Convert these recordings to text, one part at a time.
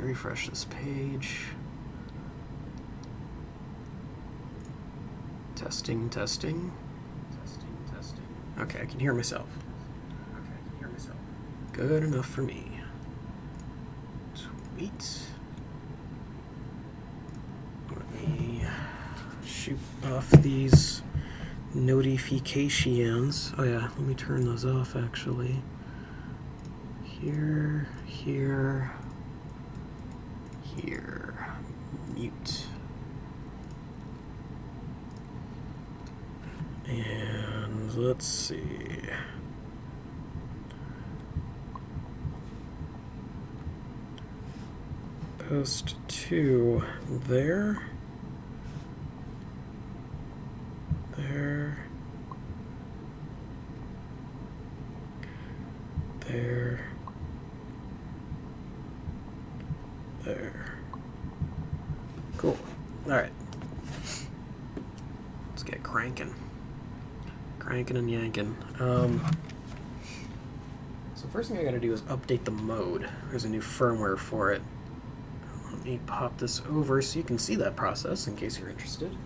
refresh this page. Testing, testing. Testing, testing. Okay, I can hear myself. Good enough for me. Sweet. Let me shoot off these notifications. Oh yeah, let me turn those off actually. Here, here, here. Mute. And let's see. Post to there. There. There. There. Cool. Alright. Let's get cranking. Cranking and yanking. So first thing I gotta do is update the mode. There's a new firmware for it. Let me pop this over so you can see that process in case you're interested.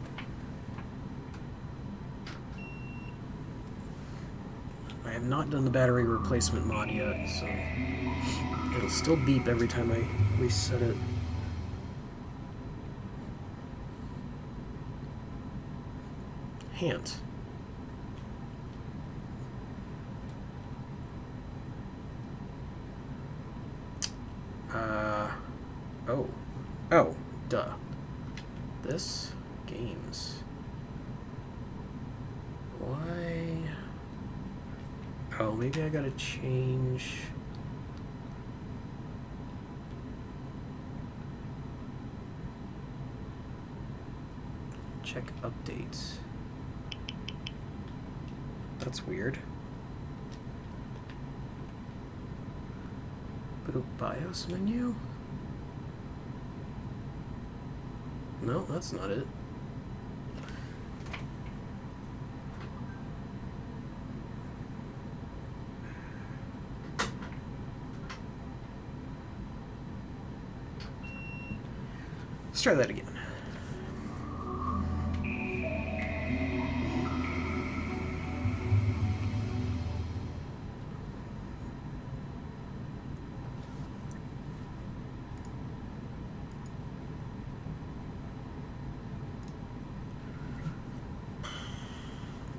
I have not done the battery replacement mod yet, so it'll still beep every time I reset it. Hant. Oh, duh. This? Games. Why? Oh, maybe I gotta change... Check updates. That's weird. Boot BIOS menu? No, that's not it. Let's try that again.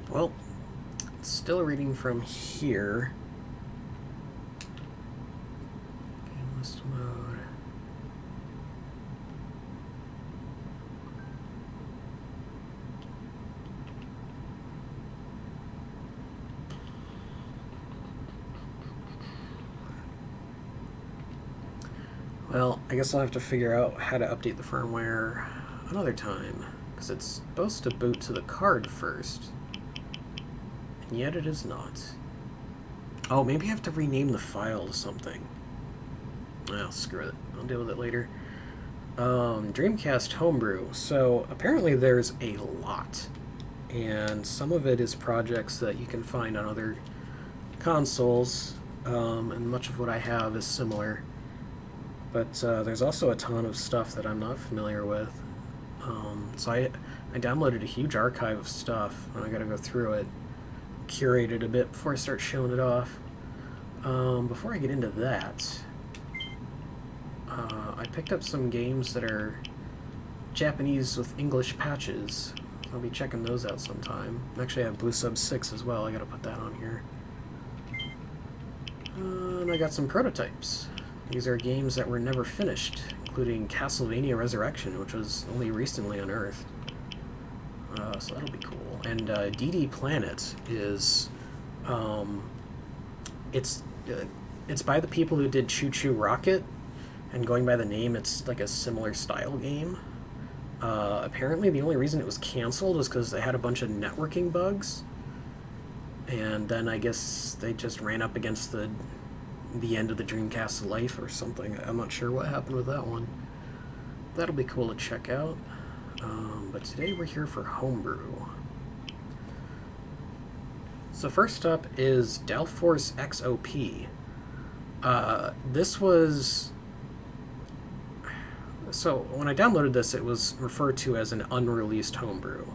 Well, it's still reading from here. Game list mode. Well, I guess I'll have to figure out how to update the firmware another time, because it's supposed to boot to the card first. And yet it is not. Oh, maybe I have to rename the file to something. Well, screw it. I'll deal with it later. Dreamcast Homebrew. So apparently there's a lot. And some of it is projects that you can find on other consoles. And much of what I have is similar. But there's also a ton of stuff that I'm not familiar with. So I downloaded a huge archive of stuff, and I gotta go through it. Curate it a bit before I start showing it off. Before I get into that, I picked up some games that are Japanese with English patches. I'll be checking those out sometime. Actually, I have Blue Sub 6 as well. I gotta put that on here. And I got some prototypes. These are games that were never finished, including Castlevania Resurrection, which was only recently unearthed. So that'll be cool. And DD Planet is, it's by the people who did Choo Choo Rocket, and going by the name, it's like a similar style game. Apparently the only reason it was canceled was because they had a bunch of networking bugs, and then I guess they just ran up against the end of the Dreamcast's life or something. I'm not sure what happened with that one. That'll be cool to check out. But today we're here for Homebrew. So first up is Dalforce XOP. This was So when I downloaded this, it was referred to as an unreleased homebrew.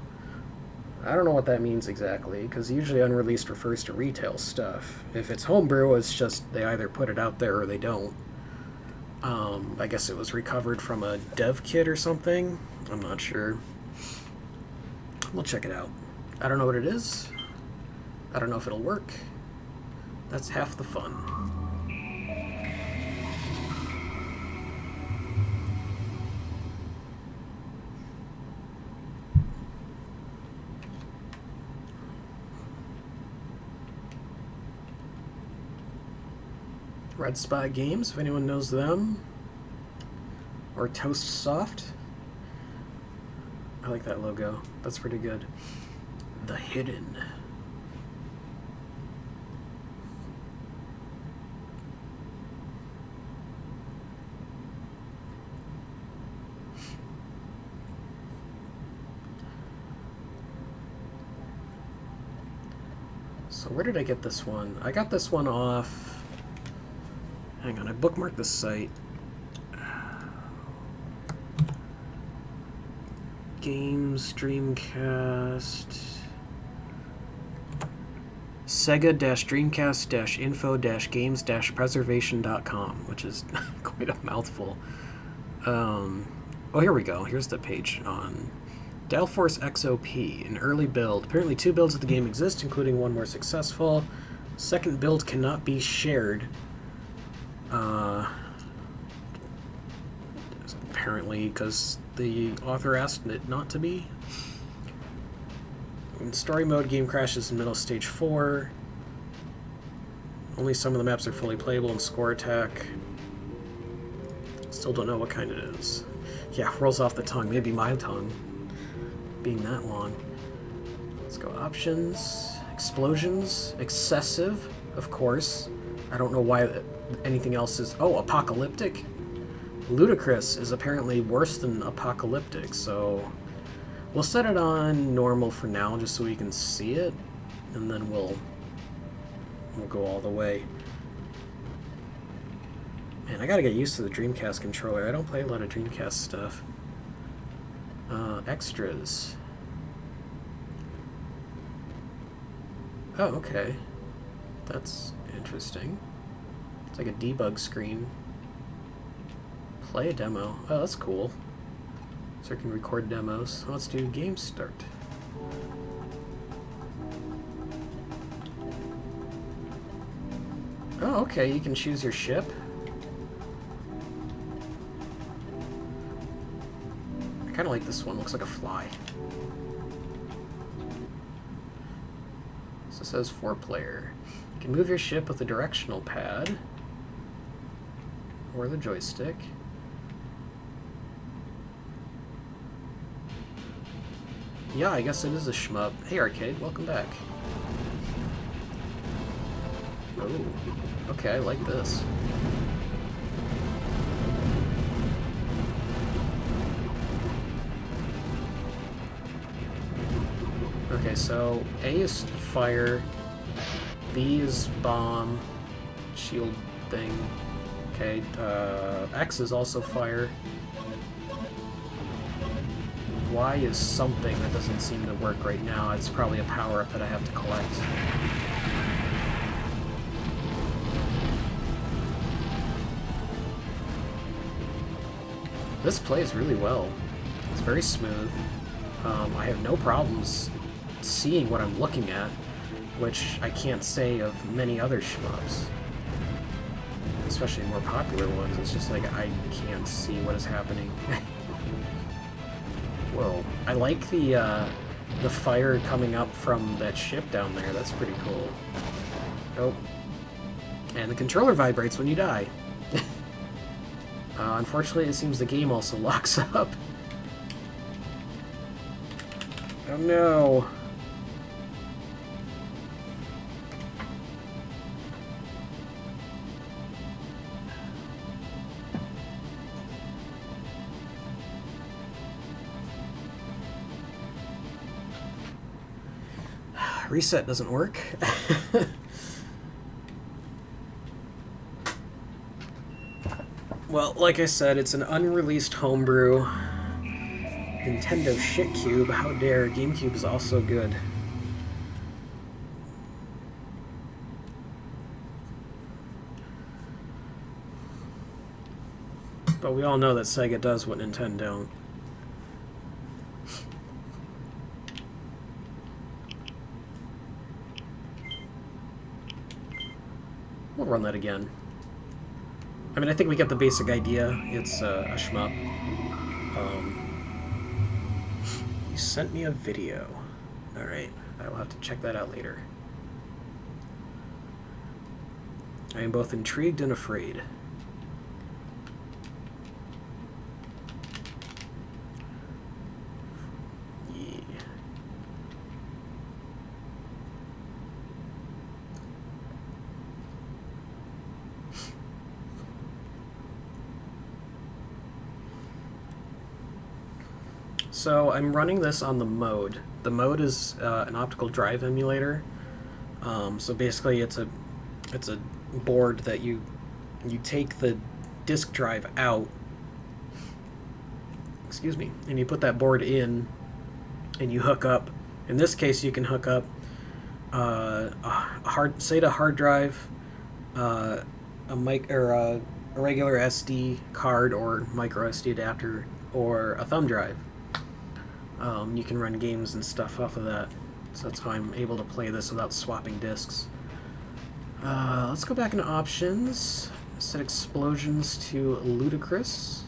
I don't know what that means exactly, because usually unreleased refers to retail stuff. If it's homebrew, it's just they either put it out there or they don't. I guess it was recovered from a dev kit or something. I'm not sure. We'll check it out. I don't know what it is. I don't know if it'll work. That's half the fun. Red Spy Games, if anyone knows them. Or Toast Soft. I like that logo. That's pretty good. The Hidden. So where did I get this one? I got this one off... Hang on, I bookmarked the site. Games, Dreamcast... Sega-Dreamcast-info-games-preservation.com, which is quite a mouthful. Oh, here we go. Here's the page on Dalforce XOP, an early build. Apparently 2 builds of the game exist, including one more successful. Second build cannot be shared. Apparently, because the author asked it not to be. In story mode, game crashes in middle stage 4. Only some of the maps are fully playable in score attack. Still don't know what kind it is. Yeah, rolls off the tongue. Maybe my tongue being that long. Let's go options. Explosions. Excessive, of course. I don't know why anything else is... Oh, apocalyptic? Ludicrous is apparently worse than apocalyptic, so... We'll set it on normal for now, just so we can see it, and then we'll go all the way. Man, I gotta get used to the Dreamcast controller. I don't play a lot of Dreamcast stuff. Extras. Oh, okay. That's interesting. It's like a debug screen. Play a demo. Oh, that's cool. So I can record demos. Let's do game start. Oh, okay, you can choose your ship. I kind of like this one. Looks like a fly. So it says 4-player. You can move your ship with the directional pad or the joystick. Yeah, I guess it is a shmup. Hey, Arcade, welcome back. Oh, okay, I like this. Okay, so A is fire, B is bomb, shield thing. Okay, X is also fire. Y is something that doesn't seem to work right now. It's probably a power-up that I have to collect. This plays really well. It's very smooth. I have no problems seeing what I'm looking at, which I can't say of many other shmups. Especially more popular ones. It's just like I can't see what is happening. Whoa. I like the fire coming up from that ship down there. That's pretty cool. Oh. And the controller vibrates when you die. Unfortunately, it seems the game also locks up. Oh no. Reset doesn't work. Well, like I said, it's an unreleased homebrew. Nintendo shit cube. How dare. GameCube is also good. But we all know that Sega does what Nintendo don't. We'll run that again. I mean, I think we get the basic idea. It's a shmup. You sent me a video. Alright, I will have to check that out later. I am both intrigued and afraid. So I'm running this on the mode. The mode is an optical drive emulator. So basically, it's a board that you take the disk drive out. Excuse me, and you put that board in, and you hook up. In this case, you can hook up a SATA hard drive, a regular SD card or micro SD adapter, or a thumb drive. You can run games and stuff off of that. So that's how I'm able to play this without swapping discs. Let's go back into options. Set explosions to ludicrous.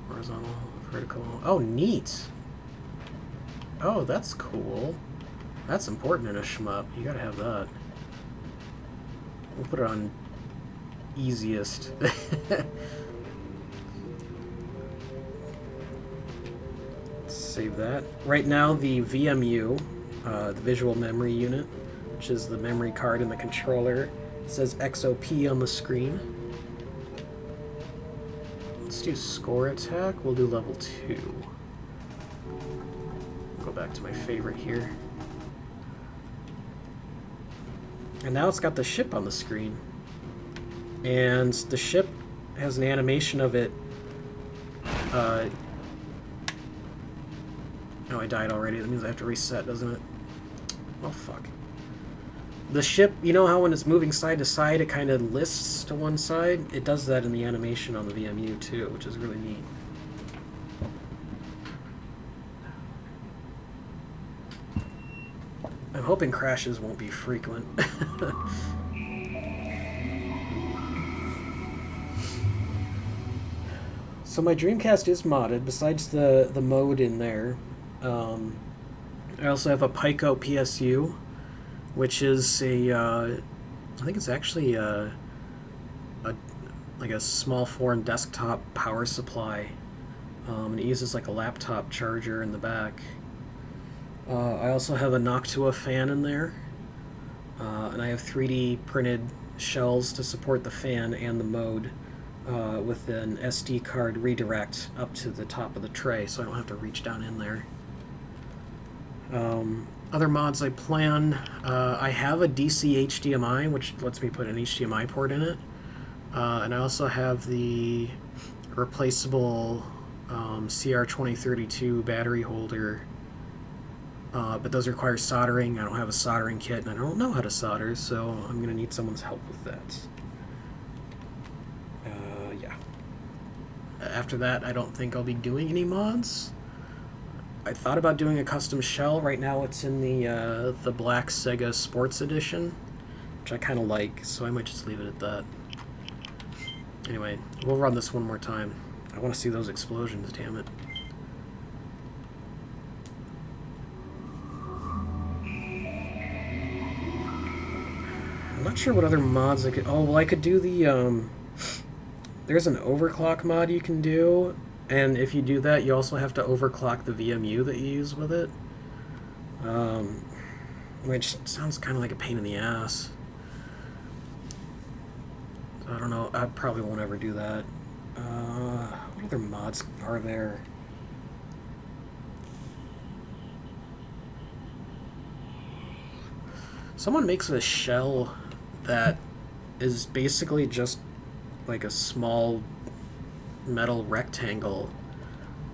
Horizontal, vertical. Oh, neat. Oh, that's cool. That's important in a shmup. You gotta have that. We'll put it on easiest. Save that. Right now, the VMU, the visual memory unit, which is the memory card in the controller, it says XOP on the screen. Let's do score attack. We'll do level 2. Go back to my favorite here. And now it's got the ship on the screen. And the ship has an animation of it. Oh, I died already. That means I have to reset, doesn't it? Oh, fuck. The ship, you know how when it's moving side to side, it kind of lists to one side? It does that in the animation on the VMU, too, which is really neat. I'm hoping crashes won't be frequent. So my Dreamcast is modded, besides the mode in there. I also have a Pico PSU, which is a, I think it's actually like a small foreign desktop power supply. And it uses like a laptop charger in the back. I also have a Noctua fan in there, and I have 3D printed shells to support the fan and the mode, with an SD card redirect up to the top of the tray, so I don't have to reach down in there. Other mods I plan, I have a DC HDMI, which lets me put an HDMI port in it, and I also have the replaceable CR2032 battery holder, but those require soldering. I don't have a soldering kit, and I don't know how to solder, so I'm going to need someone's help with that. Yeah. After that, I don't think I'll be doing any mods. I thought about doing a custom shell. Right now it's in the black Sega Sports Edition, which I kind of like, so I might just leave it at that. Anyway, we'll run this one more time. I want to see those explosions, damn it. I'm not sure what other mods I could... Oh, well, I could do the... There's an overclock mod you can do, and if you do that, you also have to overclock the VMU that you use with it. Which sounds kind of like a pain in the ass. I don't know, I probably won't ever do that. What other mods are there? Someone makes a shell that is basically just like a small metal rectangle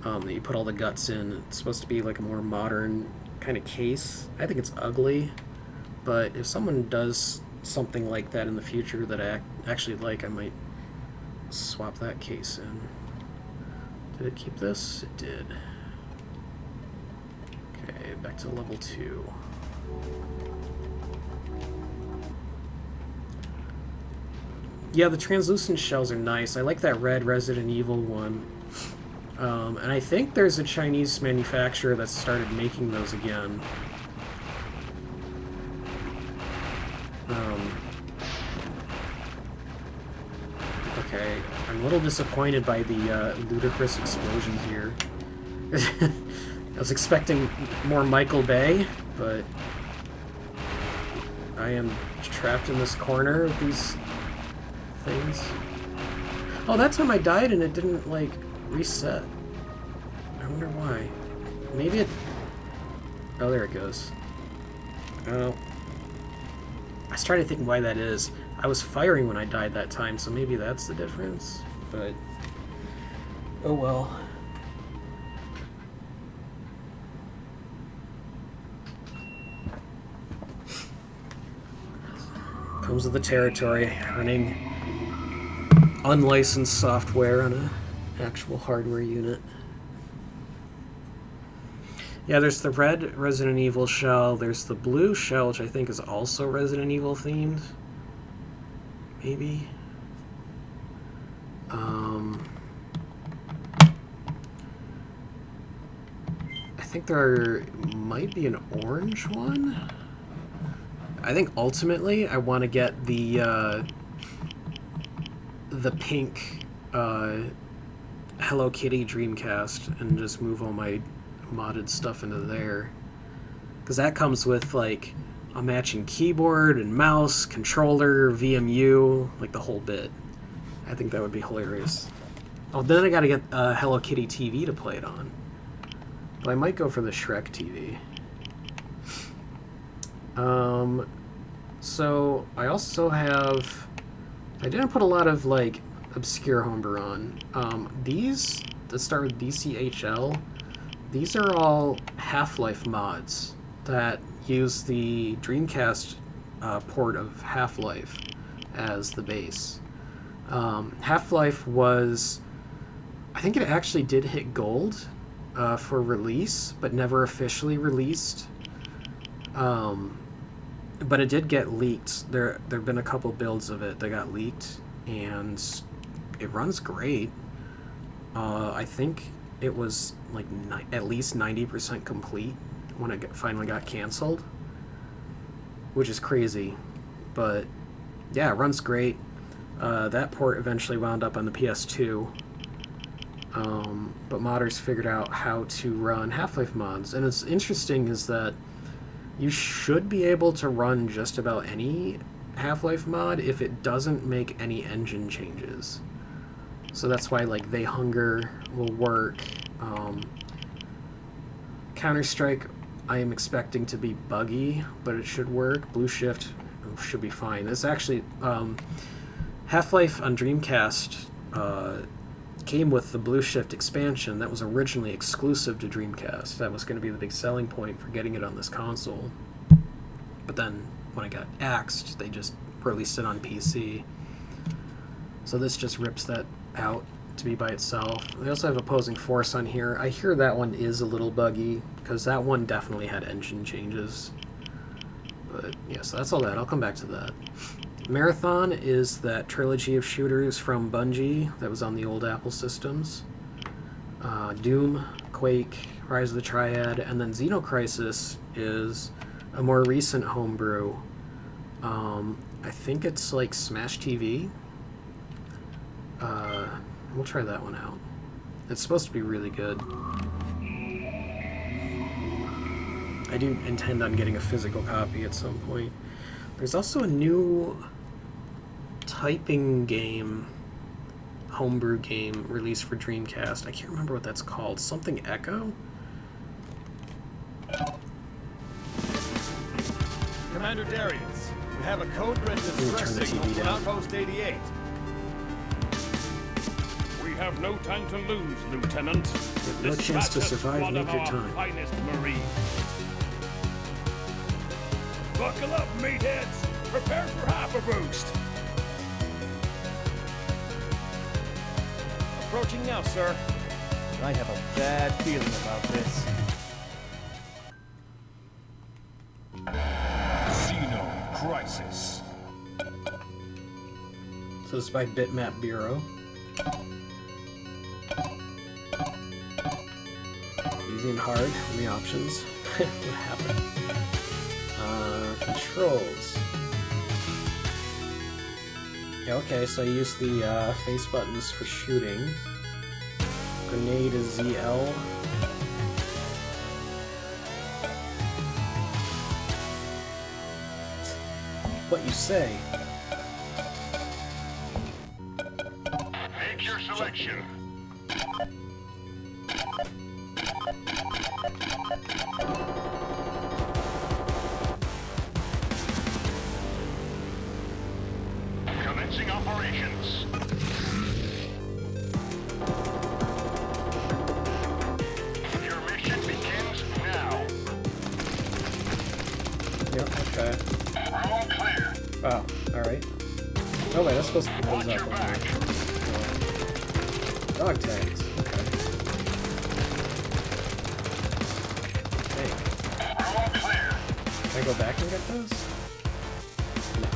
that you put all the guts in. It's supposed to be like a more modern kind of case. I think it's ugly, but if someone does something like that in the future that I actually like, I might swap that case in. Did it keep this? It did. Okay, back to level 2. Yeah, the translucent shells are nice. I like that red Resident Evil one. And I think there's a Chinese manufacturer that started making those again. Okay, I'm a little disappointed by the ludicrous explosions here. I was expecting more Michael Bay, but I am trapped in this corner of these things. Oh, that time I died and it didn't, like, reset. I wonder why. Maybe it... Oh, there it goes. Oh. I started thinking why that is. I was firing when I died that time, so maybe that's the difference. But... oh well. Comes with the territory, running unlicensed software on an actual hardware unit. Yeah, there's the red Resident Evil shell, there's the blue shell, which I think is also Resident Evil themed. Maybe. I think there might be an orange one. I think ultimately I want to get the pink Hello Kitty Dreamcast and just move all my modded stuff into there, because that comes with like a matching keyboard and mouse, controller, VMU, like the whole bit. I think that would be hilarious. Oh, then I gotta get a Hello Kitty TV to play it on. But I might go for the Shrek TV. So I also have... I didn't put a lot of, like, obscure homebrew on. These, that start with DCHL, these are all Half-Life mods that use the Dreamcast port of Half-Life as the base. Half-Life was... I think it actually did hit gold for release, but never officially released. But it did get leaked. There have been a couple builds of it that got leaked, and it runs great. I think it was like at least 90% complete when it finally got canceled, which is crazy. But yeah, it runs great. That port eventually wound up on the PS2. But modders figured out how to run Half-Life mods, and it's interesting is that you should be able to run just about any Half-Life mod if it doesn't make any engine changes. So that's why, like, They Hunger will work. Counter-Strike, I am expecting to be buggy, but it should work. Blue Shift should be fine. This actually, Half-Life on Dreamcast came with the Blue Shift expansion that was originally exclusive to Dreamcast. That was going to be the big selling point for getting it on this console. But then, when it got axed, they just released it on PC. So this just rips that out to be by itself. They also have Opposing Force on here. I hear that one is a little buggy, because that one definitely had engine changes. But yeah, so that's all that. I'll come back to that. Marathon is that trilogy of shooters from Bungie that was on the old Apple systems. Doom, Quake, Rise of the Triad, and then Xeno Crisis is a more recent homebrew. I think it's like Smash TV. We'll try that one out. It's supposed to be really good. I do intend on getting a physical copy at some point. There's also a new typing game, homebrew game, released for Dreamcast. I can't remember what that's called. Something Echo? Commander Darius, we have a code red distress signal from Outpost 88. have no time to lose, Lieutenant. No chance to survive, make your time. Finest Marine. Buckle up, meatheads. Prepare for half a boost. Approaching now, sir. I have a bad feeling about this. Xeno Crisis. So this is by Bitmap Bureau. Using hard, how many options? What happened? Controls. Yeah, okay, so I use the face buttons for shooting. Grenade is ZL. What you say? Make your selection. Commencing operations. Your mission begins now. Yep, okay. Room clear. Oh, alright. Oh wait, that's supposed to be Watch those your up. back. Dog tags, okay. Hey, Room clear. can I go back and get those? No.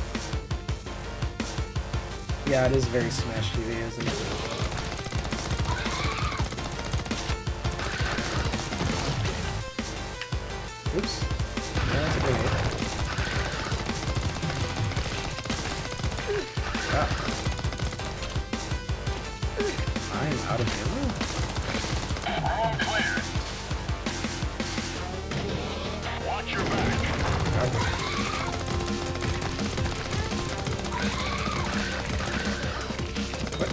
Yeah, it is very Smash TV, isn't it? Oops. Yeah, that's a grenade. Ah. I'm out of ammo? Room clear. Watch your back. Okay. What?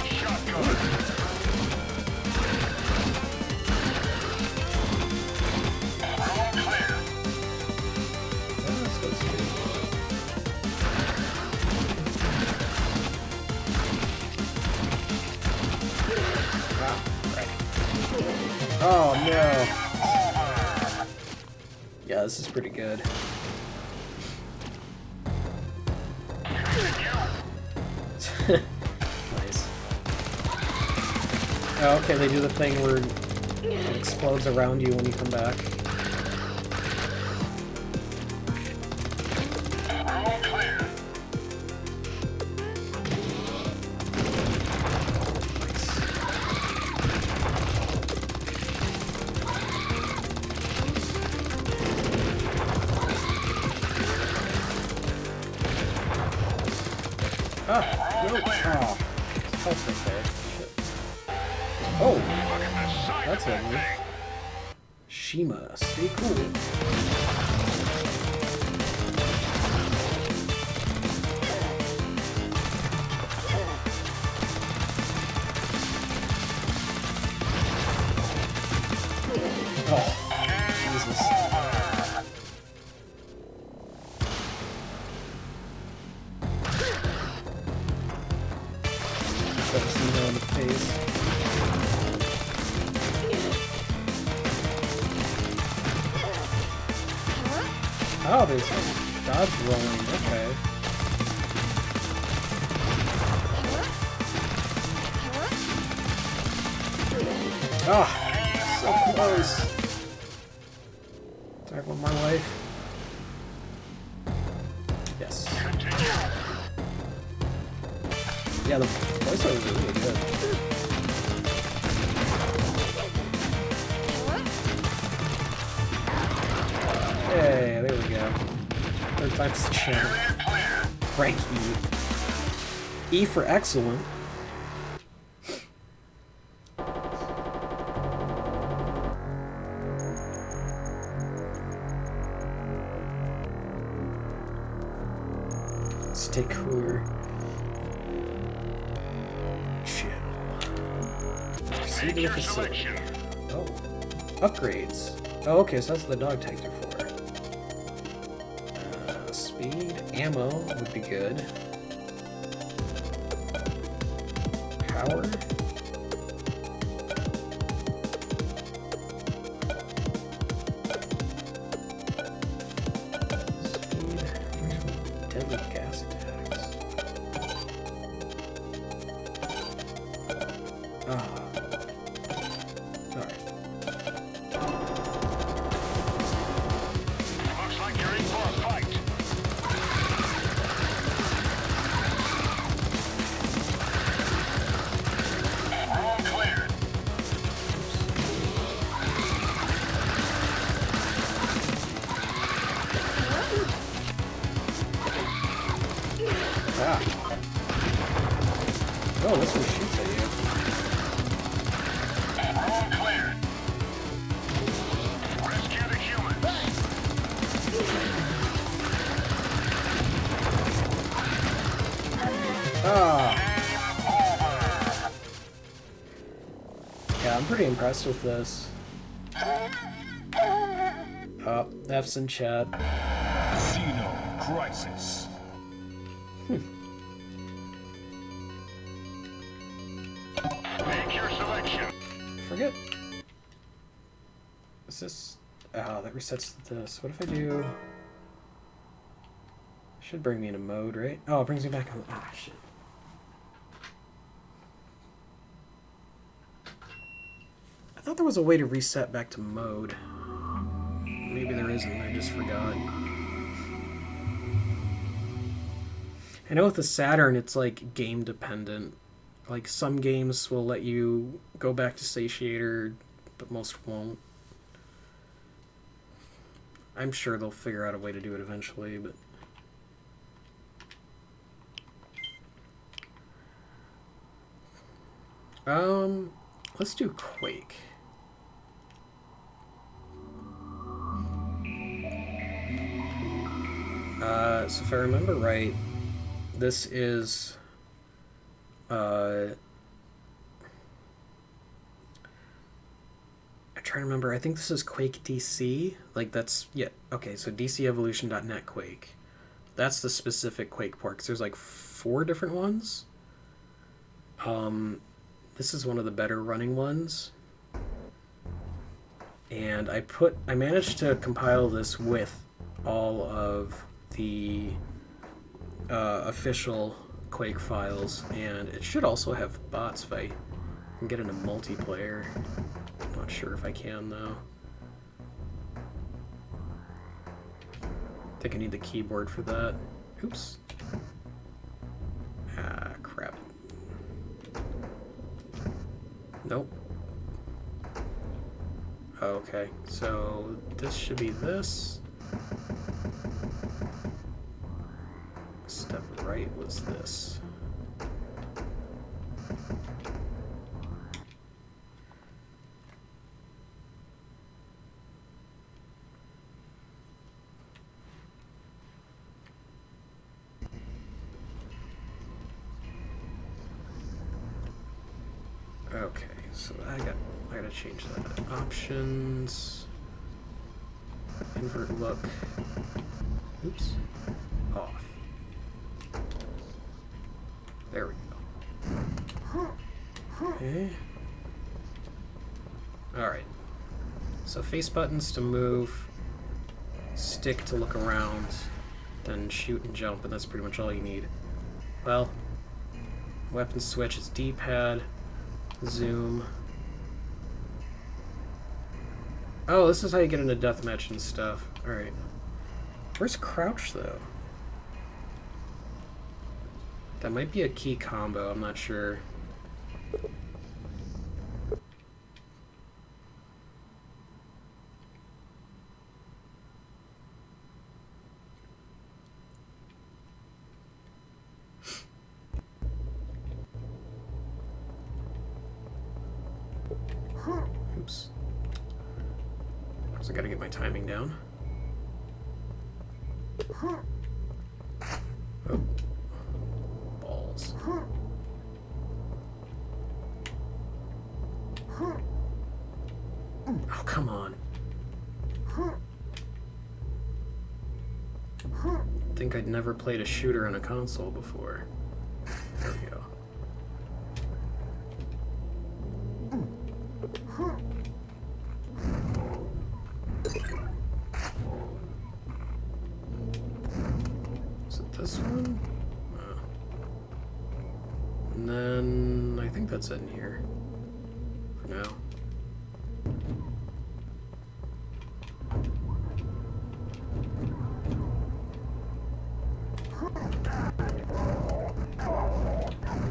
Shotgun. Room clear. Yeah, that's good. Wow, right. Oh no. Yeah, this is pretty good. Nice. Oh, okay, they do the thing where it explodes around you when you come back. Room clear. Ah, no. Oh, that's right there. Shit. Oh, Look at the size that's of that lovely. thing. Shima, stay cool. Oh, Jesus. Got Xeno in the face. Oh, there's dodge rolling. Okay. Ah, so close. Do I have one more life? Yes. Yeah, the voiceover is really good. Hey, there we go. Third time's the charm. Rank E. E for excellent. Stay cooler. Channel. Proceed to the facility. Oh. Upgrades. Oh, okay, so that's what the dog tags are for. Speed, ammo would be good. Power. Speed. Deadly gas attacks. Ah. Alright. Looks like you're in for a fight. Room cleared. Ah. Oh, this one shoots at you. Room cleared. Rescue the humans. Ah. Game over. Yeah, I'm pretty impressed with this. Oh, F's in chat. Xeno Crisis. Make your selection. Forget. Is this... Oh, that resets this. What if I do... Should bring me into mode, right? Oh, it brings me back in... Ah, shit. I thought there was a way to reset back to mode. Maybe there isn't, I just forgot. I know with the Saturn, it's like game dependent. Like some games will let you go back to Satiator, but most won't. I'm sure they'll figure out a way to do it eventually, but... Let's do Quake. So if I remember right, this is... I'm trying to remember. I think this is Quake DC. Like that's... Yeah, okay, so DCEvolution.net Quake. That's the specific Quake port, 'cause there's like 4 different ones. This is one of the better running ones. And I managed to compile this with all of the official Quake files, and it should also have bots if I can get into multiplayer. Not sure if I can though. I think I need the keyboard for that. Oops. Ah, crap. Nope. Okay, so this should be this. Step right was this. Okay, so I gotta change that. Options, invert look. Oops, off. There we go. Okay. All right. So face buttons to move, stick to look around, then shoot and jump, and that's pretty much all you need. Well, weapon switch is D-pad. Zoom. Oh, this is how you get into deathmatch and stuff. Alright. Where's crouch, though? That might be a key combo, I'm not sure. Oops. So I gotta get my timing down. Oh. Balls. Oh, come on. I think I'd never played a shooter on a console before. There we go. this one? And then I think that's it in here for now.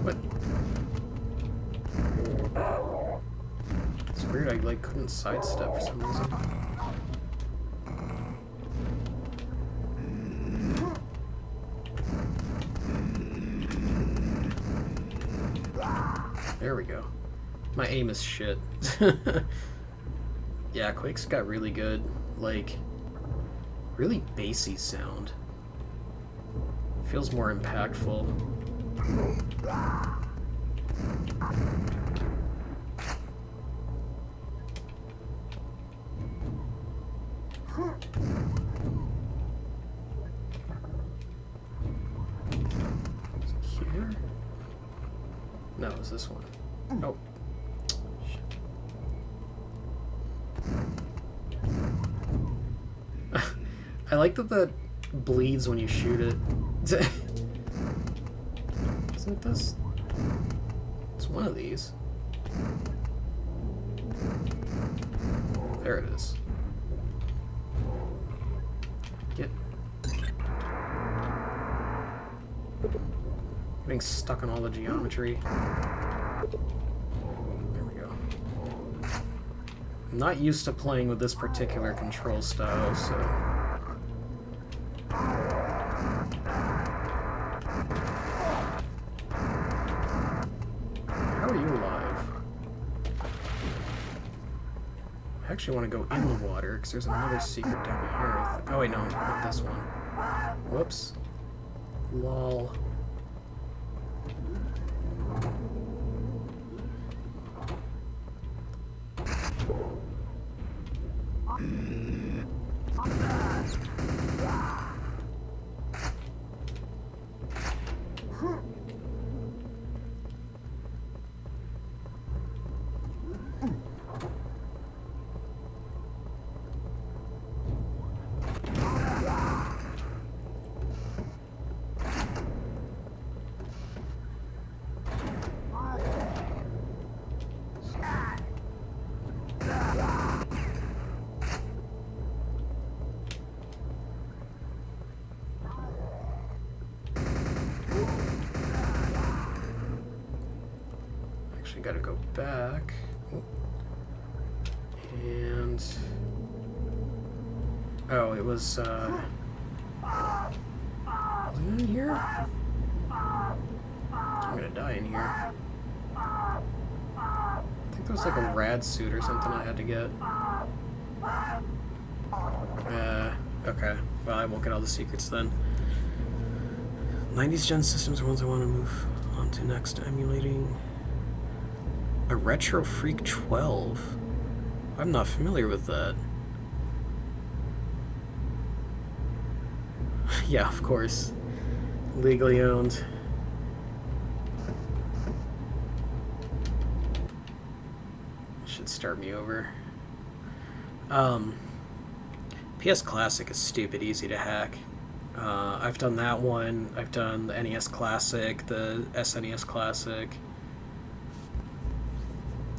What? It's weird, I like couldn't sidestep for some reason. There we go. My aim is shit. Yeah, Quake's got really good, like, really bassy sound. Feels more impactful. Is it here? No, it's this one. Oh. Shit. I like that that bleeds when you shoot it. Isn't it this? It's one of these. There it is. Get. Getting stuck on all the geometry. There we go. I'm not used to playing with this particular control style, so. How are you alive? I actually want to go in the water, because there's another secret down here. Oh wait, no, not this one. Whoops. Lol. Gotta go back. And oh, it was it in here? I'm gonna die in here. I think there was like a rad suit or something I had to get. Okay. Well, I won't get all the secrets then. 90s gen systems are ones I want to move on to next. Emulating a Retro Freak 12. I'm not familiar with that. Yeah, of course. Legally owned. Should start me over. PS Classic is stupid easy to hack. I've done that one. I've done the NES Classic, the SNES Classic.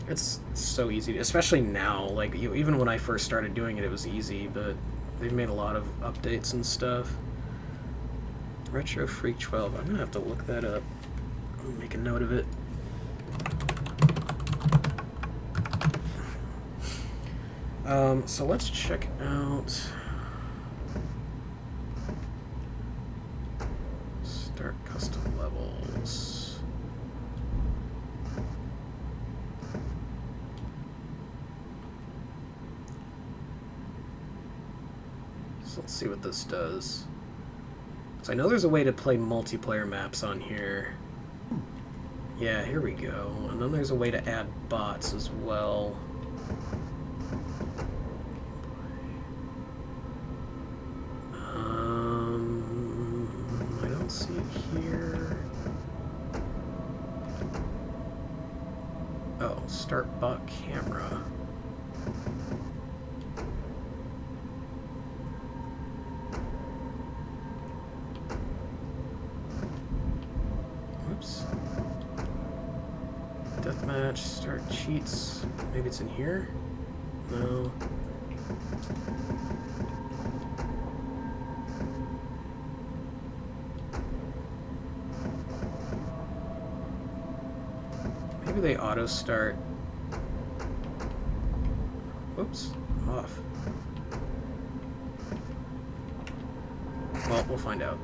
It's so easy, especially now. Like, even when I first started doing it, it was easy, but they've made a lot of updates and stuff. Retro Freak 12. I'm gonna have to look that up. I'll make a note of it. So let's check out. Start custom levels. So let's see what this does. So I know there's a way to play multiplayer maps on here. Yeah, here we go. And then there's a way to add bots as well. I don't see it here. Oh, start bot camera. Deathmatch, start cheats. Maybe it's in here? No. Maybe they auto start. Whoops, off. Well, we'll find out.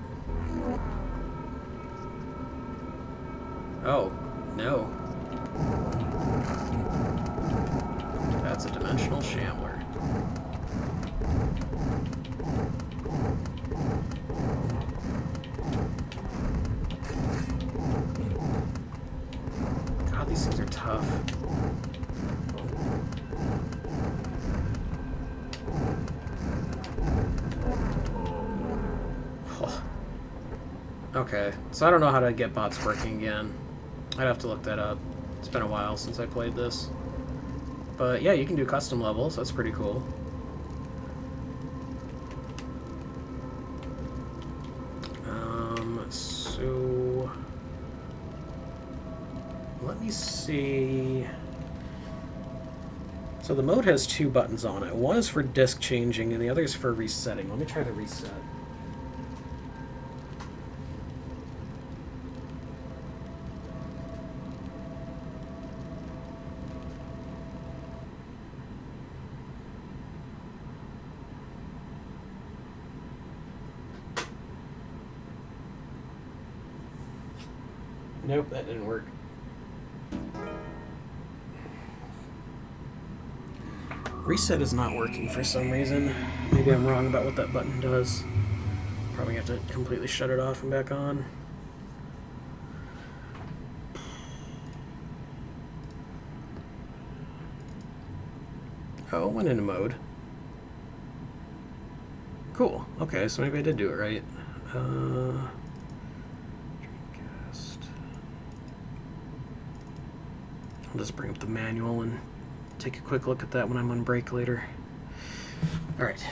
Oh, no. That's a dimensional shambler. God, these things are tough. Oh. Okay, so I don't know how to get bots working again. I'd have to look that up. It's been a while since I played this. But yeah, you can do custom levels. That's pretty cool. So let me see. So the mode has two buttons on it. One is for disk changing and the other is for resetting. Let me try the reset. Nope, that didn't work. Reset is not working for some reason. Maybe I'm wrong about what that button does. Probably have to completely shut it off and back on. Oh, it went into mode. Cool. Okay, so maybe I did do it right. Dreamcast. I'll just bring up the manual and take a quick look at that when I'm on break later. Alright.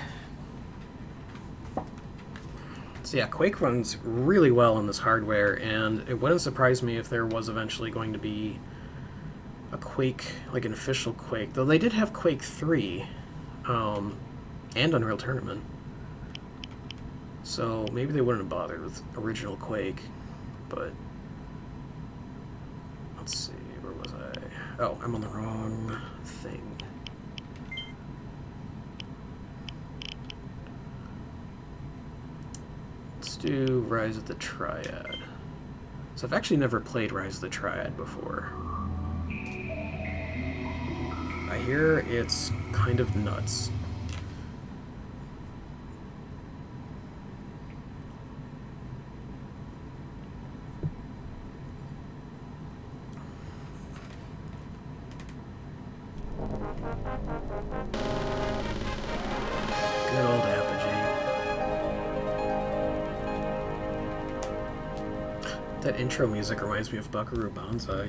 So yeah, Quake runs really well on this hardware, and it wouldn't surprise me if there was eventually going to be a Quake, like an official Quake. Though they did have Quake 3, and Unreal Tournament. So maybe they wouldn't have bothered with original Quake, but let's see, where was I? Oh, I'm on the wrong thing. Let's do Rise of the Triad. So I've actually never played Rise of the Triad before. I hear it's kind of nuts. Good old Apogee. That intro music reminds me of Buckaroo Banzai.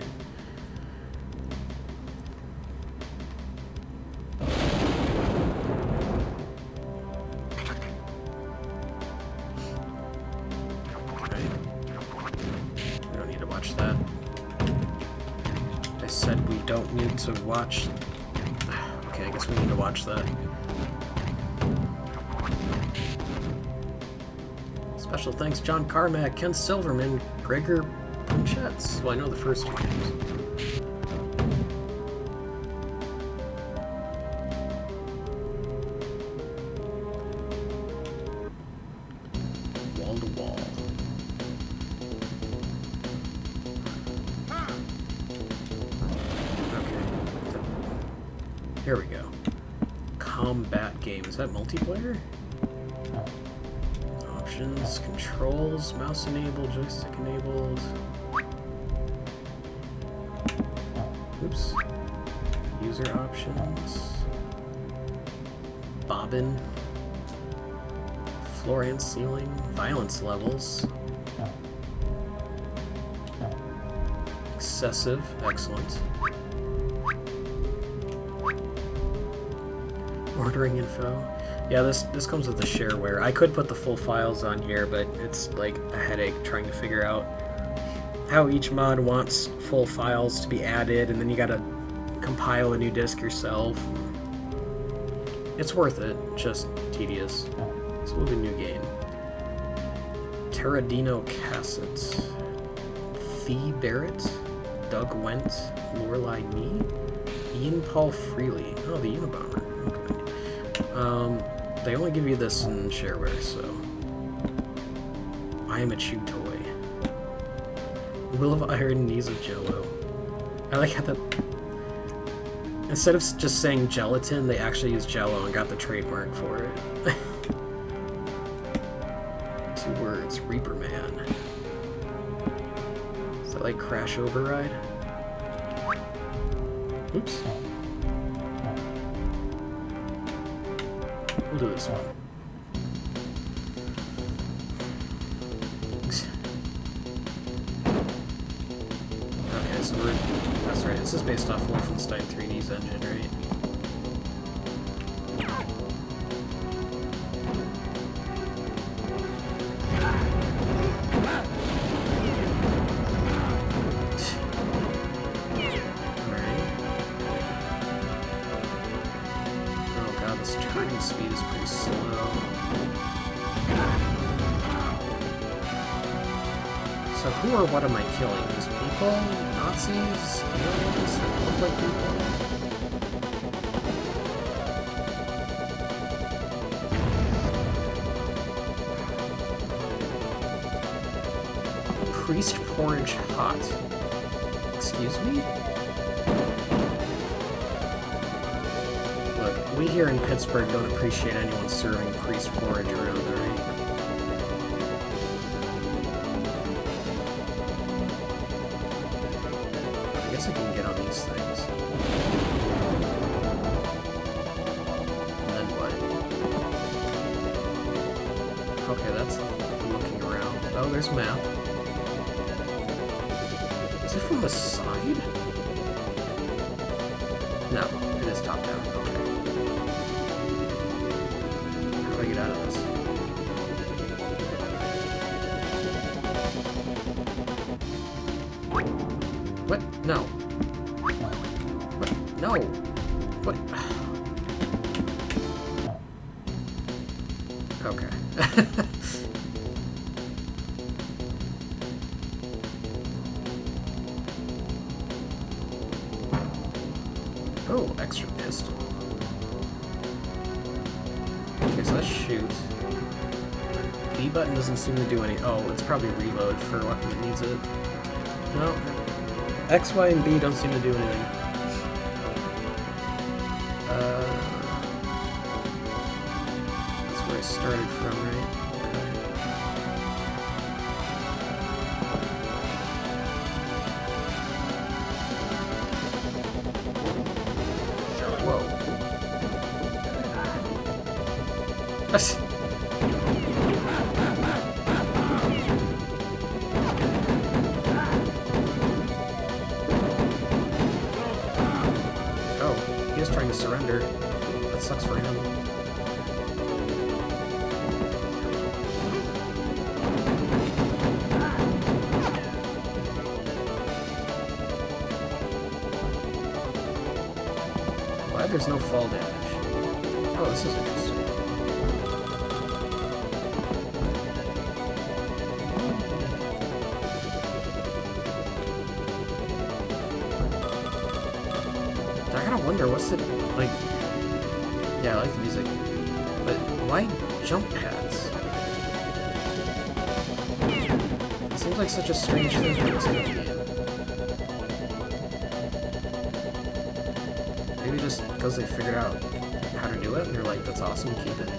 Okay. We don't need to watch that. I said we don't need to watch. Okay, I guess we need to watch that. Special thanks John Carmack, Ken Silverman, Gregor Punchetz. Well, I know the first two names. Wall to wall. Okay. Here we go. Combat game. Is that multiplayer? Options, controls, mouse enabled, joystick enabled. Oops. User options. Bobbin. Floor and ceiling. Violence levels. Excessive. Excellent. Ordering info. Yeah, this comes with the shareware. I could put the full files on here, but it's like a headache trying to figure out how each mod wants full files to be added, and then you gotta compile a new disk yourself. It's worth it, just tedious. So we'll do new game. Terradino Cassett, Thee Barrett, Doug Went, Lorelei Nee, Ian Paul Freely. Oh, the Unabomber. Okay. They only give you this in shareware, so. I am a chew toy. Will of Iron, Knees of Jello. I like how that. Instead of just saying gelatin, they actually used Jello and got the trademark for it. 2 words, Reaper Man. Is that like Crash Override? Oops. We'll do this one. Okay, so that's right. This is based off Wolfenstein 3D's engine, right? Speed is pretty slow. So who or what am I killing? These people? Nazis? Aliens that look like people? Priest porridge hot. Excuse me? We here in Pittsburgh don't appreciate anyone serving priest porridge around, right? I guess I can get on these things. And then what? Okay, that's looking around. Oh, there's a map. Is it from the side? No, it is top down. Okay. Get out of this. What? No. What? No. What? Okay. Oh, extra pistol. Okay, so let's shoot. B button doesn't seem to do any. Oh, it's probably reload for what it needs it. No. X, Y, and B don't seem to do anything. That's where I started from, right? Okay. Whoa. Oh, he was trying to surrender. That sucks for him. Glad there's no fall damage. Oh, this is interesting. I gotta wonder, what's it like? Yeah, I like the music, but why jump pads? It seems like such a strange thing for this kind of game. Maybe just because they figured out how to do it, and they're like, that's awesome, keep it.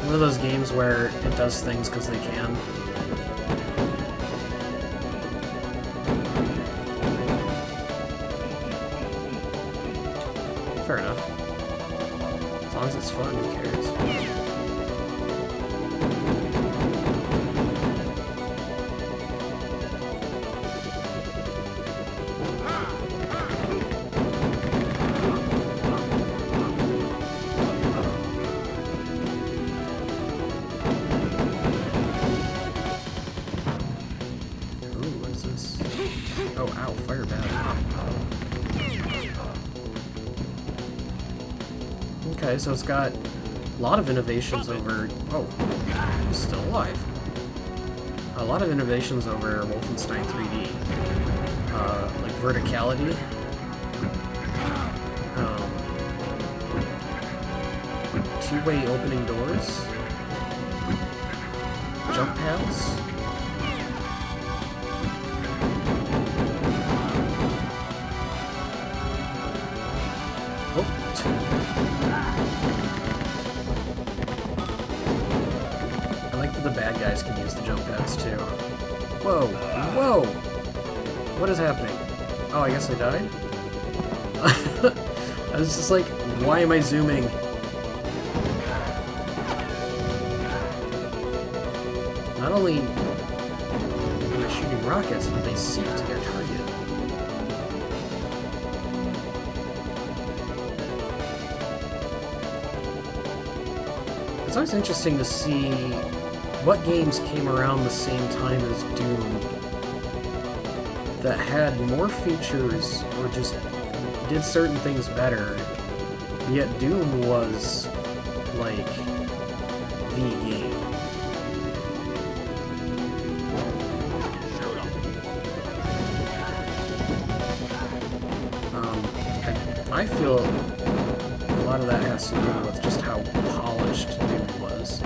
One of those games where it does things because they can. Fair enough. As long as it's fun, who cares? Okay, so it's got a lot of innovations over... Oh, he's still alive. A lot of innovations over Wolfenstein 3D. Like verticality. Two-way opening doors. Jump pads. Oh. I like that the bad guys can use the jump pads too. Whoa! Whoa! What is happening? Oh, I guess I died? I was just like, why am I zooming? Not only are they shooting rockets, but they seek to their target. It's always interesting to see what games came around the same time as Doom that had more features or just did certain things better, yet Doom was like the game. I feel a lot of that has to do with just how polished Doom was.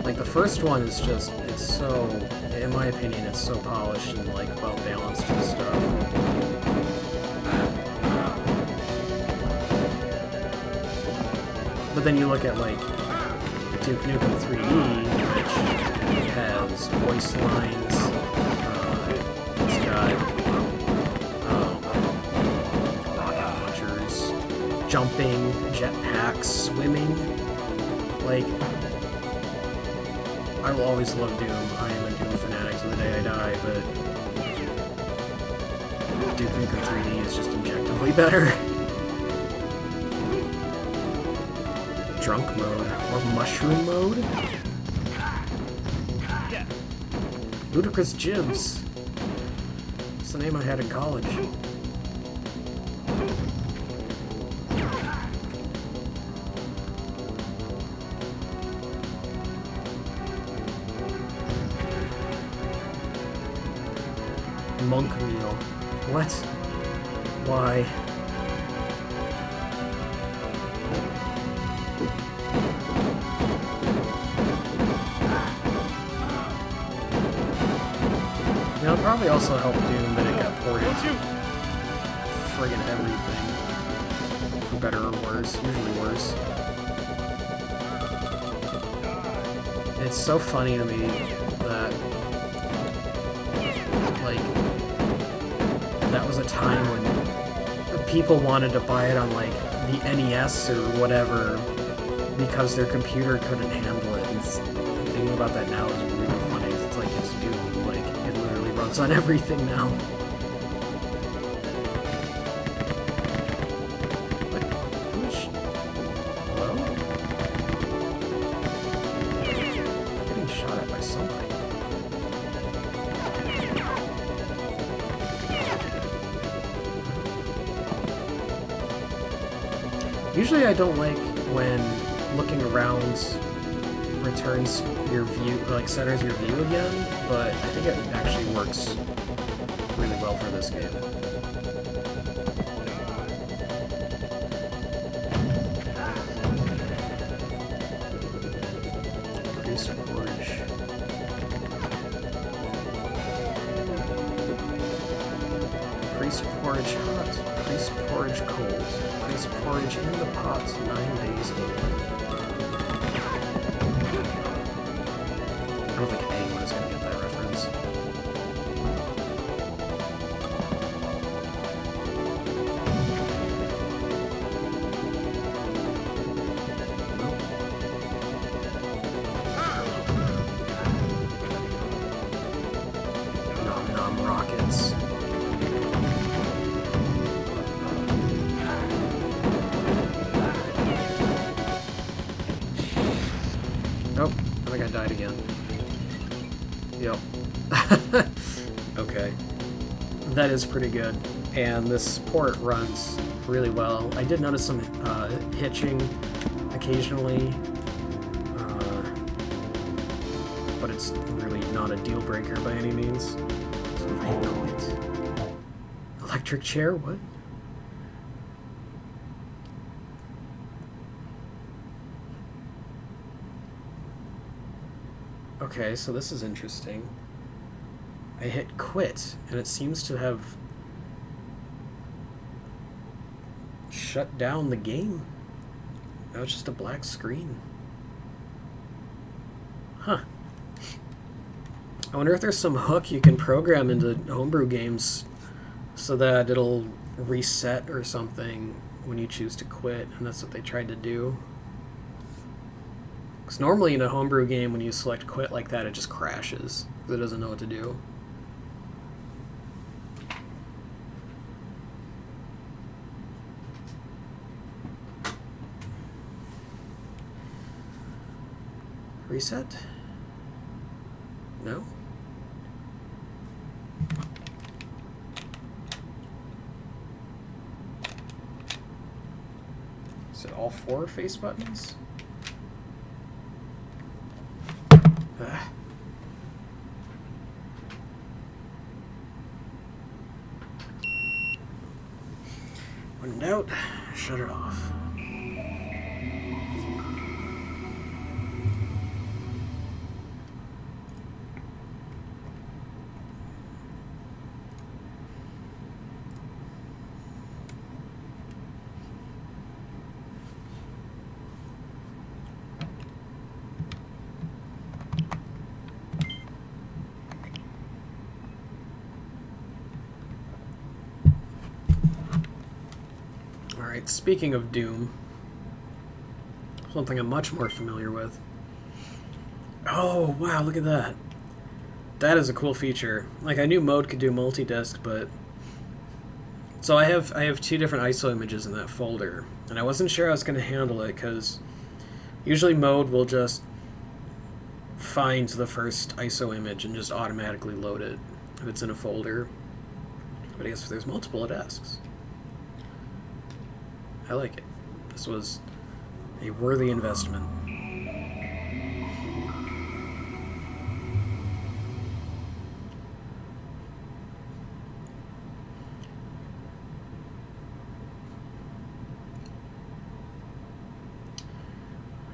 Like, the first one is just, it's so, in my opinion, it's so polished and, like, well-balanced and stuff. But then you look at, like, Duke Nukem 3D, which has voice lines, it's got jumping, jetpacks, swimming. Like, I will always love Doom. I am a Doom fanatic to the day I die, but Duke Nukem 3D is just objectively better. Drunk mode, or mushroom mode? Ludicrous Jibs. That's the name I had in college. Monk meal. What? Why? You know, it probably also helped Doom that it got ported to friggin' everything. For better or worse. Usually worse. It's so funny to me that that was a time when people wanted to buy it on, like, the NES or whatever because their computer couldn't handle it. And thinking about that now is really funny. It's like, it's Doom. Like, it literally runs on everything now. What? Hello? I'm getting shot at by something. Usually I don't like when looking around returns your view, like centers your view again, but I think it actually works really well for this game. Priest Porridge. Priest Porridge hot. Priest Porridge cold. Priest Porridge in the pot 9 days old. I don't think anyone is going to get that reference. Nope. Nom nom rockets. Oh, I think I died again. Yep. Okay. That is pretty good. and this port runs really well. I did notice some hitching occasionally, but it's really not a deal breaker by any means. So if I quit. Electric chair? What? Okay, so this is interesting. I hit quit, and it seems to have shut down the game. Now it's just a black screen. Huh. I wonder if there's some hook you can program into homebrew games so that it'll reset or something when you choose to quit, and that's what they tried to do. Because normally in a homebrew game, when you select quit like that, it just crashes, because it doesn't know what to do. Reset? No? Is it all 4 face buttons? When in doubt, shut it off. Alright, speaking of Doom, something I'm much more familiar with. Oh, wow, look at that. That is a cool feature. Like, I knew Mode could do multi-disc, but... So I have 2 different ISO images in that folder, and I wasn't sure I was going to handle it, because usually Mode will just find the first ISO image and just automatically load it if it's in a folder. But I guess if there's multiple, it asks. I like it. This was a worthy investment.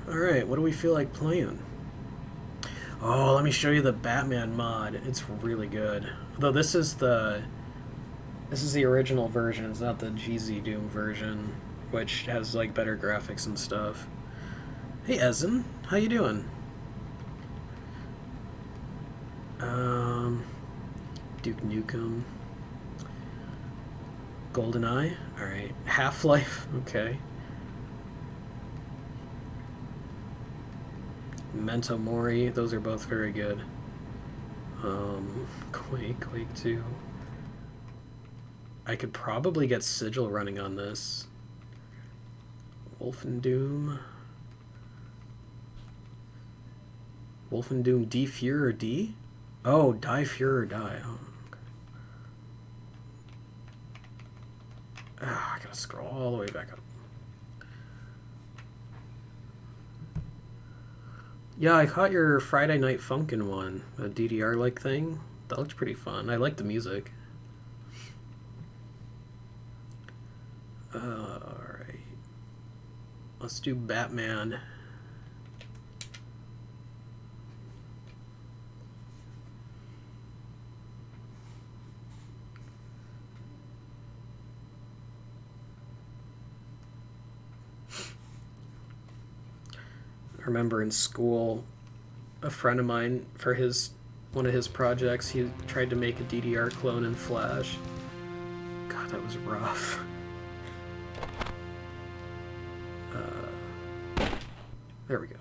Alright, what do we feel like playing? Oh, let me show you the Batman mod. It's really good. Though this is the original version, it's not the nxDoom version, which has like better graphics and stuff. Hey Ezen, how you doing? Duke Nukem. GoldenEye, alright. Half-Life, okay. Memento Mori, those are both very good. Quake 2. I could probably get Sigil running on this. Wolfendoom. Wolfendoom D Fuhrer D? Oh, Die Fuhrer Die. Oh, okay. I gotta scroll all the way back up. Yeah, I caught your Friday Night Funkin' one, a DDR-like thing. That looked pretty fun. I like the music. Alright. Let's do Batman. I remember in school, a friend of mine, for one of his projects, he tried to make a DDR clone in Flash. God, that was rough. There we go.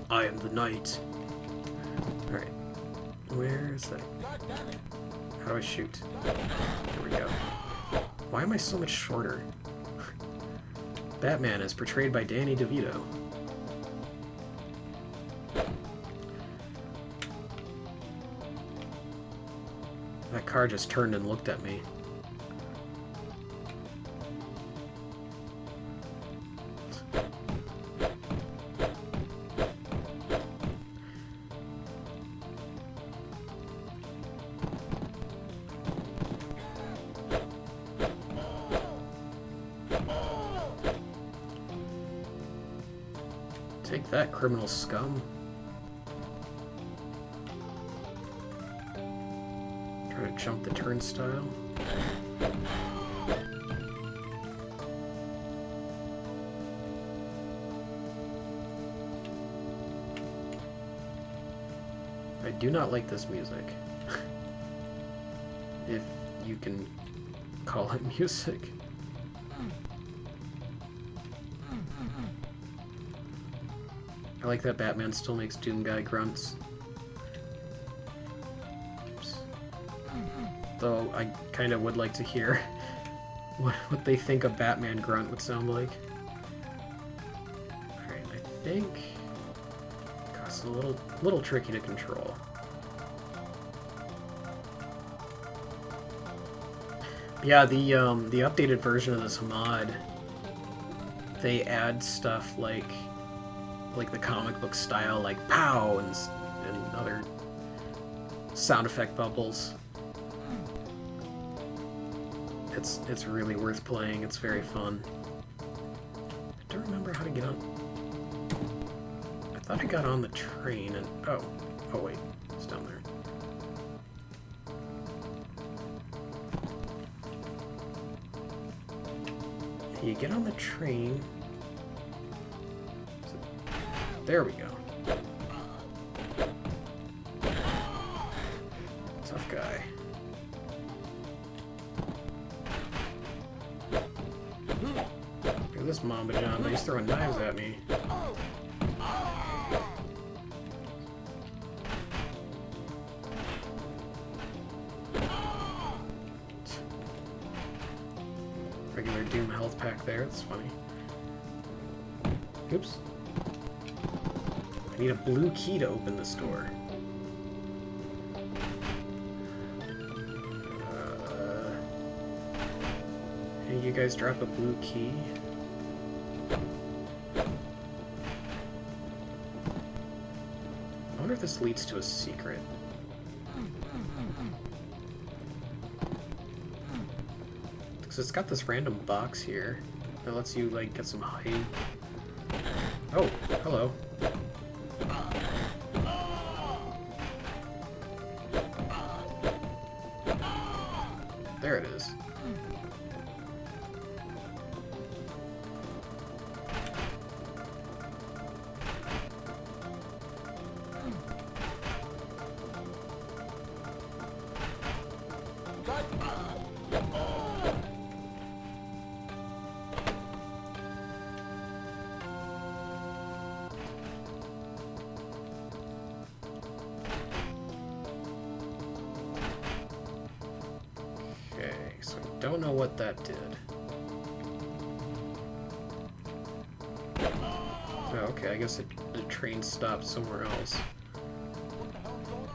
I am the knight. Alright. Where is that? How do I shoot? There we go. Why am I so much shorter? Batman is portrayed by Danny DeVito. That car just turned and looked at me. Take that, criminal scum. Try to jump the turnstile. I do not like this music. If you can call it music. I like that Batman still makes Doom Guy grunts. Oops. Though I kind of would like to hear what they think a Batman grunt would sound like. Alright, I think... God, it's a little tricky to control. Yeah, the updated version of this mod, they add stuff like the comic book style, like pow and other sound effect bubbles. It's really worth playing. It's very fun. I don't remember how to get on. I thought I got on the train and oh wait, it's down there. You get on the train. There we go. Tough guy. Look at this Mamba Jamba. He's throwing knives at me. Regular Doom health pack there. That's funny. Oops. I need a blue key to open this door. Hey, you guys drop a blue key? I wonder if this leads to a secret. Because it's got this random box here that lets you, like, get some height. Oh, hello. There it is. Don't know what that did. Oh, okay, I guess the train stopped somewhere else. What the hell's going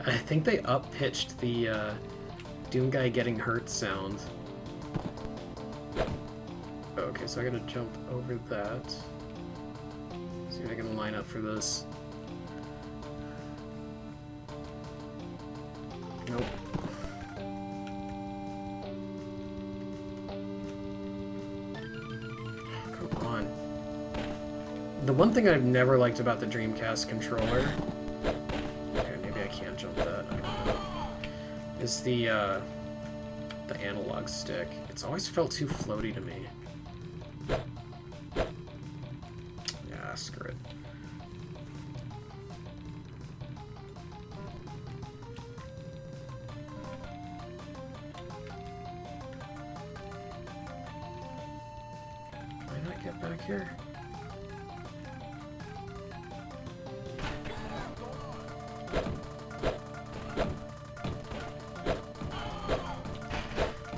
I think they up-pitched the Doom Guy getting hurt sound. Okay, so I gotta jump over that. See if I can line up for this. Nope. Come on. The one thing I've never liked about the Dreamcast controller, okay, maybe I can't jump that, I don't know, is the analog stick. It's always felt too floaty to me. Yeah, screw it. get back here?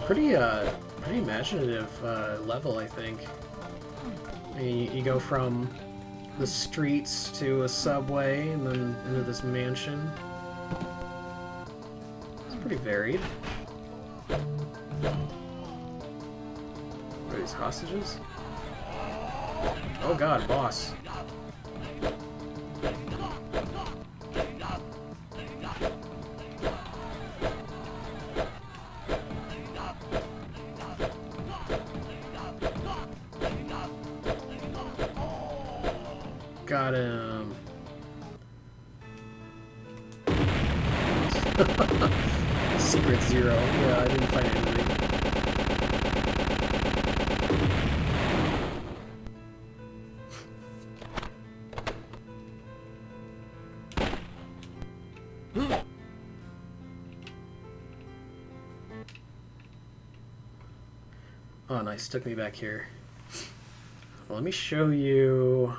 Pretty imaginative level, I think. You go from the streets to a subway and then into this mansion. It's pretty varied. What are these, hostages? Oh god, boss. Got him. Secret Zero. Yeah, I didn't find anything. Oh, nice. Took me back here. Well, let me show you...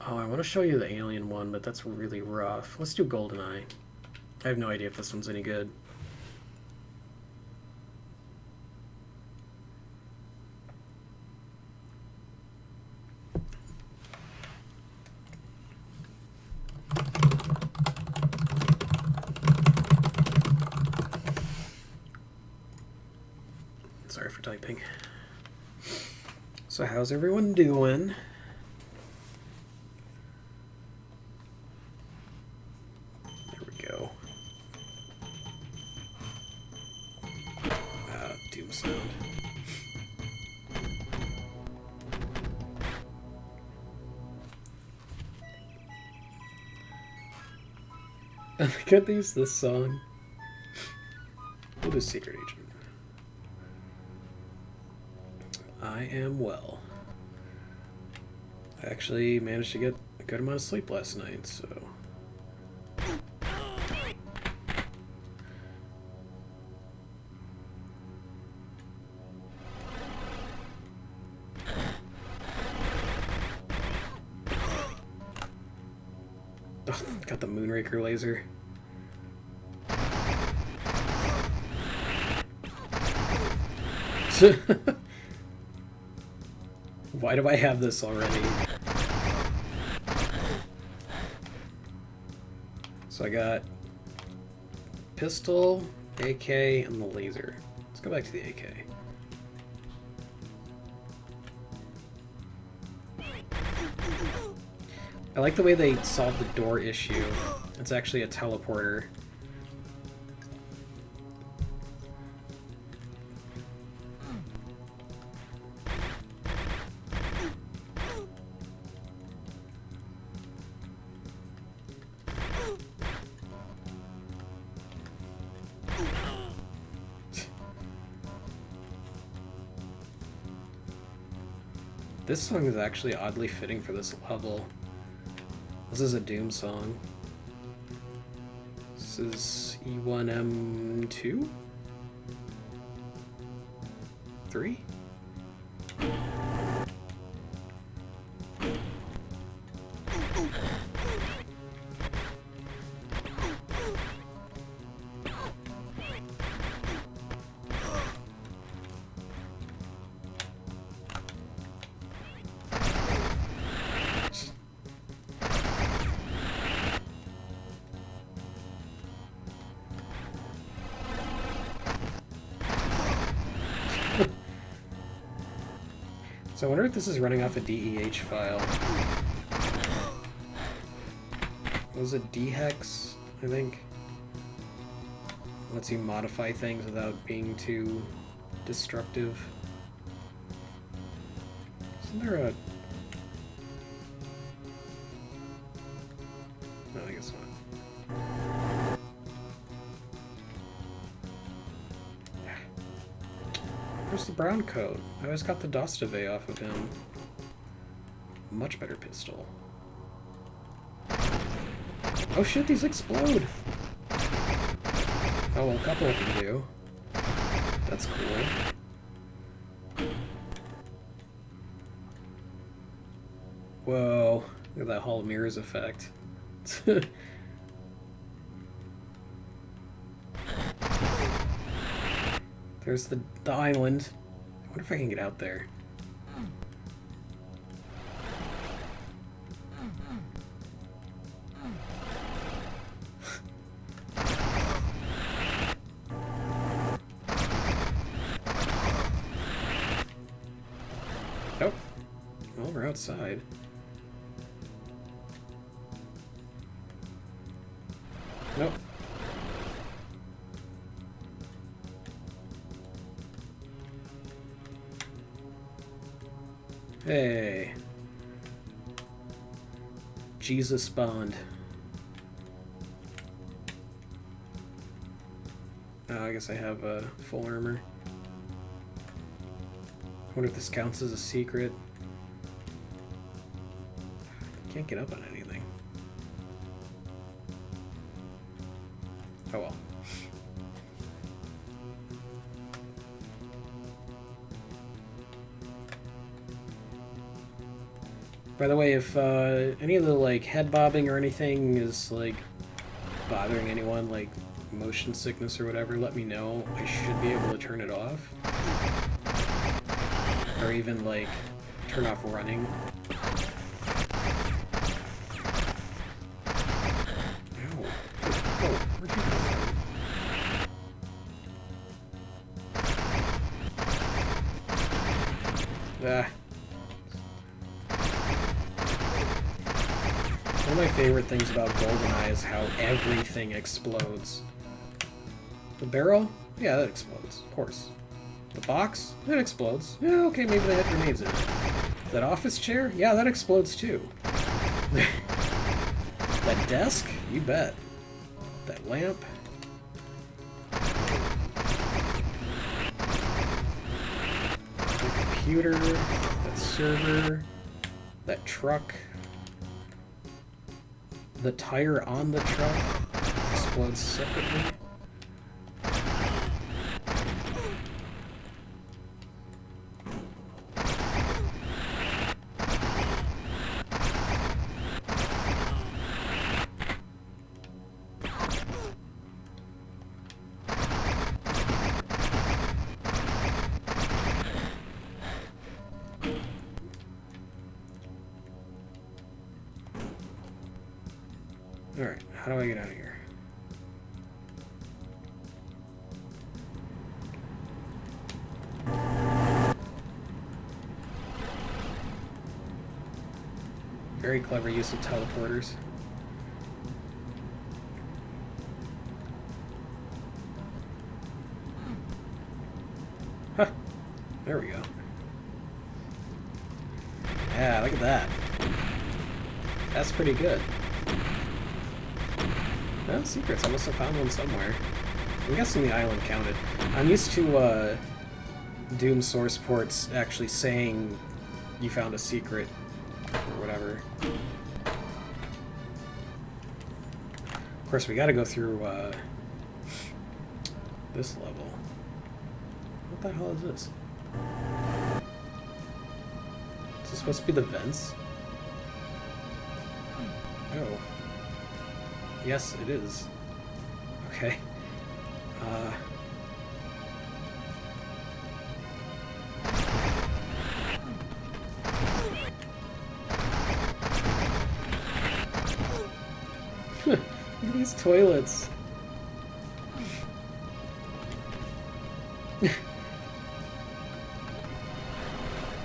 Oh, I want to show you the alien one, but that's really rough. Let's do GoldenEye. I have no idea if this one's any good. Sorry for typing. So how's everyone doing? Doom sound. Look at this song. What is Secret Agent? I am well. I actually managed to get a good amount of sleep last night, so... Oh, got the Moonraker laser. Why do I have this already? So I got pistol, AK, and the laser. Let's go back to the AK. I like the way they solved the door issue. It's actually a teleporter. This song is actually oddly fitting for this level. This is a Doom song. This is E1M2? 3? So I wonder if this is running off a DEH file. What was it, DHEX, I think? Lets you modify things without being too destructive. Isn't there a... No, I guess not. Where's the brown coat? I always got the Dostave off of him. Much better pistol. Oh shit, these explode! Oh, well, a couple of them do. That's cool. Whoa, look at that Hall of Mirrors effect. There's the island. I wonder if I can get out there. Nope. Well, we're outside. Nope. Hey. Jesus Bond. Oh, I guess I have full armor. I wonder if this counts as a secret. Can't get up on anything. Oh well. By the way, if any of the like head bobbing or anything is like bothering anyone, like motion sickness or whatever, let me know. I should be able to turn it off. Or even like turn off running. Ow. Oh, where'd you come from? Ah. One of my favorite things about GoldenEye is how everything explodes. The barrel? Yeah, that explodes, of course. The box? That explodes. Yeah, okay, maybe they had grenades in it. That office chair? Yeah, that explodes too. That desk? You bet. That lamp? The computer? That server? That truck? The tire on the truck explodes separately. Alright, how do I get out of here? Very clever use of teleporters. Huh. There we go. Yeah, look at that. That's pretty good. Well, secrets. I must have found one somewhere. I'm guessing the island counted. I'm used to Doom source ports actually saying you found a secret or whatever. Of course, we gotta go through this level. What the hell is this? Is this supposed to be the vents? Oh. Yes, it is. Okay. Look at these toilets.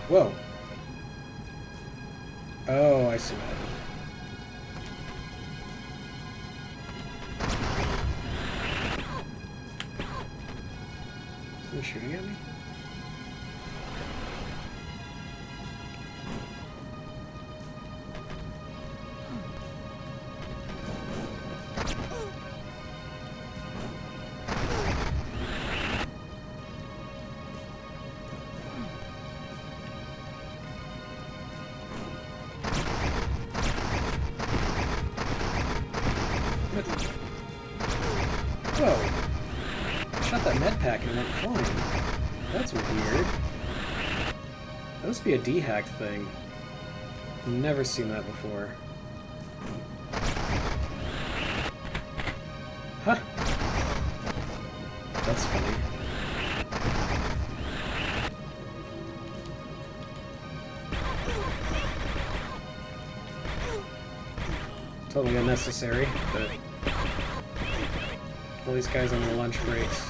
Whoa. Oh, I see that. Someone shooting at me? Whoa. I shot that med pack and it went flying. That's weird. That must be a dehacked thing. Never seen that before. Huh. That's funny. Totally unnecessary, but all these guys on their lunch breaks.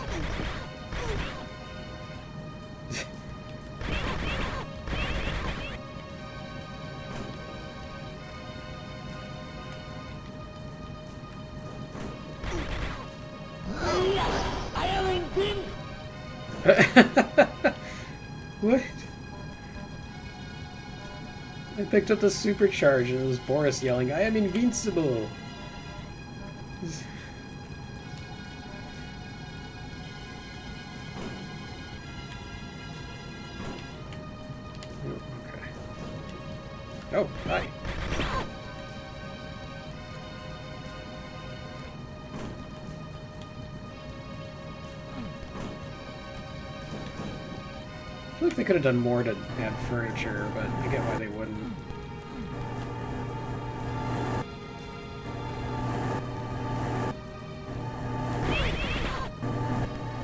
What? I picked up the supercharge and it was Boris yelling, "I am invincible!" Oh, okay. Oh, hi. I feel like they could have done more to add furniture, but I get why they wouldn't.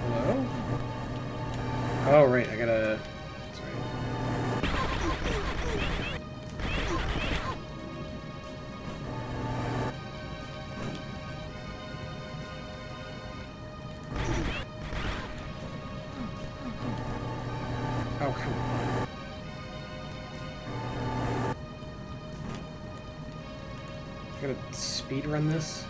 Hello? Oh, right, I gotta... Sorry. Oh, come on. I gotta speed run this?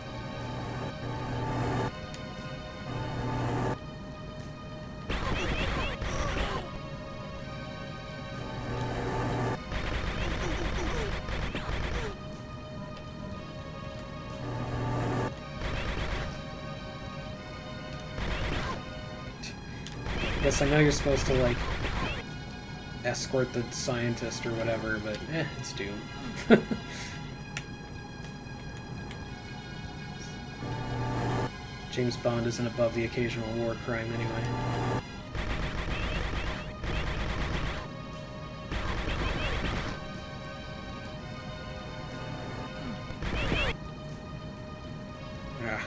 Guess I know you're supposed to, like, escort the scientist or whatever, but it's Doom. James Bond isn't above the occasional war crime anyway. Ah.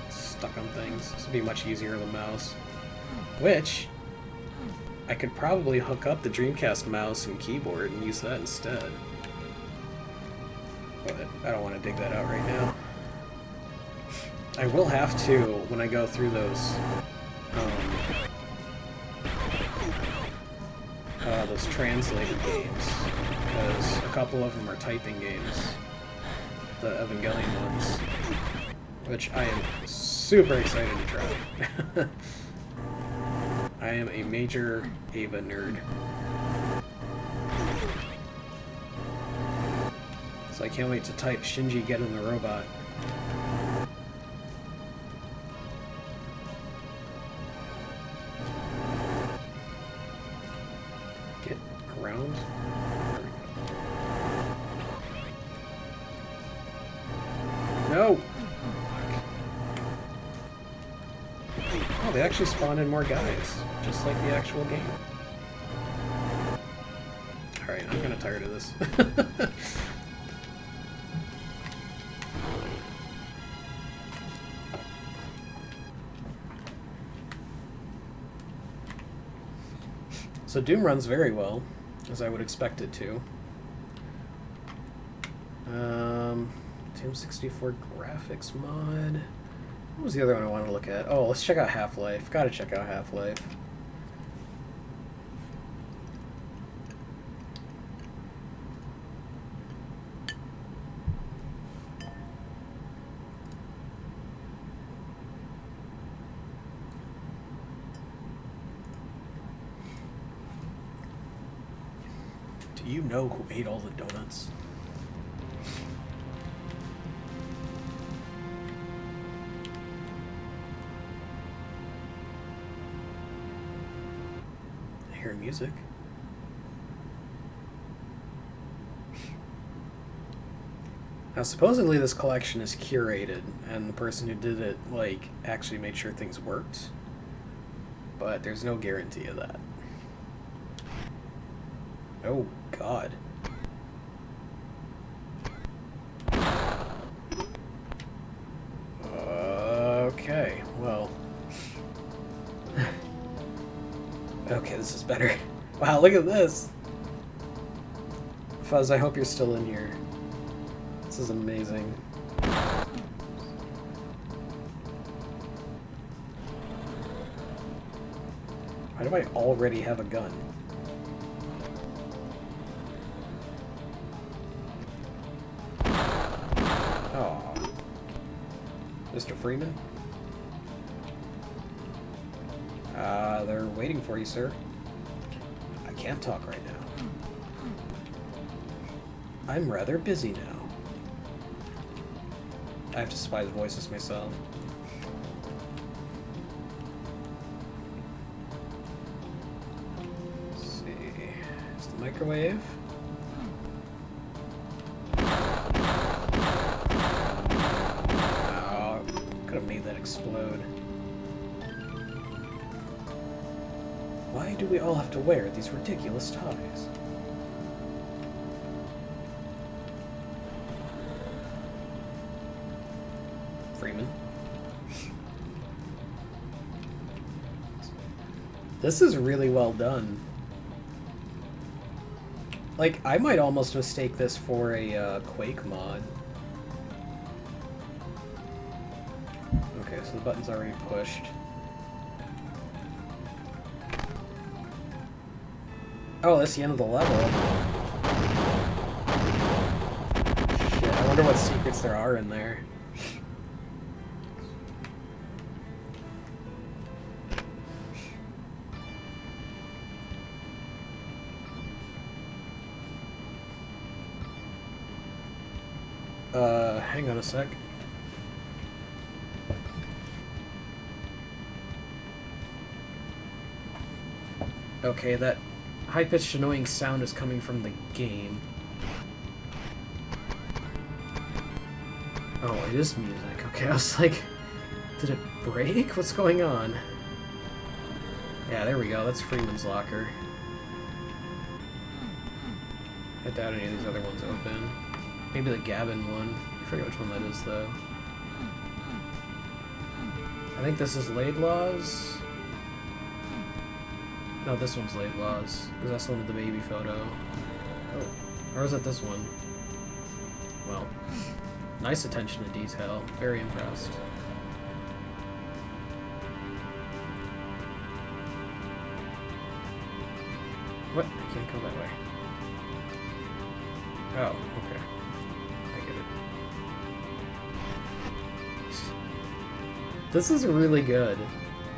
Stuck on things. This would be much easier with a mouse. Which, I could probably hook up the Dreamcast mouse and keyboard and use that instead. But I don't want to dig that out right now. I will have to when I go through those translated games, because a couple of them are typing games, the Evangelion ones, which I am super excited to try. I am a major Ava nerd. So I can't wait to type Shinji get in the robot. Get around. No! Oh, they actually spawned in more guys, just like the actual game. Alright, I'm kinda tired of this. So Doom runs very well, as I would expect it to. Doom 64 graphics mod. What was the other one I wanted to look at? Oh, let's check out Half-Life. Gotta check out Half-Life. Do you know who ate all the donuts? I hear music. Now, supposedly this collection is curated, and the person who did it, like, actually made sure things worked. But there's no guarantee of that. Oh, God. Okay, this is better. Wow, look at this! Fuzz, I hope you're still in here. This is amazing. Why do I already have a gun? Oh, Mr. Freeman? They're waiting for you, sir. I can't talk right now. I'm rather busy now. I have to despise voices myself. Let's see. Is the microwave? Oh, could have made that explode. Why do we all have to wear these ridiculous ties? Freeman? This is really well done. Like, I might almost mistake this for a Quake mod. Okay, so the button's already pushed. Oh, that's the end of the level. Shit, I wonder what secrets there are in there. Hang on a sec. Okay, that high-pitched annoying sound is coming from the game. Oh, it is music. Okay, I was like, did it break? What's going on? Yeah, there we go. That's Freeman's locker. I doubt any of these other ones open. Maybe the Gavin one. I forget which one that is, though. I think this is Laidlaw's. No, this one's Laidlaw's, because that's the one with the baby photo. Oh, or is it this one? Well, nice attention to detail. Very impressed. What? I can't go that way. Oh, okay. I get it. This is really good.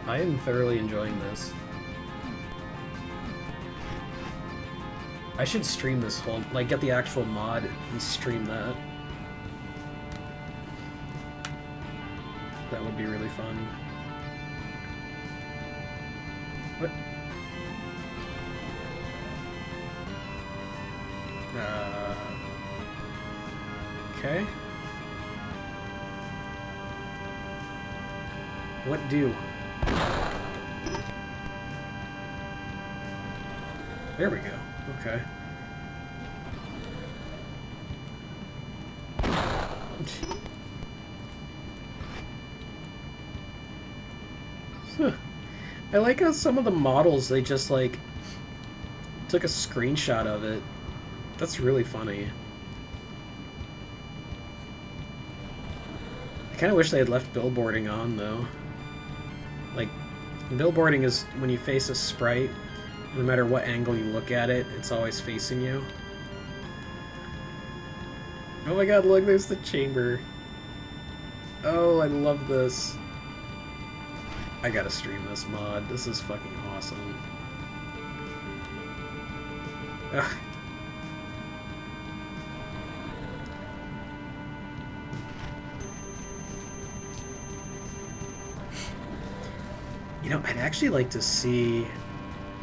I am thoroughly enjoying this. I should stream this whole, like, get the actual mod and stream that. That would be really fun. What? Okay. What do? There we go. Okay. I like how some of the models, they just, like, took a screenshot of it. That's really funny. I kind of wish they had left billboarding on, though. Like, billboarding is when you face a sprite, no matter what angle you look at it, it's always facing you. Oh my god, look, there's the chamber. Oh, I love this. I gotta stream this mod. This is fucking awesome. Ugh. You know, I'd actually like to see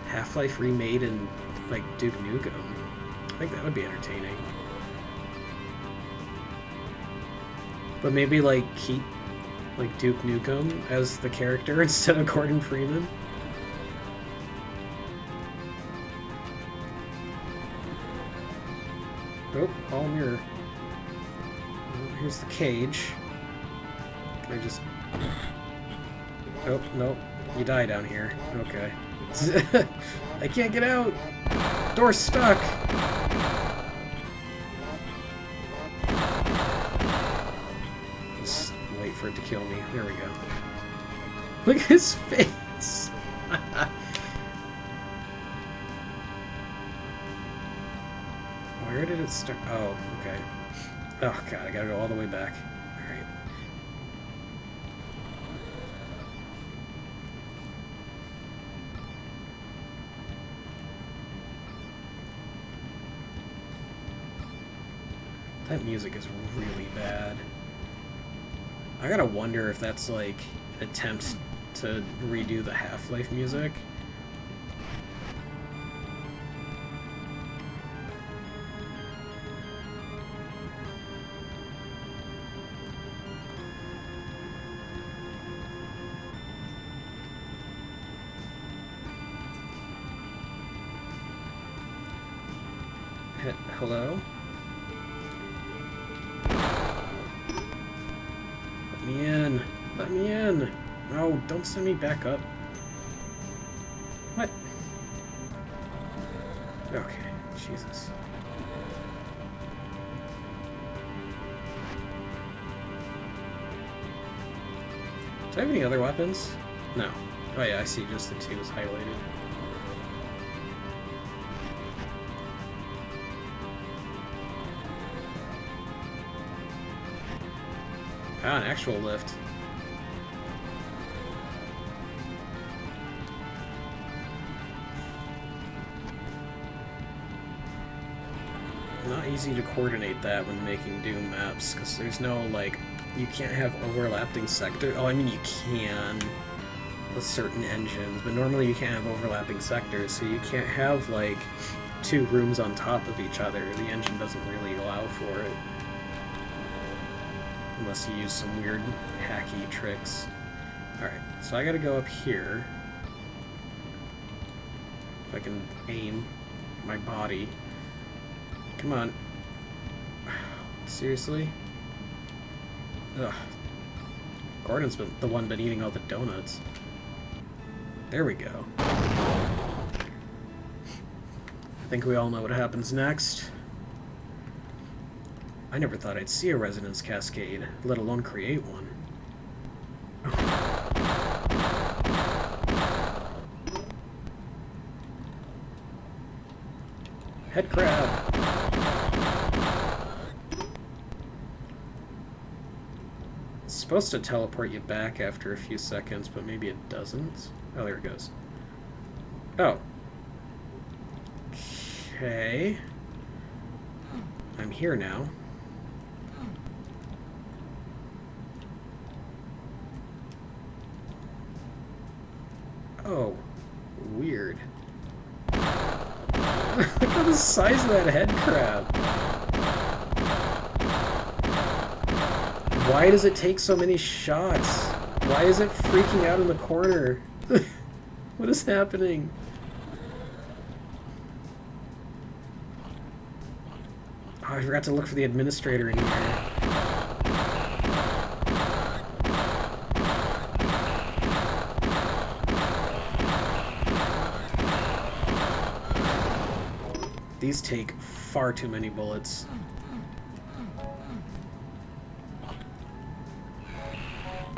Half-Life remade in, like, Duke Nukem. I think that would be entertaining. But maybe, like, keep, like, Duke Nukem as the character instead of Gordon Freeman. Oh, all mirror. Here's the cage. Can I just... Oh, nope. You die down here. Okay. I can't get out! Door's stuck! Just wait for it to kill me. There we go. Look at his face! Where did it start? Oh, okay. Oh god, I gotta go all the way back. Alright. That music is really bad. I gotta wonder if that's like an attempt to redo the Half-Life music. Hello? Let me in! Let me in! No, don't send me back up. What? Okay, Jesus. Do I have any other weapons? No. Oh yeah, I see just the two is highlighted. Ah, an actual lift. Not easy to coordinate that when making Doom maps, because there's no, like, you can't have overlapping sectors. Oh, I mean, you can with certain engines, but normally you can't have overlapping sectors, so you can't have, like, two rooms on top of each other. The engine doesn't really allow for it. Unless you use some weird hacky tricks. Alright, so I gotta go up here. If I can aim my body. Come on. Seriously? Ugh. Gordon's been the one been eating all the donuts. There we go. I think we all know what happens next. I never thought I'd see a resonance cascade, let alone create one. Head crab! It's supposed to teleport you back after a few seconds, but maybe it doesn't. Oh, there it goes. Oh. Okay. I'm here now. Oh, weird. Look at the size of that head crab. Why does it take so many shots? Why is it freaking out in the corner? What is happening? Oh, I forgot to look for the administrator in here. These take far too many bullets.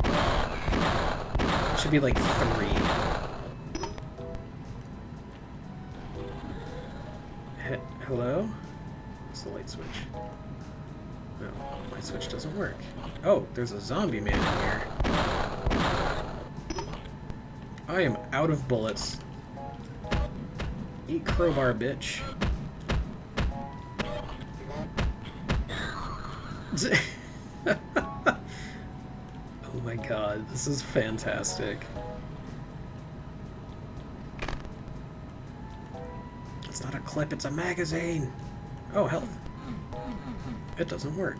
It should be like 3. Hello? What's the light switch? No, light switch doesn't work. Oh, there's a zombie man in here. I am out of bullets. Eat crowbar, bitch. Oh my god, this is fantastic. It's not a clip, it's a magazine! Oh, health. It doesn't work.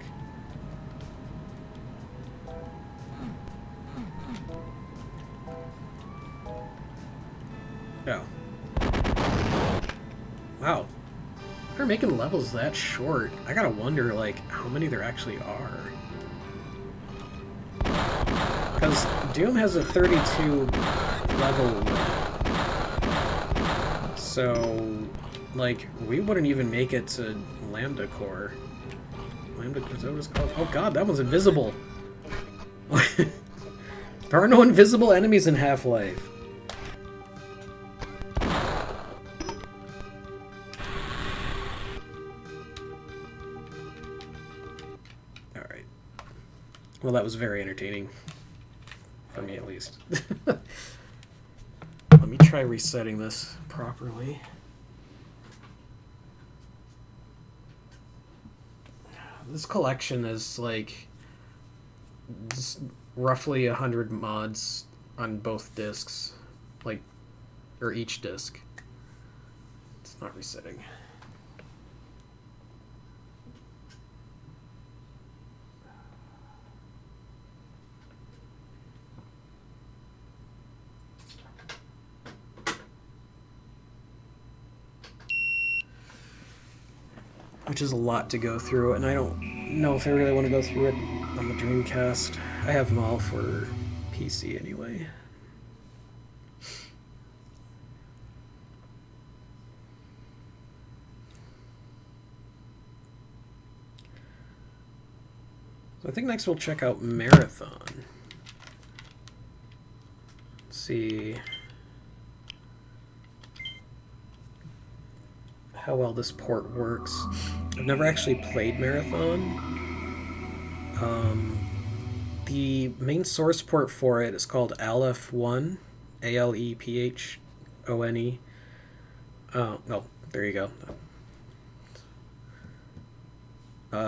Oh. Wow. They're making levels that short. I gotta wonder, like, how many there actually are. Because Doom has a 32 level limit. So, like, we wouldn't even make it to Lambda Core. Lambda Core, is that what it's called? Oh god, that one's invisible! There are no invisible enemies in Half-Life. Alright. Well, that was very entertaining. For me, at least. Let me try resetting this properly. This collection is like roughly 100 mods on both discs, like, or each disc. It's not resetting. Which is a lot to go through, and I don't know if I really want to go through it on the Dreamcast. I have them all for PC anyway. So I think next we'll check out Marathon. Let's see how well this port works. I've never actually played Marathon. The main source port for it is called AlephOne, AlephOne. Oh, there you go.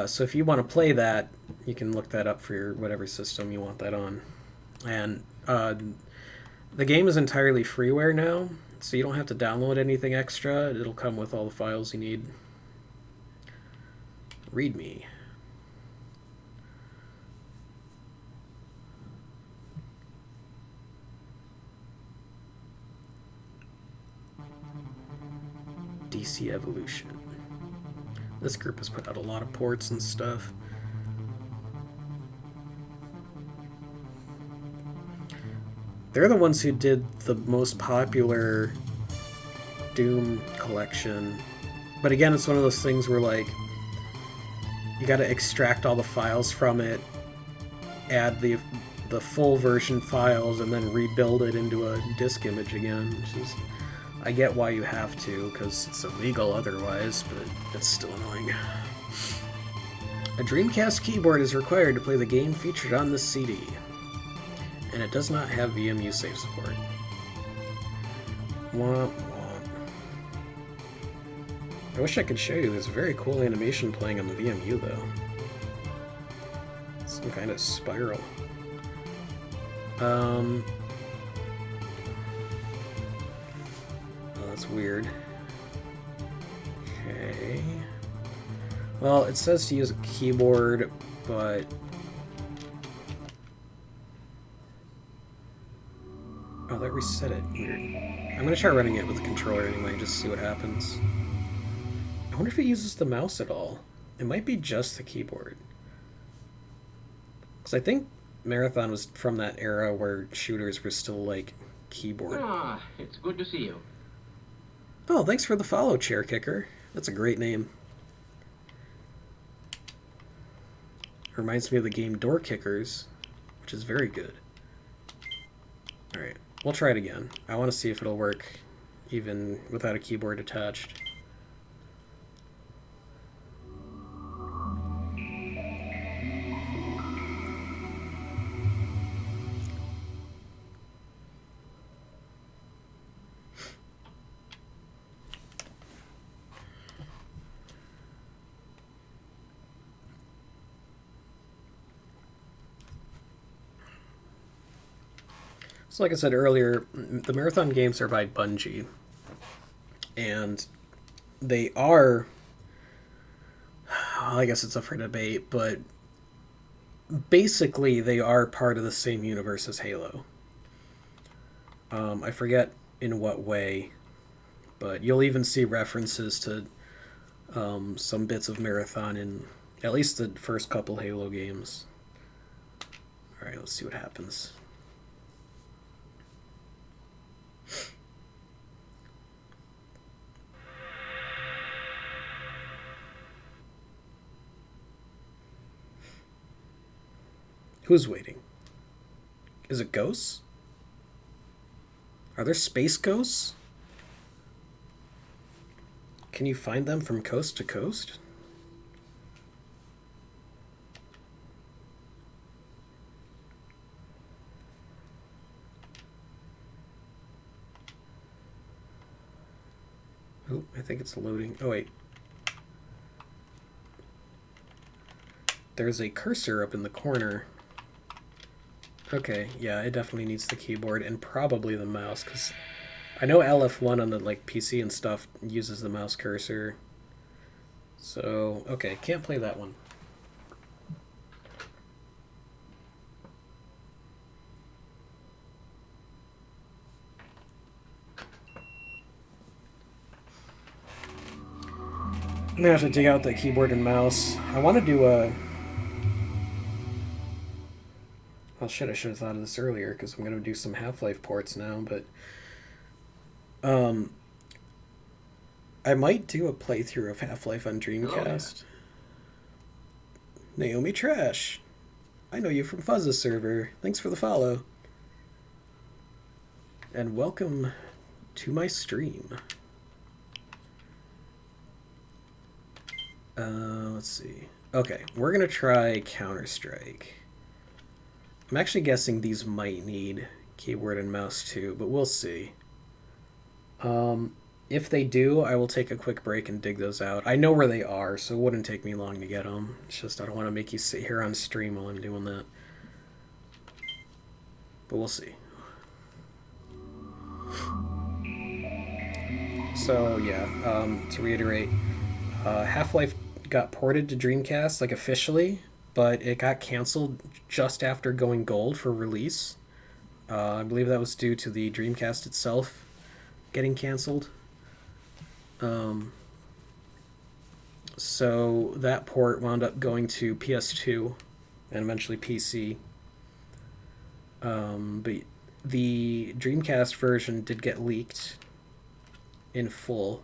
So if you want to play that, you can look that up for your whatever system you want that on. And the game is entirely freeware now, so you don't have to download anything extra. It'll come with all the files you need. README. DC Evolution. This group has put out a lot of ports and stuff. They're the ones who did the most popular Doom collection. But again, it's one of those things where, like, you gotta extract all the files from it, add the full version files, and then rebuild it into a disk image again, which is... I get why you have to, because it's illegal otherwise, but it's still annoying. A Dreamcast keyboard is required to play the game featured on this CD, and it does not have VMU save support. Womp womp. I wish I could show you this very cool animation playing on the VMU, though. Some kind of spiral. That's weird. Okay. Well, it says to use a keyboard, but... Oh, that reset it. Weird. I'm gonna try running it with the controller anyway, just to see what happens. I wonder if it uses the mouse at all. It might be just the keyboard. Because I think Marathon was from that era where shooters were still, like, keyboard. Ah, it's good to see you. Oh, thanks for the follow, Chair Kicker. That's a great name. Reminds me of the game Door Kickers, which is very good. Alright, we'll try it again. I want to see if it'll work even without a keyboard attached. So like I said earlier, the Marathon games are by Bungie, and they are, well, I guess it's up for debate, but basically they are part of the same universe as Halo. I forget in what way, but you'll even see references to some bits of Marathon in at least the first couple Halo games. Alright, let's see what happens. Who's waiting? Is it ghosts? Are there space ghosts? Can you find them from coast to coast? Oh, I think it's loading. Oh, wait. There's a cursor up in the corner. Okay, yeah, it definitely needs the keyboard and probably the mouse, because I know AlephOne on the like PC and stuff uses the mouse cursor. So, okay, can't play that one. I'm gonna have to dig out the keyboard and mouse. I want to do a... Oh shit, I should have thought of this earlier, because I'm gonna do some Half-Life ports now, but... I might do a playthrough of Half-Life on Dreamcast. Naomi Trash. I know you from Fuzz's server. Thanks for the follow. And welcome to my stream. Let's see. Okay, we're gonna try Counter-Strike. I'm actually guessing these might need keyboard and mouse too, but we'll see. If they do, I will take a quick break and dig those out. I know where they are, so it wouldn't take me long to get them. It's just I don't want to make you sit here on stream while I'm doing that. But we'll see. So yeah, to reiterate, Half-Life got ported to Dreamcast, like officially, but it got canceled just after going gold for release. I believe that was due to the Dreamcast itself getting canceled. So that port wound up going to PS2 and eventually PC. But the Dreamcast version did get leaked in full,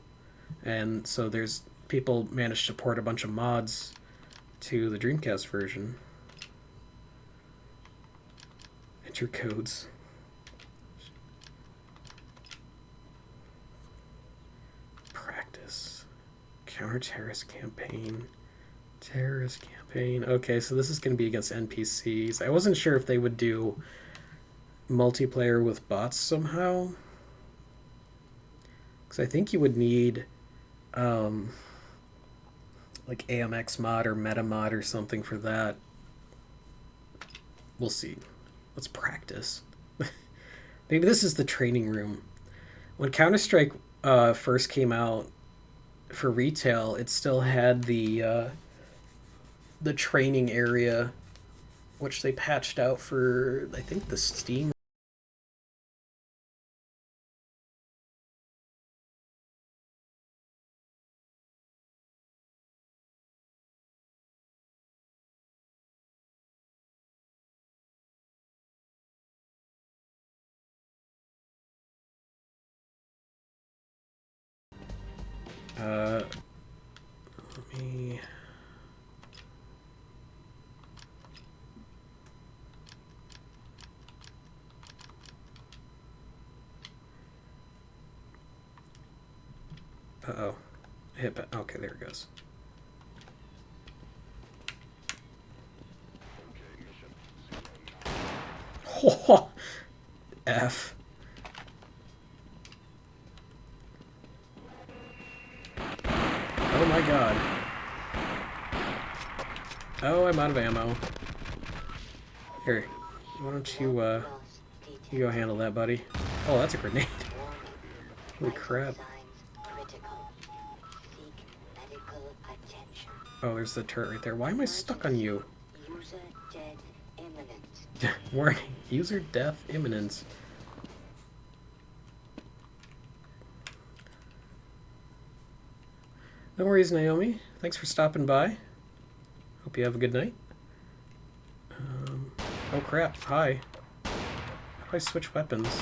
and so there's people managed to port a bunch of mods to the Dreamcast version. Enter codes. Practice. Counter-terrorist campaign. Terrorist campaign. Okay, so this is going to be against NPCs. I wasn't sure if they would do multiplayer with bots somehow. Because I think you would need like AMX mod or meta mod or something for that. We'll see. Let's practice. Maybe this is the training room. When Counter-Strike first came out for retail, it still had the training area, which they patched out for, I think, the Steam. Let me... Uh-oh. Hit it. Okay, there it goes. Oh, F. Oh my god. Oh, I'm out of ammo. Here, why don't you go handle that, buddy. Oh, that's a grenade. Holy crap. Oh, there's the turret right there. Why am I stuck on you? User dead imminent. Warning, user death imminent. No worries, Naomi. Thanks for stopping by. Hope you have a good night. Oh crap, hi. How do I switch weapons?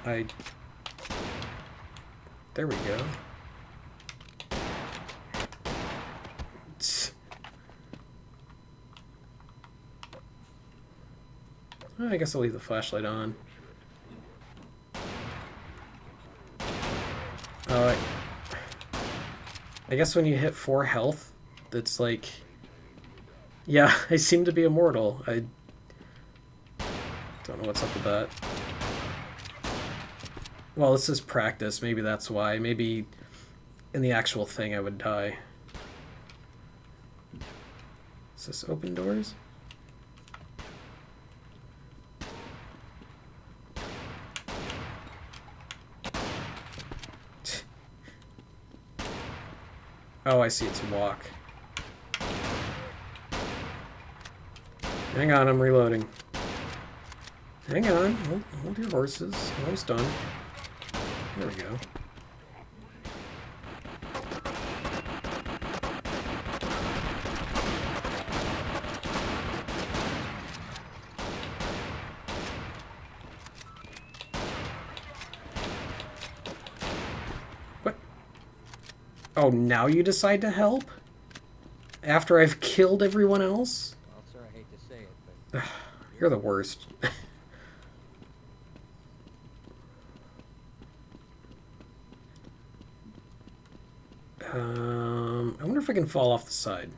There we go. I guess I'll leave the flashlight on. I guess when you hit 4 health, that's like... Yeah, I seem to be immortal. I don't know what's up with that. Well, this is practice. Maybe that's why. Maybe in the actual thing I would die. Is this open doors? Oh, I see. It's walk. Hang on, I'm reloading. Hang on. Hold your horses. Almost done. There we go. What? Oh, now you decide to help? After I've killed everyone else? Well, sir, I hate to say it, but You're the worst. I wonder if I can fall off the side.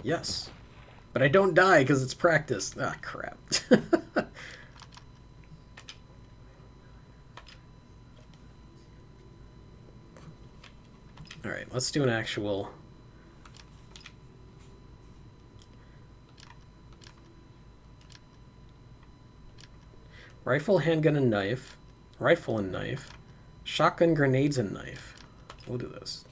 Yes. But I don't die because it's practice. Ah, crap. Alright, let's do an actual... Rifle, handgun, and knife. Rifle and knife. Shotgun, grenades, and knife. We'll do this.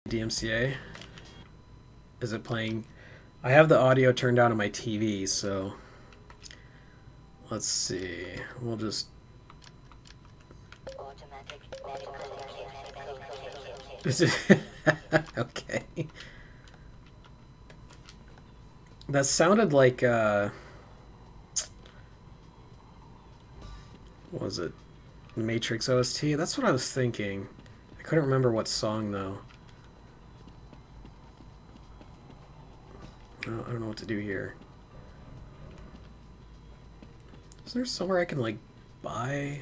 DMCA? Is it playing? I have the audio turned down on my TV, so let's see. We'll just okay. That sounded like what was it? Matrix OST? That's what I was thinking. I couldn't remember what song though. I don't know what to do here. Is there somewhere I can, like, buy?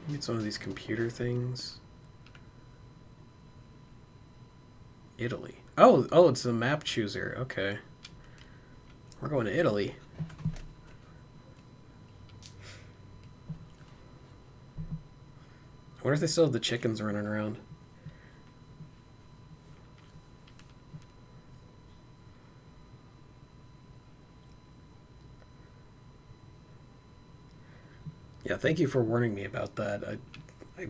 Maybe it's one of these computer things. Italy. Oh, it's the map chooser. Okay. We're going to Italy. I wonder if they still have the chickens running around. Yeah, thank you for warning me about that. I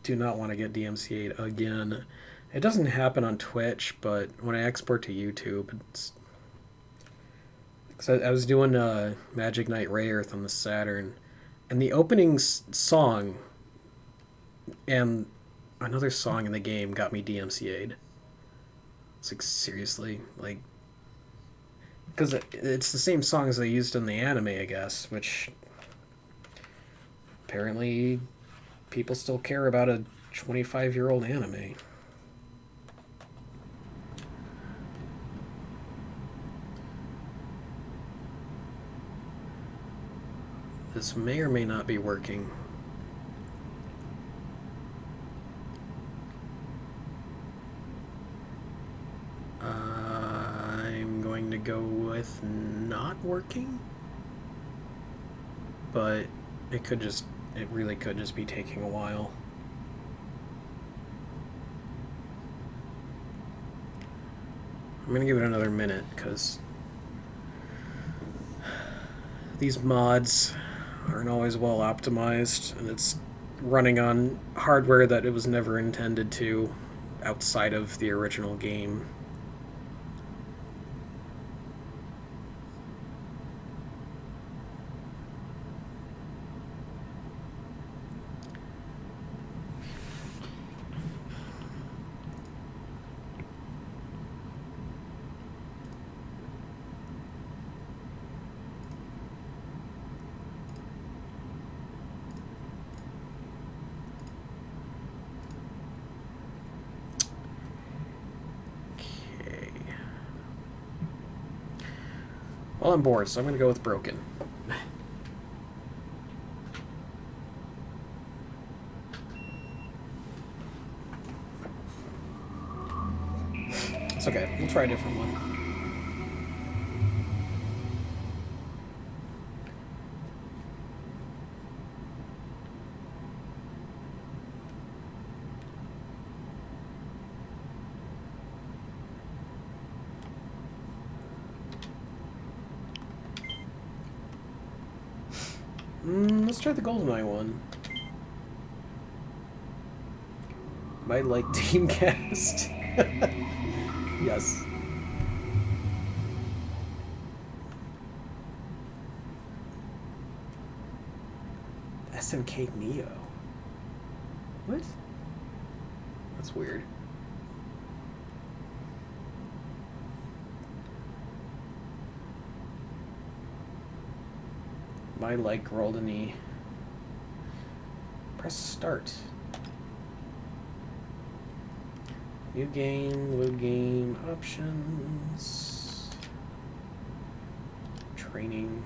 do not want to get DMCA'd again. It doesn't happen on Twitch, but when I export to YouTube, it's... Cause I was doing Magic Knight Rayearth on the Saturn, and the opening song and another song in the game got me DMCA'd. It's like, seriously? Like... Because it's the same songs they used in the anime, I guess, which... Apparently, people still care about a 25-year-old anime. This may or may not be working. I'm going to go with not working, but it really could just be taking a while. I'm gonna give it another minute, because these mods aren't always well optimized, and it's running on hardware that it was never intended to outside of the original game. Well, I'm bored, so I'm gonna go with broken. It's okay. We'll try a different one. Let's try the GoldenEye one. Might like Dreamcast. Yes. SNK Neo. What? That's weird. I like GoldenEye. Press start. New game, load game, options. Training.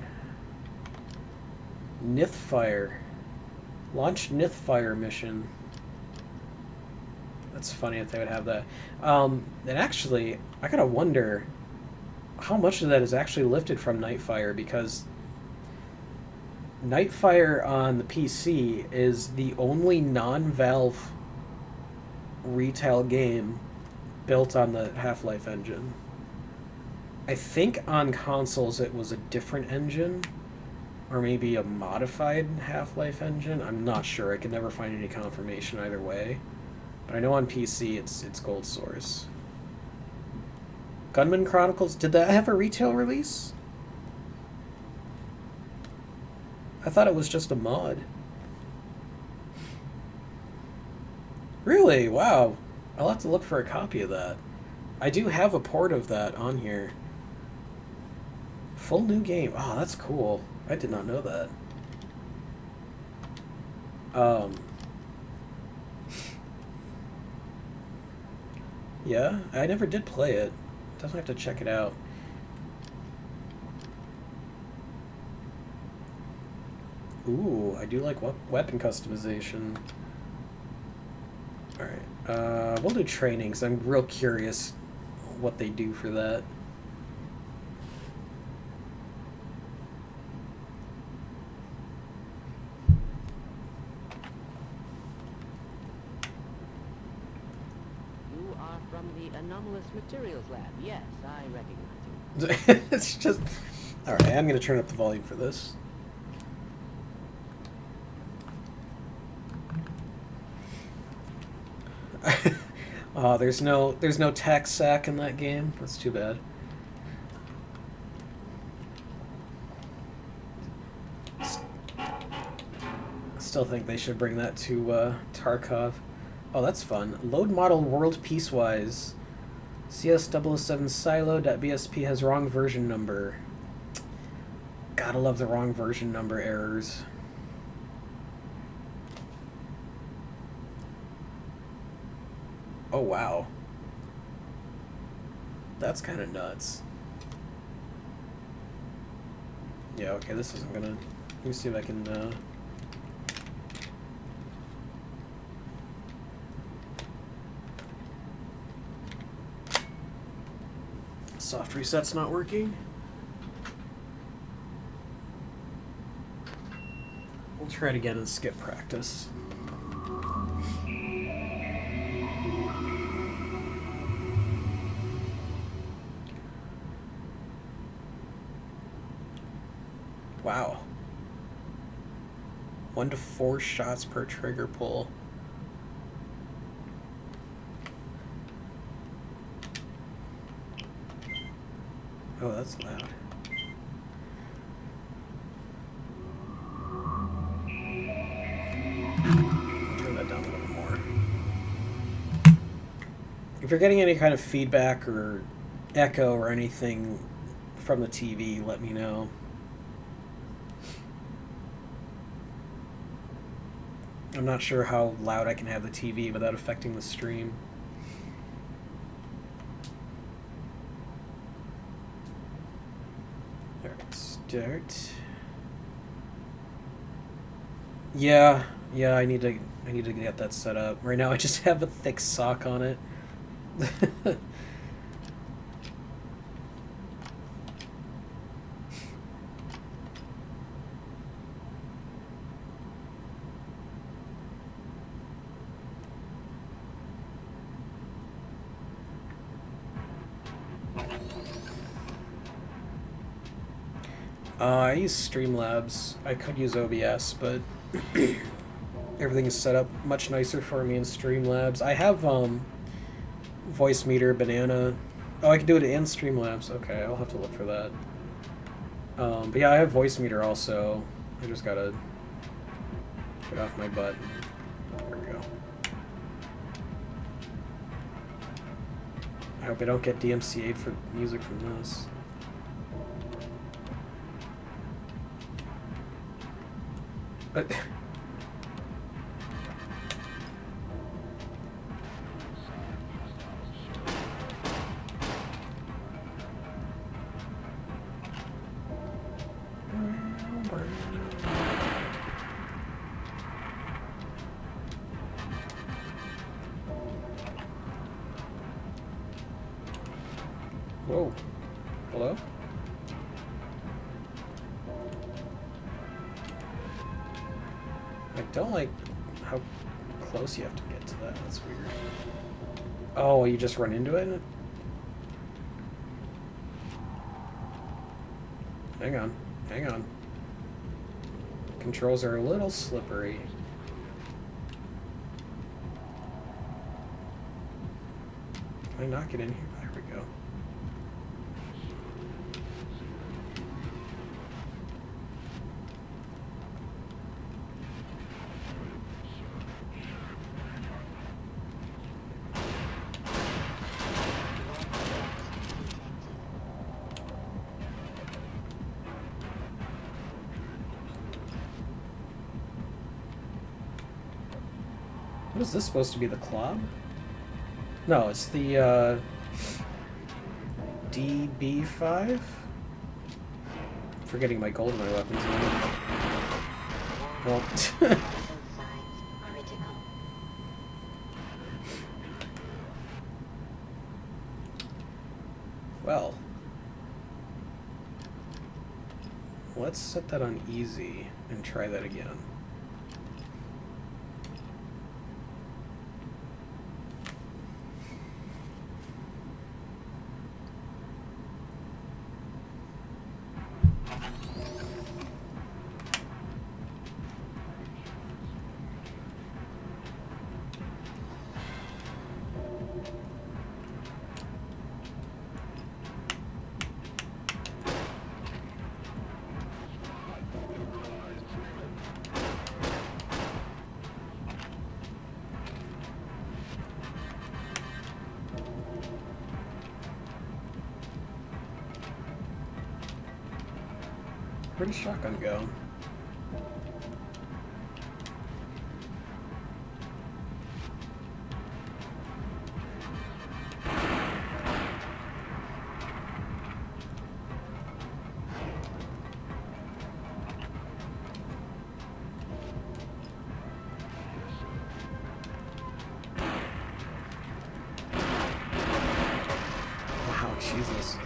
Nithfire. Launch Nithfire mission. That's funny if they would have that. And actually, I gotta wonder how much of that is actually lifted from Nightfire, because Nightfire on the PC is the only non-Valve retail game built on the Half-Life engine. I think on consoles it was a different engine, or maybe a modified Half-Life engine. I'm not sure. I could never find any confirmation either way. But I know on PC it's Gold Source. Gunman Chronicles, did that have a retail release? I thought it was just a mod. Really? Wow. I'll have to look for a copy of that. I do have a port of that on here. Full new game. Oh, that's cool. I did not know that. Yeah, I never did play it. Definitely have to check it out. Ooh, I do like weapon customization. Alright, we'll do training, because I'm real curious what they do for that. You are from the Anomalous Materials Lab. Yes, I recognize you. It's just... Alright, I'm going to turn up the volume for this. Oh, there's no tax sack in that game. That's too bad. Still think they should bring that to Tarkov. Oh, that's fun. Load model world piecewise. CS007 silo.bsp has wrong version number. Gotta love the wrong version number errors. Oh, wow. That's kind of nuts. Yeah, okay, this isn't gonna... Let me see if I can, Soft reset's not working. We'll try it again and skip practice. Wow. 1 to 4 shots per trigger pull. Oh, that's loud. Turn that down a little more. If you're getting any kind of feedback or echo or anything from the TV, let me know. I'm not sure how loud I can have the TV without affecting the stream. Alright, start. Yeah, I need to get that set up. Right now I just have a thick sock on it. I use Streamlabs. I could use OBS, but everything is set up much nicer for me in Streamlabs. I have Voice Meter, Banana. Oh, I can do it in Streamlabs. Okay, I'll have to look for that. But yeah, I have Voice Meter also. I just gotta get off my butt. There we go. I hope I don't get DMCA'd for music from this. But whoa. Hello? I don't like how close you have to get to that. That's weird. Oh, you just run into it? Hang on. Hang on. Controls are a little slippery. Can I knock it in here? There we go. What is this supposed to be, the club? No, it's the DB5? I'm forgetting my GoldenEye weapons now. Well, well, let's set that on easy and try that again. Where did shotgun go? Wow, Jesus.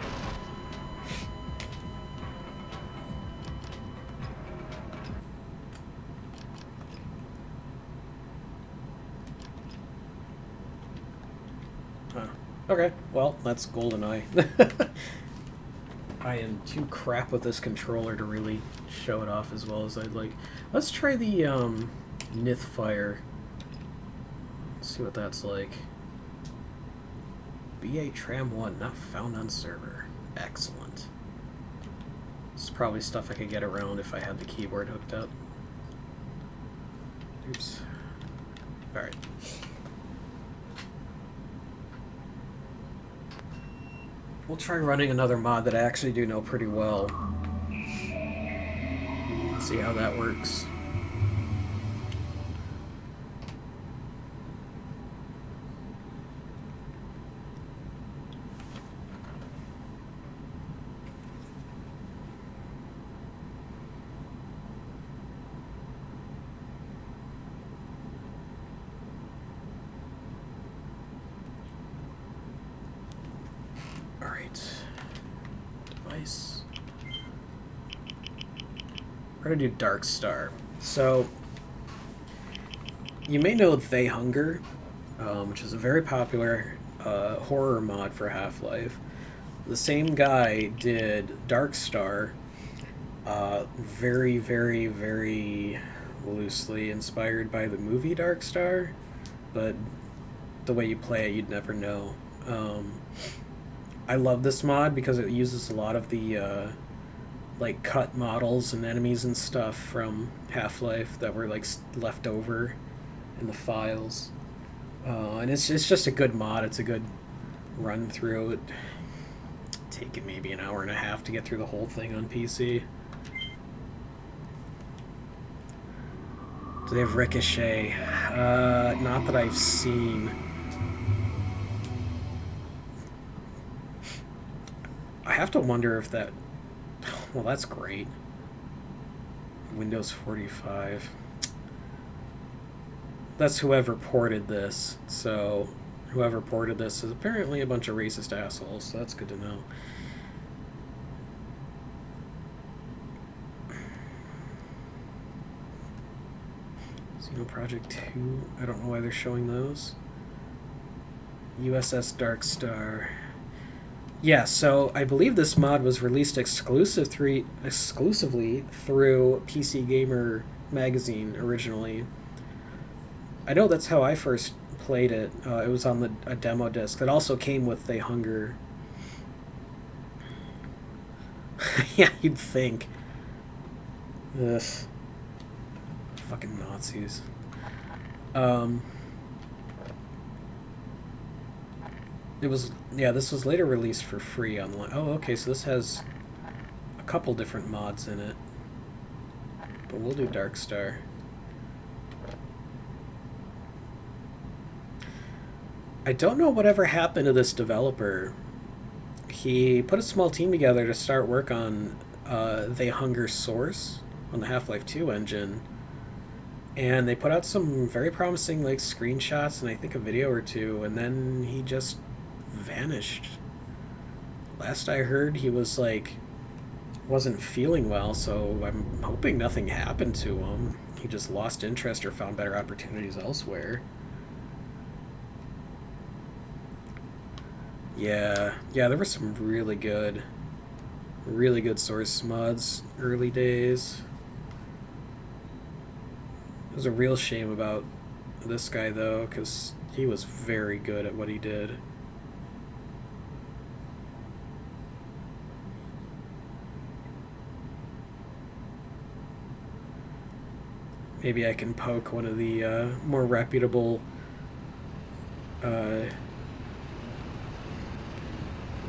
Okay, well, that's GoldenEye. I am too crap with this controller to really show it off as well as I'd like. Let's try the Nithfire. Let's see what that's like. BA Tram 1 not found on server. Excellent. This is probably stuff I could get around if I had the keyboard hooked up. Oops. Alright. We'll try running another mod that I actually do know pretty well. See how that works. Device. We're gonna do Darkstar. So, you may know They Hunger, which is a very popular horror mod for Half-Life. The same guy did Darkstar, very, very, very loosely inspired by the movie Darkstar, but the way you play it, you'd never know. I love this mod because it uses a lot of the like cut models and enemies and stuff from Half-Life that were like left over in the files, and it's just a good mod. It's a good run through. It take it maybe an hour and a half to get through the whole thing on PC. Do they have Ricochet? Not that I've seen. I have to wonder if that... Well, that's great. Windows 45. That's whoever ported this. So, whoever ported this is apparently a bunch of racist assholes, so that's good to know. Xeno Project 2. I don't know why they're showing those. USS Darkstar. Yeah, so I believe this mod was released exclusively through PC Gamer magazine originally. I know that's how I first played it. It was on a demo disc that also came with They Hunger. Yeah, you'd think. Ugh. Fucking Nazis. This was later released for free online. Oh, okay, so this has a couple different mods in it. But we'll do Darkstar. I don't know whatever happened to this developer. He put a small team together to start work on They Hunger Source on the Half-Life 2 engine. And they put out some very promising like screenshots and I think a video or two, and then he just vanished. Last I heard, he was like wasn't feeling well, so I'm hoping nothing happened to him. He just lost interest or found better opportunities elsewhere. Yeah, there were some really good Source mods early days. It was a real shame about this guy though, because he was very good at what he did. Maybe I can poke one of the more reputable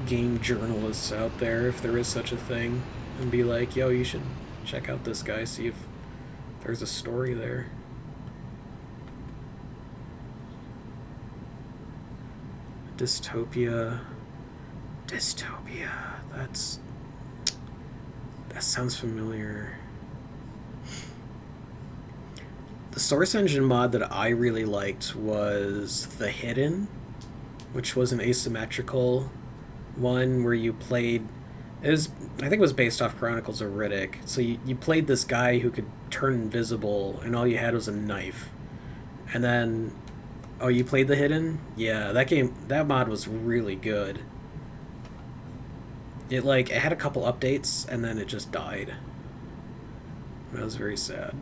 game journalists out there, if there is such a thing, and be like, yo, you should check out this guy, see if there's a story there. Dystopia. That sounds familiar. The Source Engine mod that I really liked was The Hidden, which was an asymmetrical one where you played... I think it was based off Chronicles of Riddick. So you played this guy who could turn invisible, and all you had was a knife. And then... Oh, you played The Hidden? Yeah, that mod was really good. It had a couple updates and then it just died. That was very sad.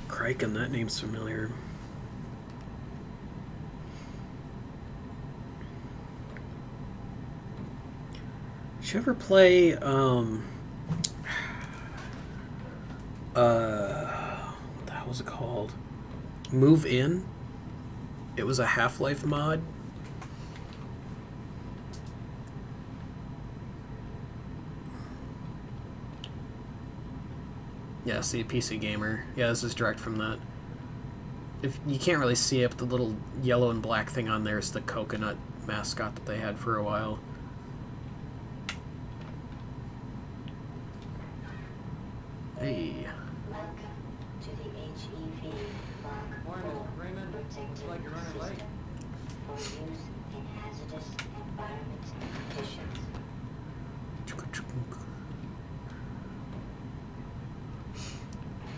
Criken, that name's familiar. Did you ever play, what the hell was it called? Move In? It was a Half-Life mod. Yeah, see, PC Gamer. Yeah, this is direct from that. If you can't really see it, but the little yellow and black thing on there is the coconut mascot that they had for a while. Hey. Welcome to the HEV Mark Morning, Mr. Freeman. Looks like you're running late. for use in hazardous environment conditions.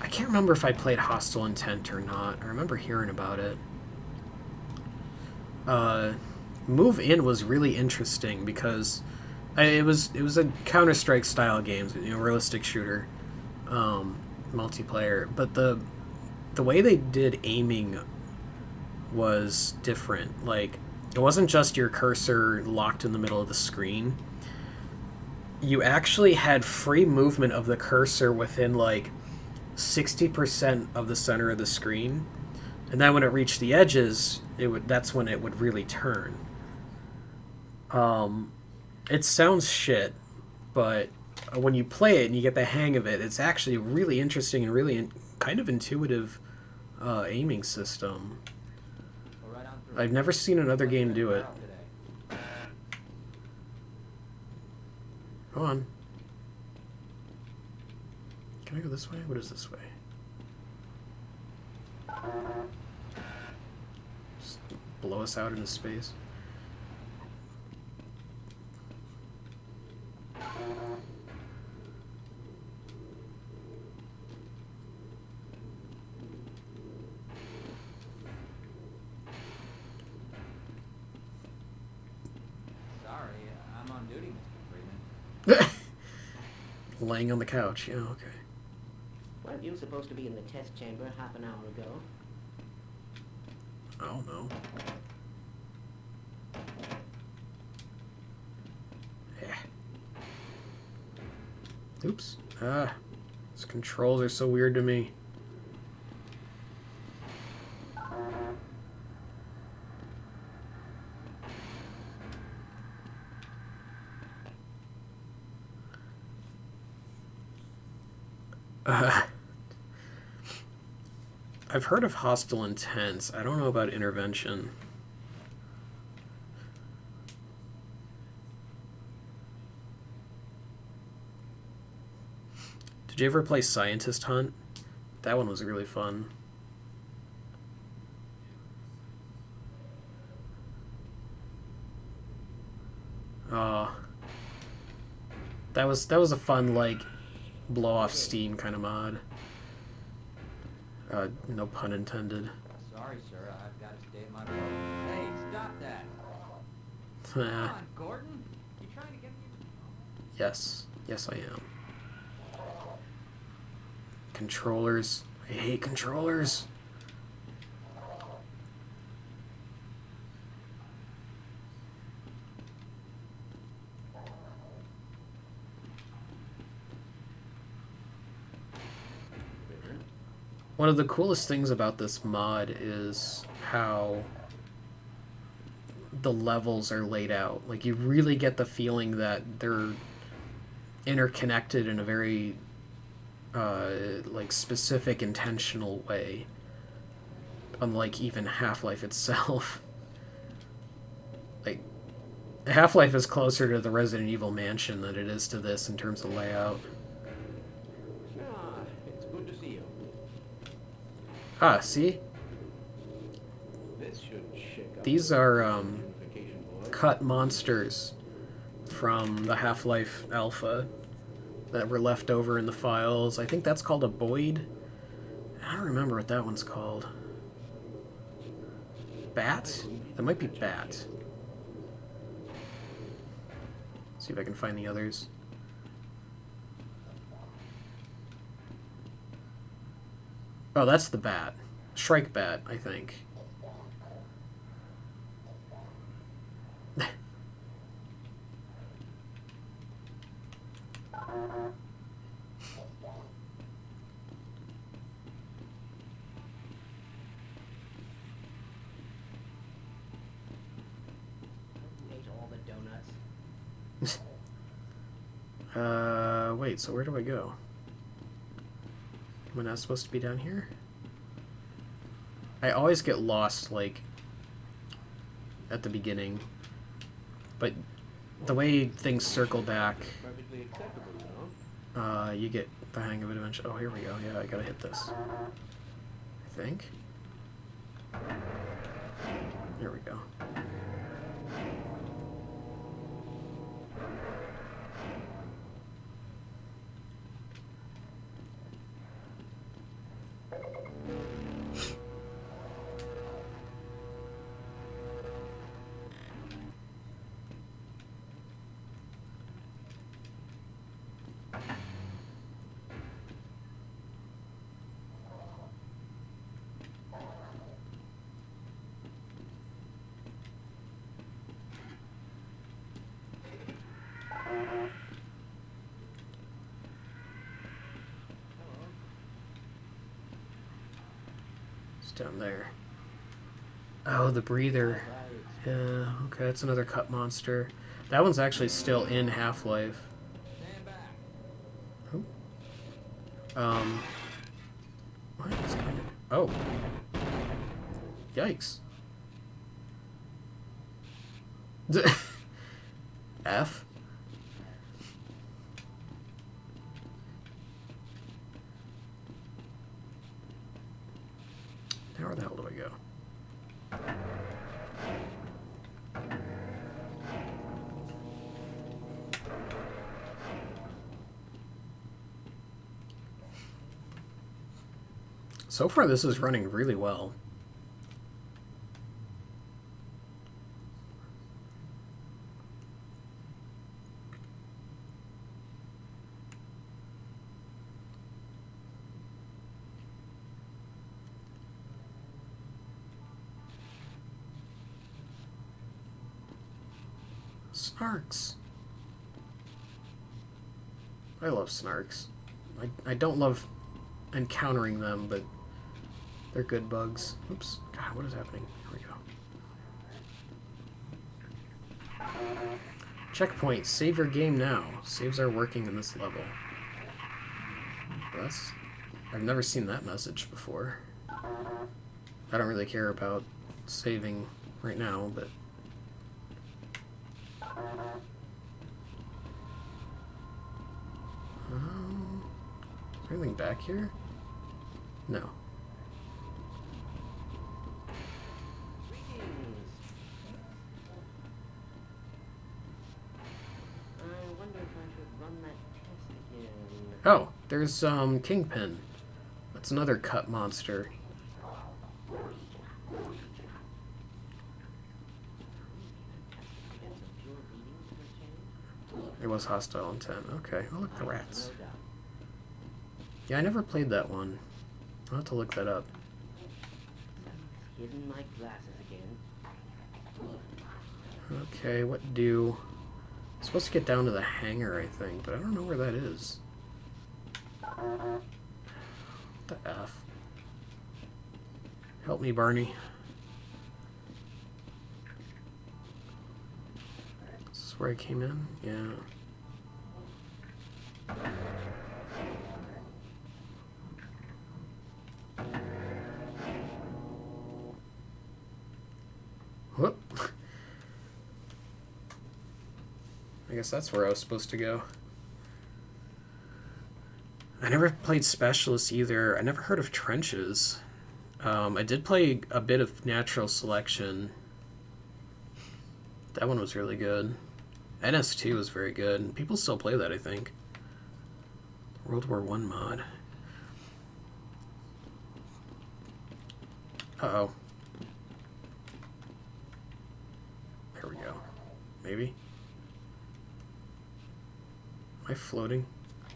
I can't remember if I played Hostile Intent or not. I remember hearing about it. Move In was really interesting because it was a Counter-Strike style game, realistic shooter, multiplayer. But the way they did aiming was different. It wasn't just your cursor locked in the middle of the screen. You actually had free movement of the cursor within 60% of the center of the screen, and then when it reached the edges, that's when it would really turn. It sounds shit, but when you play it and you get the hang of it, it's actually really interesting and really kind of intuitive aiming system. I've never seen another game do it. Go on. Can I go this way? What is this way? Just blow us out into space. Sorry, I'm on duty, Mr. Freeman. Laying on the couch. Yeah, okay. Weren't you supposed to be in the test chamber half an hour ago? I don't know. Yeah. Oops. These controls are so weird to me. I've heard of Hostile Intent. I don't know about Intervention. Did you ever play Scientist Hunt? That one was really fun. That was a fun, blow off steam kind of mod. No pun intended. Sorry, sir, I've got to stay at my post. Hey, stop that. Come on, Gordon. You trying to get me? Yes. Yes, I am. Controllers. I hate controllers. One of the coolest things about this mod is how the levels are laid out. You really get the feeling that they're interconnected in a very specific, intentional way. Unlike even Half-Life itself. Half-Life is closer to the Resident Evil mansion than it is to this in terms of layout. It's good to see you. Ah, see? These are cut monsters from the Half-Life Alpha. that were left over in the files. I think that's called a Boyd. I don't remember what that one's called. Bat? That might be Bat. See if I can find the others. Oh, that's the Bat. Shrike Bat, I think. Wait, so where do I go? Am I not supposed to be down here? I always get lost, like, at the beginning. But the way things circle back, you get the hang of it eventually. Oh, here we go. Yeah, I gotta hit this. I think. Here we go. Down there. Oh, the breather. Yeah, okay, that's another cut monster. That one's actually still in Half-Life. Oh. What is going on? Oh. Yikes. F? Now where the hell do I go? So far this is running really well. Snarks. I love snarks. I don't love encountering them, but they're good bugs. Oops. God, what is happening? Here we go. Checkpoint. Save your game now. Saves are working in this level. That's... I've never seen that message before. I don't really care about saving right now, but... Is there anything back here? No. I wonder if I should run that test again. Oh, there's Kingpin. That's another cut monster. It was hostile intent. Okay. Oh, look, the rats. Yeah, I never played that one. I'll have to look that up. Hidden my glasses again. Okay, what do... I'm supposed to get down to the hangar, I think, but I don't know where that is. What the F? Help me, Barney. Is this where I came in? Yeah. Whoop. I guess that's where I was supposed to go. I never played Specialist either. I never heard of Trenches. I did play a bit of Natural Selection. That one was really good. NS2 was very good. People still play that, I think. World War I mod. Uh-oh. There we go. Maybe? Am I floating?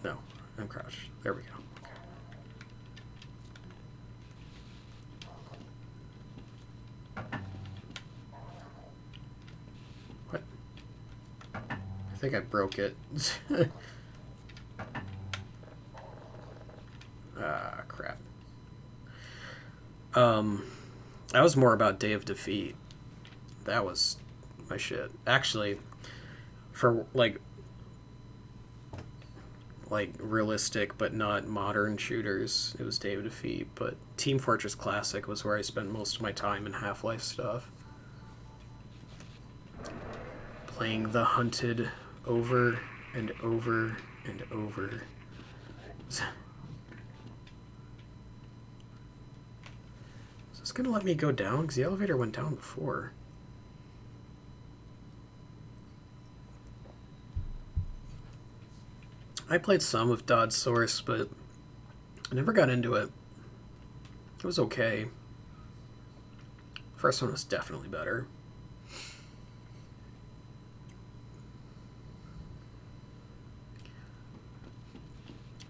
No, I'm crouched. There we go. Okay. What? I think I broke it. Ah, crap. That was more about Day of Defeat. That was my shit. Actually, for like realistic but not modern shooters, it was Day of Defeat. But Team Fortress Classic was where I spent most of my time in Half-Life stuff. Playing The Hunted over and over and over. Is this gonna let me go down? Because the elevator went down before. I played some of Dodge Source, but I never got into it. It was okay. First one was definitely better.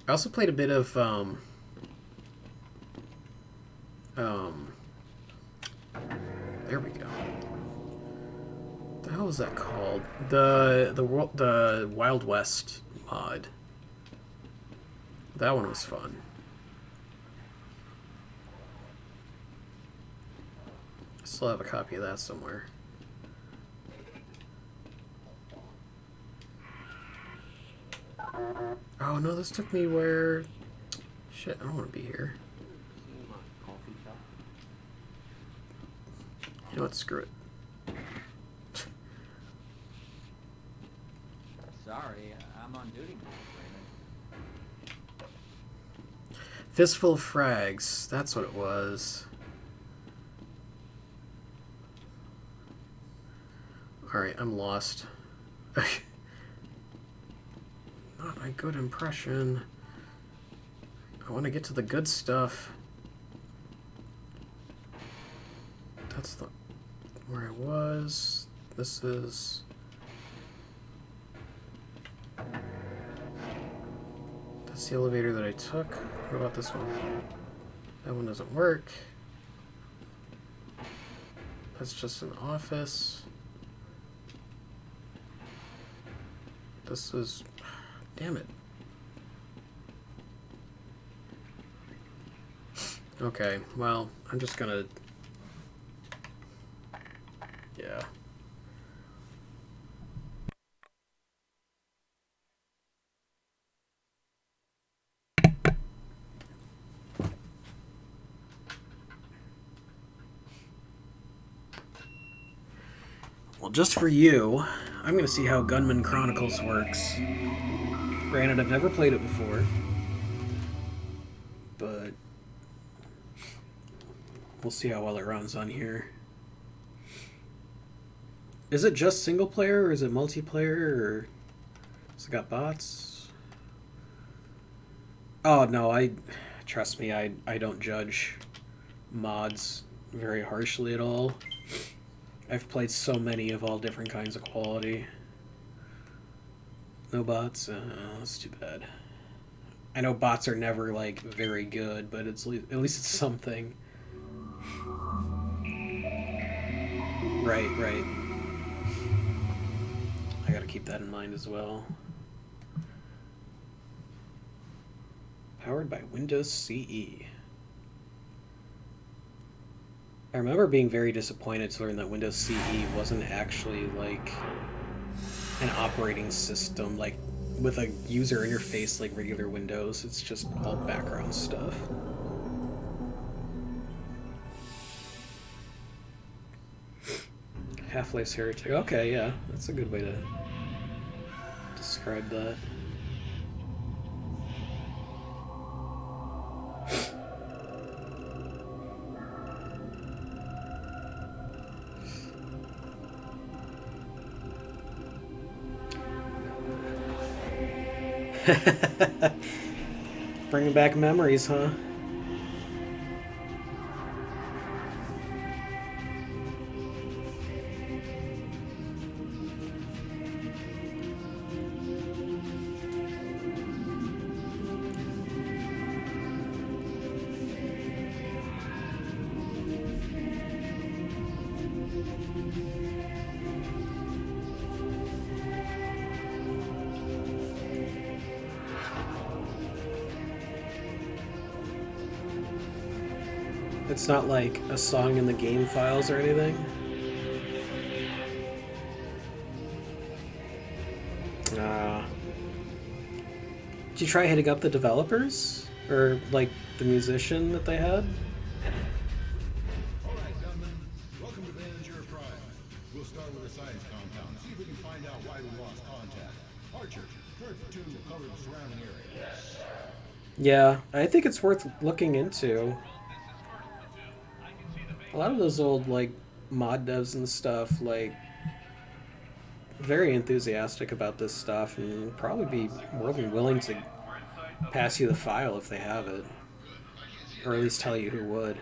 I also played a bit of there we go. What the hell is that called? The Wild West mod. That one was fun. Still have a copy of that somewhere. Oh no, this took me where... Shit, I don't want to be here. You know what, screw it. Sorry, I'm on duty. Fistful of Frags, that's what it was. Alright, I'm lost. Not a good impression. I want to get to the good stuff. That's the where I was. This is... That's the elevator that I took. What about this one? That one doesn't work. That's just an office. This is... Damn it. Okay, well, I'm just gonna... Yeah. Well, just for you, I'm gonna see how Gunman Chronicles works. Granted, I've never played it before, but we'll see how well it runs on here. Is it just single player, or is it multiplayer, or has it got bots? Oh no, trust me, I don't judge mods very harshly at all. I've played so many of all different kinds of quality. No bots? That's too bad. I know bots are never, like, very good, but at least it's something. Right. I gotta keep that in mind as well. Powered by Windows CE. I remember being very disappointed to learn that Windows CE wasn't actually, like, an operating system, like, with a user interface like regular Windows. It's just all background stuff. Half-Life's Heretic. Okay, yeah, that's a good way to describe that. Bringing back memories, huh? It's not like a song in the game files or anything. Did you try hitting up the developers? Or, like, the musician that they had? Alright, Gunman. Welcome to Vanger Prime. We'll start with a science compound, see if we can find out why we lost contact. Archer, turret platoon will cover the surrounding area. Yeah, I think it's worth looking into. A lot of those old, like, mod devs and stuff, like, very enthusiastic about this stuff and probably be more than willing to pass you the file if they have it. Or at least tell you who would.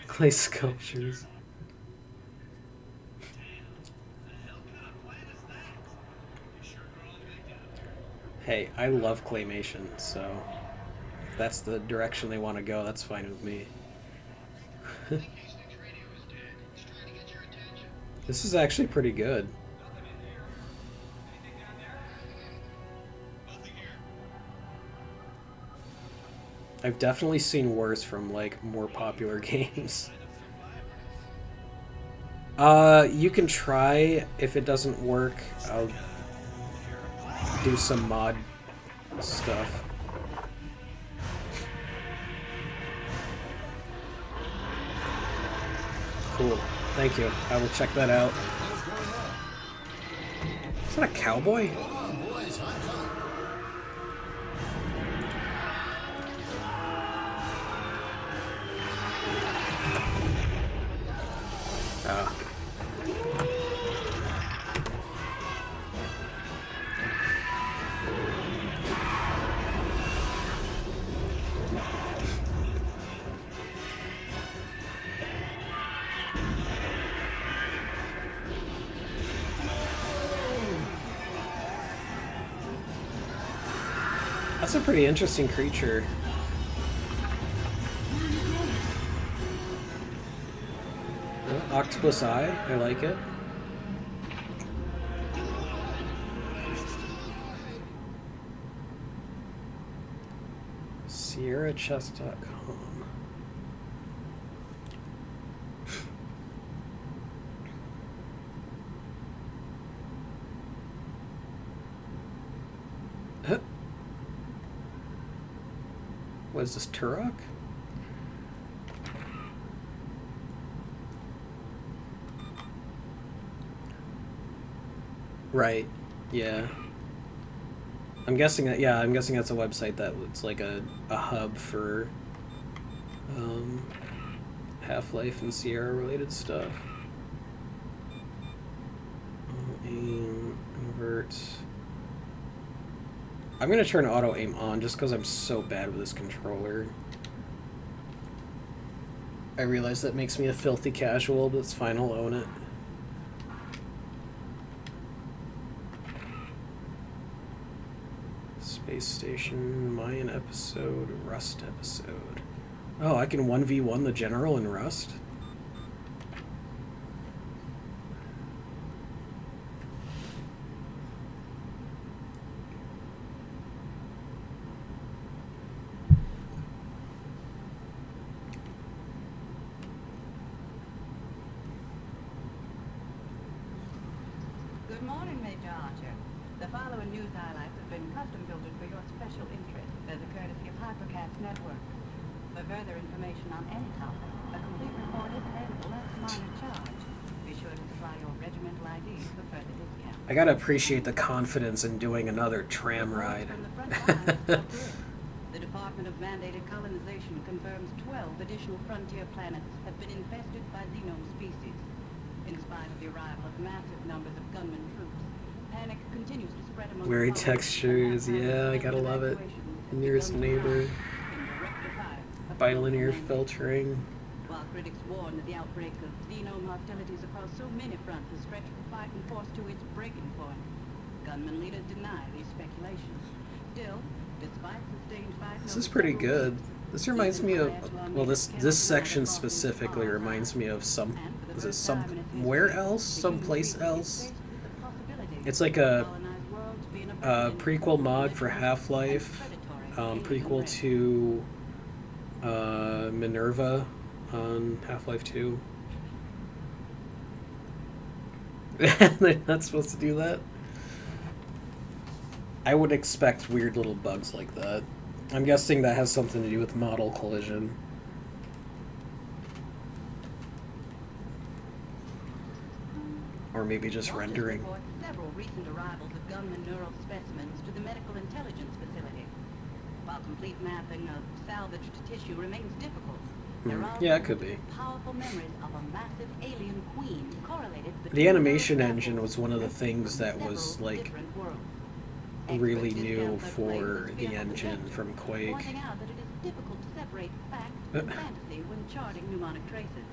Clay sculptures. Hey, I love claymation, so if that's the direction they want to go, that's fine with me. This is actually pretty good. I've definitely seen worse from, like, more popular games. You can try. If it doesn't work, I'll do some mod stuff. Cool. Thank you. I will check that out. Is that a cowboy? That's a pretty interesting creature. Octopus eye, I like it. SierraChess.com. What is this, Turok? Right. Yeah. I'm guessing that. Yeah, I'm guessing that's a website that it's like a hub for Half-Life and Sierra related stuff. Aim, invert. I'm gonna turn auto aim on just because I'm so bad with this controller. I realize that makes me a filthy casual, but it's fine, I'll own it. Space Station, Mayan episode, Rust episode. Oh, I can 1v1 the general in Rust? Good morning, Major Archer. The following news highlights have been custom filtered for your special interest as a courtesy of Hypercast Network. For further information on any topic, a complete report is available at minor charge. Be sure to supply your regimental IDs for further discount. I gotta appreciate the confidence in doing another tram ride. From the front line of the grid. The Department of Mandated Colonization confirms 12 additional frontier planets have been infested by Xeno species. In spite of the arrival of massive numbers of gunman troops, panic continues to spread among Weary the textures, yeah, I gotta love it. Nearest neighbor, bilinear filtering. While critics warn that the outbreak of Xenome hostilities across so many fronts has stretched the fighting force to its breaking point, gunman leaders deny these speculations. Still, despite sustained fighting, This is pretty good. This reminds me of, well, this section specifically reminds me of is it somewhere else? Someplace else? It's like a prequel mod for Half-Life, prequel to Minerva on Half-Life 2. They're not supposed to do that? I would expect weird little bugs like that. I'm guessing that has something to do with model collision. Or maybe just rendering. Several recent arrivals of gunman neural specimens to the medical intelligence facility. While complete mapping of salvaged tissue remains difficult, there are Yeah, it could be. powerful memories of a massive alien queen correlated between The animation nerve engine samples was one of the and things that was several like different worlds. really Experts new discount their for claims as the fearful engine conjecture, from Quake. pointing out that it is difficult to separate fact from fantasy when charting mnemonic traces.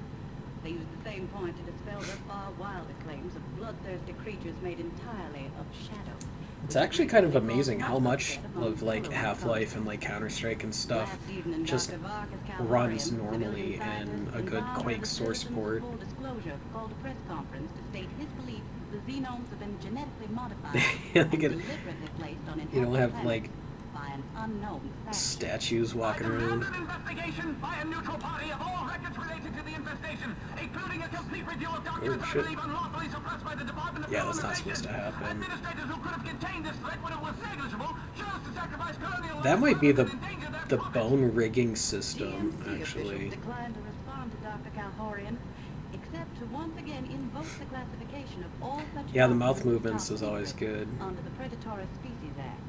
They use the same point to dispel the far wilder claims of bloodthirsty creatures made entirely of shadow. It's actually kind of amazing how much of like Half-Life and like Counter-Strike and stuff just runs normally in a good Quake source port. Called a press conference to state his belief the Xenomes have been genetically modified Yeah, and they get- deliberately placed on You don't have inhabited like planets by an unknown faction. statues walking around. An investigation by a neutral party of all records related to the infestation, including a complete review of documents I shit. believe unlawfully suppressed by the Department of Yeah, that's not Colonization. supposed to happen. Administrators who could have contained this threat when it was negligible chose to sacrifice colonial That might be the lives and endanger the their pockets. bone rigging system, DMC actually. officials declined to respond to Dr. Calhorian, except to once again invoke the classification of all such Yeah, the mouth documents movements top is always secret good. under the Predatory Species Act.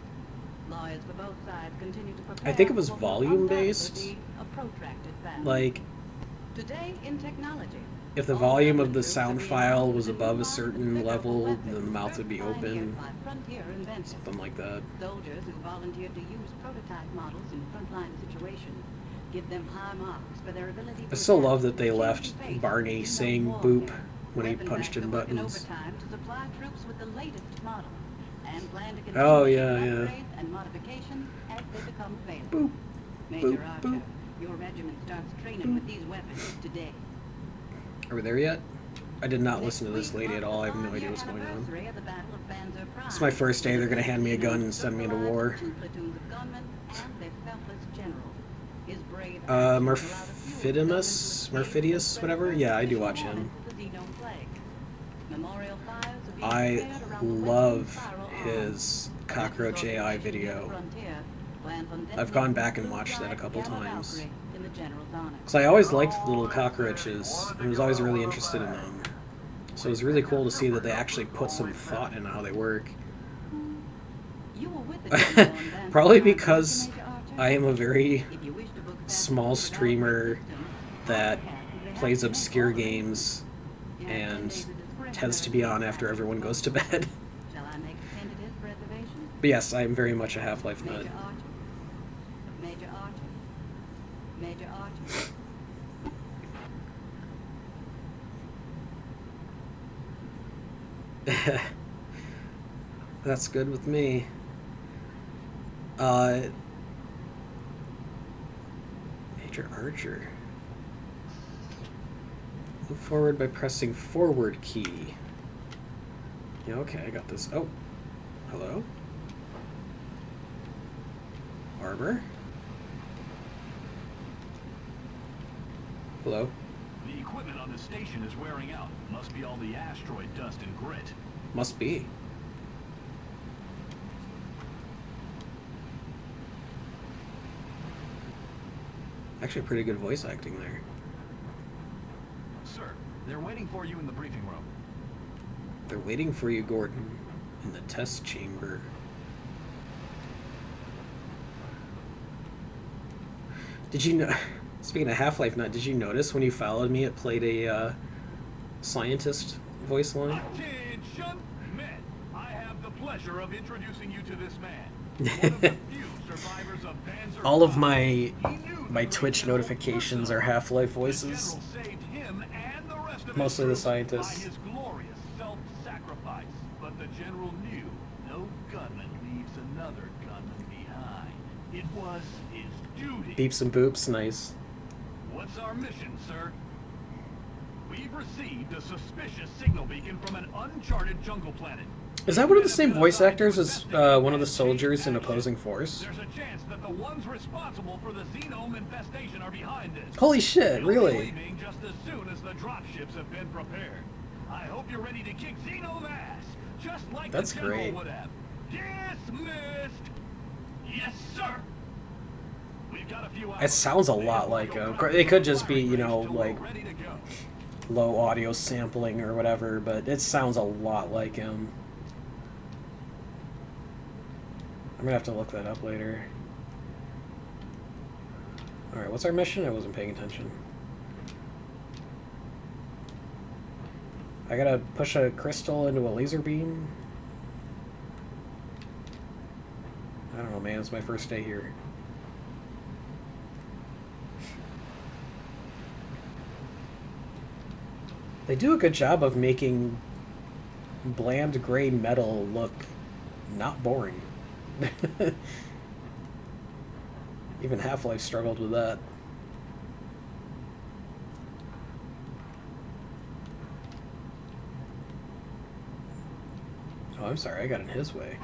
Lawyers for both sides continue to prepare I think it was for what will volume-based. undoubtedly be a protracted battle. Like, Today in technology, if the volume of the sound file was above a certain level, the mouth would be open. Something like that. Soldiers who volunteered to use prototype models in frontline situations give them high marks for their ability to I still adapt love that they to the left changing face Barney of saying warfare. boop when he Weapon punched in banks are working buttons. overtime to supply troops with the latest models and plan to continue Oh, making yeah, yeah. upgrades and modifications as they become available. Boop, Major boop, Archer, boop. your regiment starts training with these weapons today. Are we there yet? I did not listen to this lady at all. I have no idea what's going on. It's my first day. They're going to hand me a gun and send me into war. Murphidius, whatever? Yeah, I do watch him. I love his Cockroach AI video. I've gone back and watched that a couple times. Because I always liked the little cockroaches, and was always really interested in them. So it was really cool to see that they actually put some thought into how they work. Probably because I am a very small streamer that plays obscure games and tends to be on after everyone goes to bed. But yes, I am very much a Half-Life nut. Major Archer. That's good with me. Major Archer. Move forward by pressing forward key. Yeah, okay, I got this. Oh, hello? Armor? Hello? The equipment on the station is wearing out. Must be all the asteroid dust and grit. Must be. Actually, pretty good voice acting there. Sir, they're waiting for you in the briefing room. They're waiting for you, Gordon, in the test chamber. Did you know? Speaking of Half-Life Nut, did you notice when you followed me, it played a scientist voice line? Attention, men! I have the pleasure of introducing you to this man. One of the few survivors of Panzer All of V. my He knew the Twitch general notifications are personally. Half-Life The voices. general saved him and the rest of Mostly the his troops scientists. by his glorious self-sacrifice. But the general knew no gunman leaves another gunman behind. It was his duty. Beeps and boops, nice. What's our mission, sir? We've received a suspicious signal beacon from an uncharted jungle planet. Is that one of the same voice actors as one of the soldiers in Opposing Force? There's a chance that the ones responsible for the Xenome infestation are behind this. Holy shit, They'll be really? leaving just as soon as the dropships have been prepared. I hope you're ready to kick Xenome ass, just like That's the general great. would have. Dismissed. Yes, sir. We've got a few hours. It sounds a lot like it could just be, you know, like Ready to go. low audio sampling or whatever, but it sounds a lot like him. I'm gonna have to look that up later. Alright, what's our mission? I wasn't paying attention. I gotta push a crystal into a laser beam? I don't know, man. It's my first day here. They do a good job of making bland gray metal look not boring. Even Half-Life struggled with that. Oh, I'm sorry, I got in his way.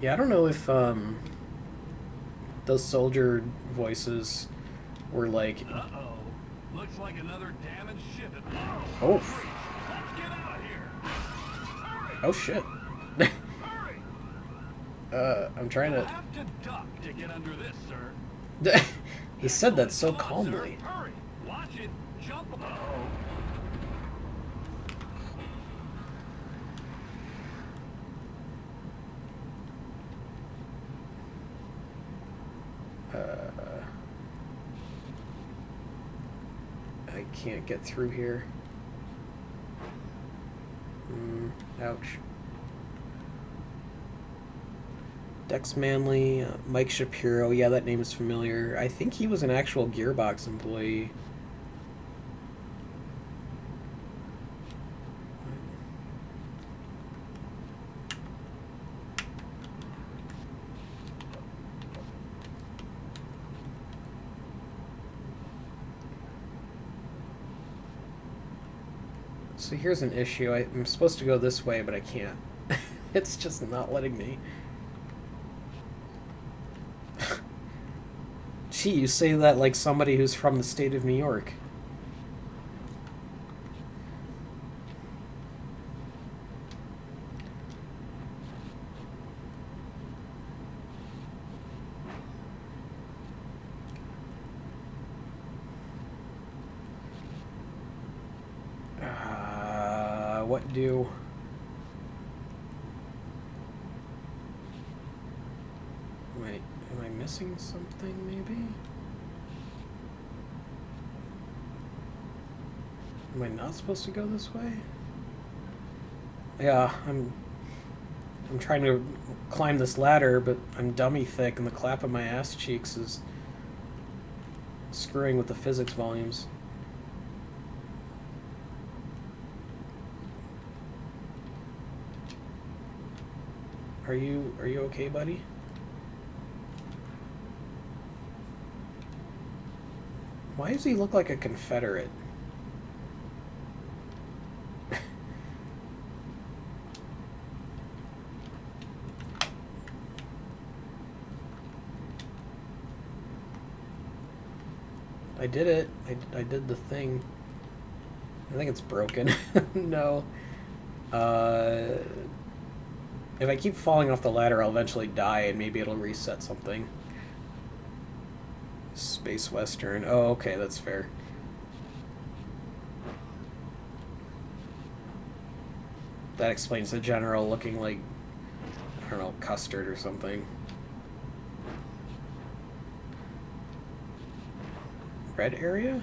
Yeah, I don't know if those soldier voices were like. Uh-oh. Looks like another damaged ship. Oh. Let's get out of here. Hurry. Oh shit. Hurry. I'm trying You'll to. have to duck to get under this, sir. He said that so Come on, calmly. sir. Hurry. Watch it. Jump. I can't get through here. Ouch. Dex Manley, Mike Shapiro. Yeah, that name is familiar. I think he was an actual Gearbox employee. So here's an issue. I'm supposed to go this way, but I can't. It's just not letting me. Gee, you say that like somebody who's from the state of New York. What do? Wait, am I missing something maybe? Am I not supposed to go this way? Yeah, I'm trying to climb this ladder, but I'm dummy thick and the clap of my ass cheeks is screwing with the physics volumes. Are you okay, buddy? Why does he look like a Confederate? I did it. I did the thing. I think it's broken. No. If I keep falling off the ladder, I'll eventually die, and maybe it'll reset something. Space Western. Oh, okay, that's fair. That explains the general looking like, I don't know, custard or something. Red area?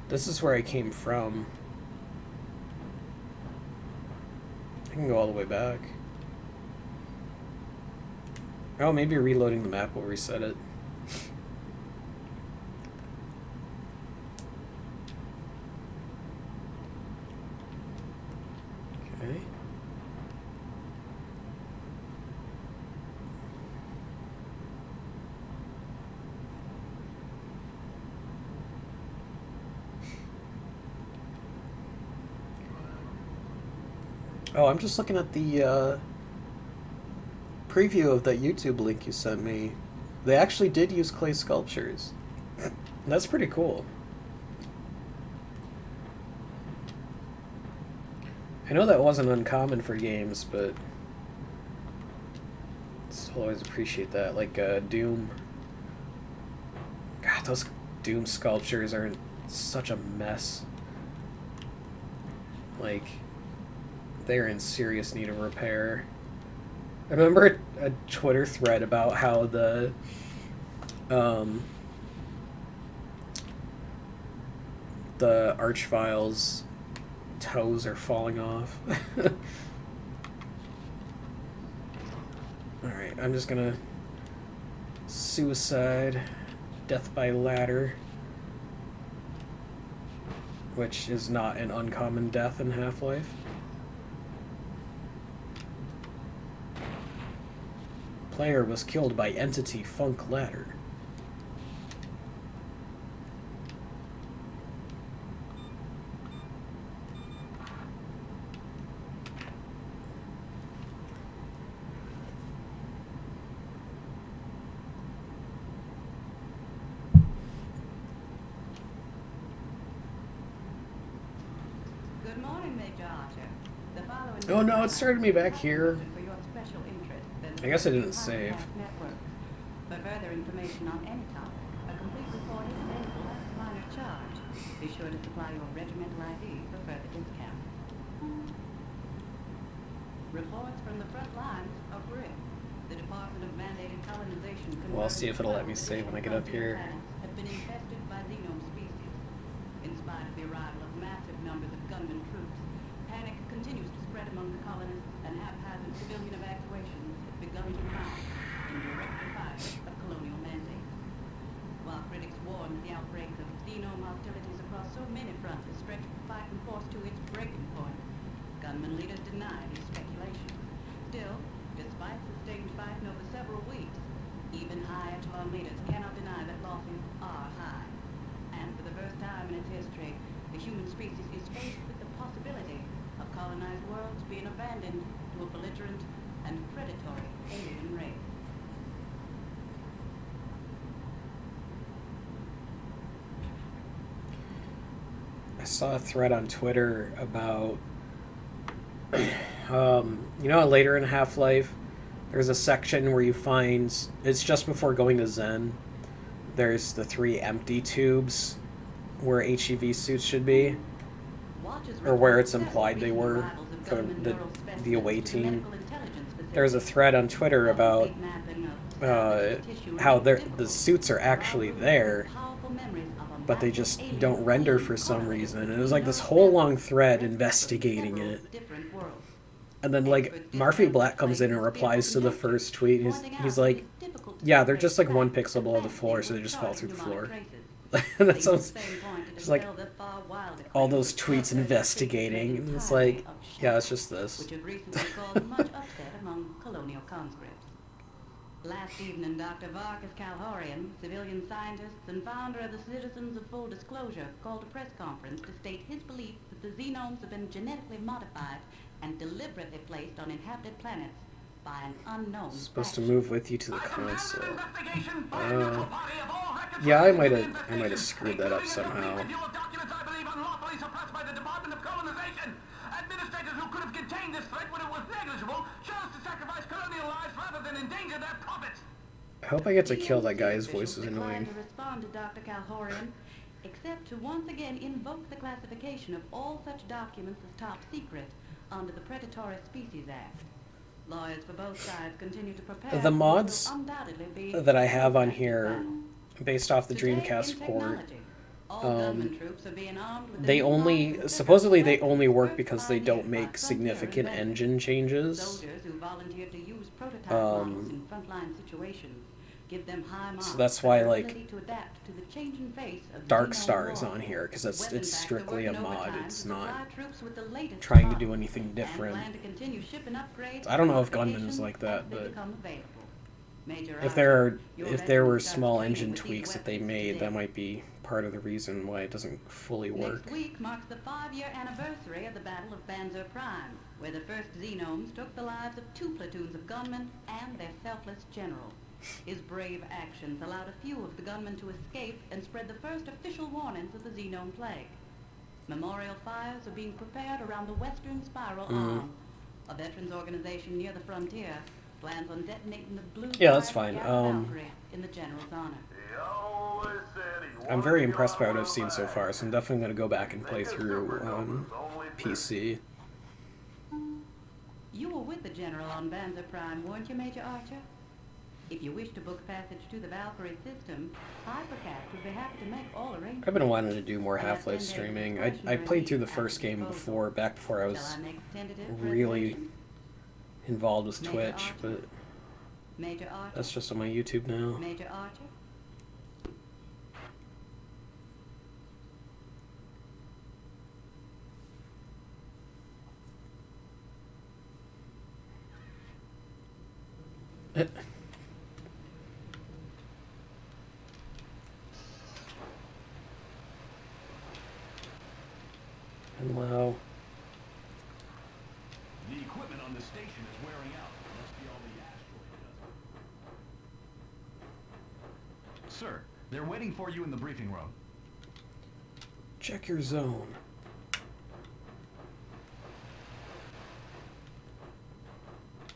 This is where I came from. I can go all the way back. Oh, maybe reloading the map will reset it. Okay. Oh, I'm just looking at the preview of that YouTube link you sent me. They actually did use clay sculptures. That's pretty cool. I know that wasn't uncommon for games, but I'll always appreciate that. Like Doom. God, those Doom sculptures are in such a mess. Like, they're in serious need of repair. I remember a Twitter thread about how the Archvile's toes are falling off. Alright, I'm just gonna suicide, death by ladder, which is not an uncommon death in Half-Life. Player was killed by entity Funk Ladder. Good morning, Major Archer. The following Oh no, it started me back here. for your special interest. I guess I didn't save. Network. For further information on any topic, a complete report is available at a minor charge. Be sure to supply your regimental ID for further discount. Reports from the front lines are grim. The Department of Mandated Colonization. Well, I'll see if it'll let me save when I get up here. Have been infested by Xeno species. In spite of the arrival of massive numbers of gunman troops, panic continues to spread among the colonists, and haphazard civilian evacuations have begun to mount in direct defiance of colonial mandates. While critics warn that the outbreaks of Xenome hostilities across so many fronts has stretched the fighting force to its breaking point, gunman leaders deny these speculations. Still, despite sustained fighting over several weeks, even high echelon leaders cannot deny that losses are high. And for the first time in its history, the human species is faced with the possibility of colonized worlds being abandoned to a belligerent and predatory alien race. I saw a thread on Twitter about, you know, later in Half-Life, there's a section where you find, it's just before going to Zen, there's the 3 empty tubes where HEV suits should be, or where it's implied they were for the away team. There's a thread on Twitter about how the suits are actually there, but they just don't render for some reason. And it was like this whole long thread investigating it. And then, like, Marfy Black comes in and replies to the first tweet. He's like, yeah, they're just like 1 pixel below the floor, so they just fall through the floor. And that sounds just like all those tweets investigating. And it's like, yeah, it's just this. Which have recently caused much upset among colonial conscripts. Last evening, Dr. Varkas Kalhorian, civilian scientist and founder of the Citizens of Full Disclosure, called a press conference to state his belief that the xenomes have been genetically modified and deliberately placed on inhabited planets by an unknown Supposed to faction. move with you to the console. Investigation by a neutral party of all records Yeah, I related to might the have screwed that up investigation, including a somehow. complete review of documents I believe unlawfully suppressed by the Department of Colonization. Administrators who could have contained this threat when it was negligible chose to sacrifice colonial lives rather than endanger their profits. I hope I get to kill that DOC guy. His officials voice is declined annoying. to respond to Dr. Calhorian, except to once again invoke the classification of all such documents as top secret under the Predatory Species Act. Lawyers for both sides continue to prepare The mods what will undoubtedly be that I have on a here, battle. based off the Today, in Dreamcast port, technology, all gunman troops are being armed with the they new only models supposedly they weapons only work first because they don't pioneered by make frontier significant inventors. engine changes. Soldiers who volunteered to use prototype models in frontline situations give them high marks So that's for why, their like, ability to adapt to the changing face of Darkstar Xeno is war. on here because Weapons it's factories strictly a working mod. overtime It's to not supply troops with the latest trying to do models, anything and different. plan to continue shipping upgrades I don't know if and Gunman is modifications like that, as they but become available. Major if Archer, your there were veteran starts small training engine with these tweaks that they weapons made, today. that might be part of the reason why it doesn't fully work. Next week marks the 5-year anniversary of the Battle of Banzer Prime, where the first Xenomes took the lives of 2 platoons of gunmen and their selfless general. His brave actions allowed a few of the gunmen to escape and spread the first official warnings of the Xenome Plague. Memorial fires are being prepared around the Western Spiral Arm. A veterans organization near the frontier plans on detonating the blue Yeah, that's fire fine. Valkyrie in the general's honor. I'm very impressed by what I've seen so far, so I'm definitely going to go back and play through on PC. You were with the General on Banzer Prime, weren't you, Major Archer? If you wish to book passage to the Valkyrie system, Hypercat would be happy to make all arrangements. I've been wanting to do more Half-Life streaming. I played through the first game before, back before I was really involved with Twitch, but Major Archer? that's just on my YouTube now. Major Archer? Hello. The equipment on the station is wearing out. Must be all the asteroid dust. Sir, they're waiting for you in the briefing room. Check your zone.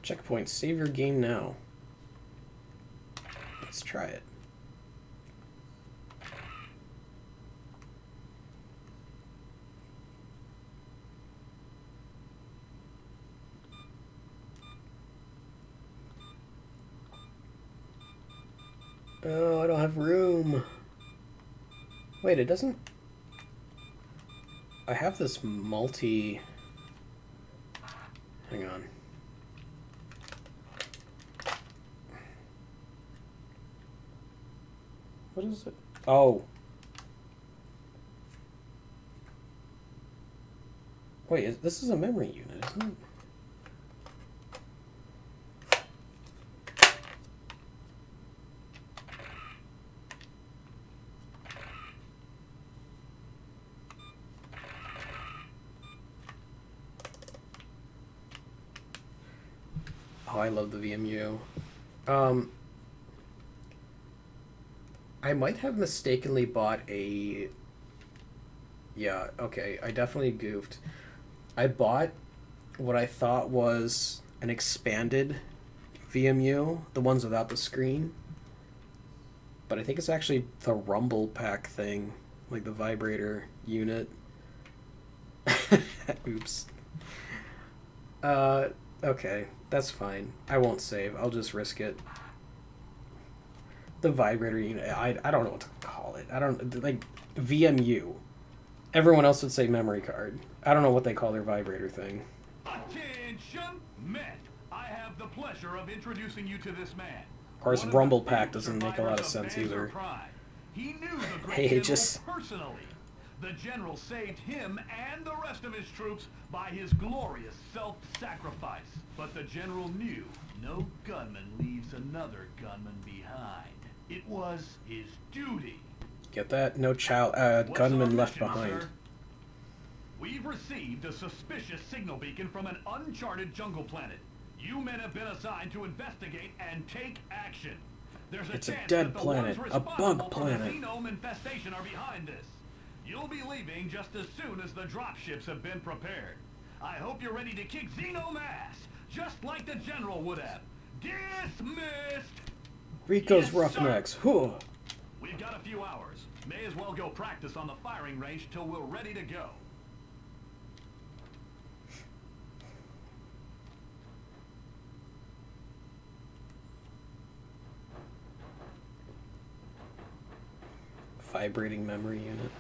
Checkpoint. Save your game now. Let's try it. Oh, I don't have room. Wait, it doesn't... I have this multi... Hang on. What is it? Oh. Wait, this is a memory unit, isn't it? Oh, I love the VMU. I might have mistakenly bought a... Yeah, okay, I definitely goofed. I bought what I thought was an expanded VMU, the ones without the screen. But I think it's actually the Rumble Pack thing, like the vibrator unit. Oops. Okay, that's fine. I won't save. I'll just risk it. The vibrator unit. I don't know what to call it. I don't... Like, VMU. Everyone else would say memory card. I don't know what they call their vibrator thing. Attention, men! I have the pleasure of introducing you to this man. Of course, One the Rumble Pack famed doesn't make a lot of survivors sense Banzer either. Prime. He knew the great Hey, general just... personally. The general saved him and the rest of his troops by his glorious self-sacrifice. But the general knew no gunman leaves another gunman behind. It was his duty. Get that? No child... What's our gunman left mission, behind. sir? We've received a suspicious signal beacon from an uncharted jungle planet. You men have been assigned to investigate and take action. There's a It's a chance dead that the planet, ones a bug responsible for the planet. Xenome infestation are behind this. You'll be leaving just as soon as the dropships have been prepared. I hope you're ready to kick Xenome ass, just like the General would have. Dismissed! Rico's Yes, Roughnecks. sir. Whew. We've got a few hours. May as well go practice on the firing range till we're ready to go. Vibrating memory unit.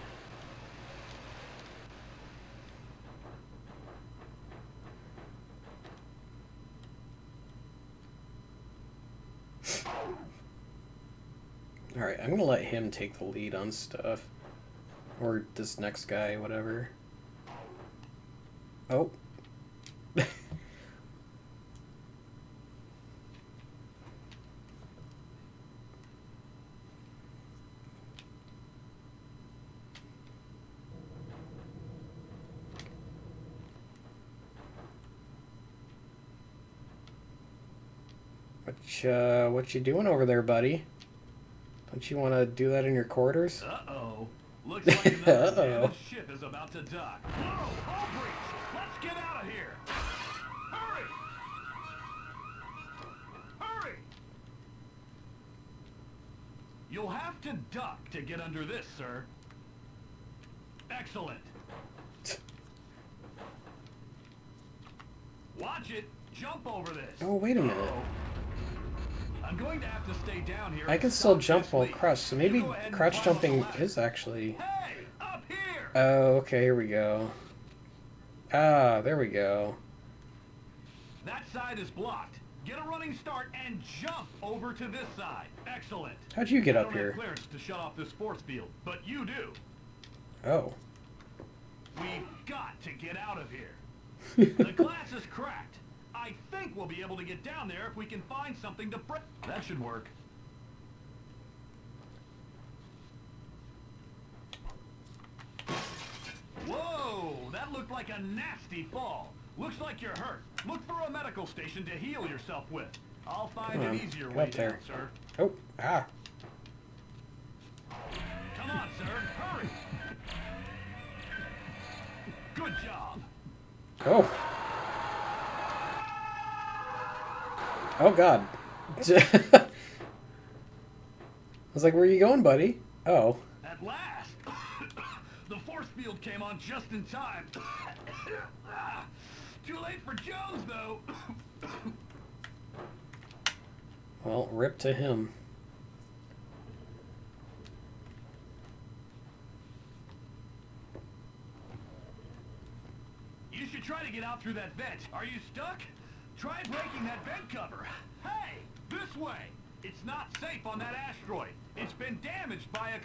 Alright, I'm gonna let him take the lead on stuff. Or this next guy, whatever. Oh. What you doing over there, buddy? Don't you want to do that in your quarters? Uh-oh. Looks like another damaged ship is about to dock. Whoa! Hull breach! Let's get out of here! Hurry! Hurry! You'll have to duck to get under this, sir. Excellent. Watch it. Jump over this. Oh, wait a minute. Uh-oh. I'm going to have to stay down here. I can and still stop jump this while leak. crouched, so You maybe go ahead and crouch climb up the jumping ladder. is actually... Hey, up here! Oh, okay, here we go. Ah, there we go. That side is blocked. Get a running start and jump over to this side. Excellent. How'd you get I up don't have here? clearance to shut off this force field, but you do. Oh. We've got to get out of here. The glass is cracked. I think we'll be able to get down there if we can find something to break. That should work. Whoa, that looked like a nasty fall. Looks like you're hurt. Look for a medical station to heal yourself with. I'll find an easier Go way up there. down, sir. Oh, ah. Come on, sir. Hurry. Good job. Oh. Oh, God. I was like, where are you going, buddy? Oh. At last! The force field came on just in time. Too late for Jones, though. Well, rip to him. You should try to get out through that vent. Are you stuck? Try breaking that vent cover. Hey, this way. It's not safe on that asteroid. It's been damaged by a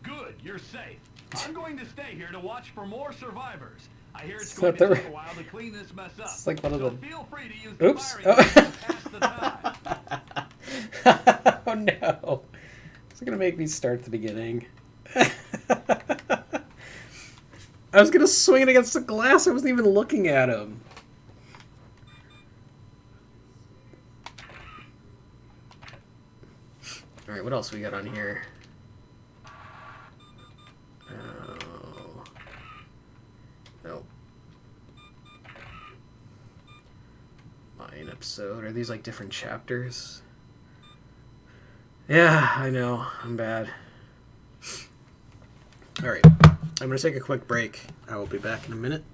Good, you're safe. I'm going to stay here to watch for more survivors. I hear it's going to take a while to clean this mess up. It's like one of so the... feel free to use the Oops. firing range to pass the time. Oh, no. It's going to make me start the beginning. I was going to swing it against the glass. I wasn't even looking at him. Alright, what else we got on here? Oh. Nope. Mine episode. Are these like different chapters? Yeah, I know. I'm bad. Alright. I'm going to take a quick break. I will be back in a minute.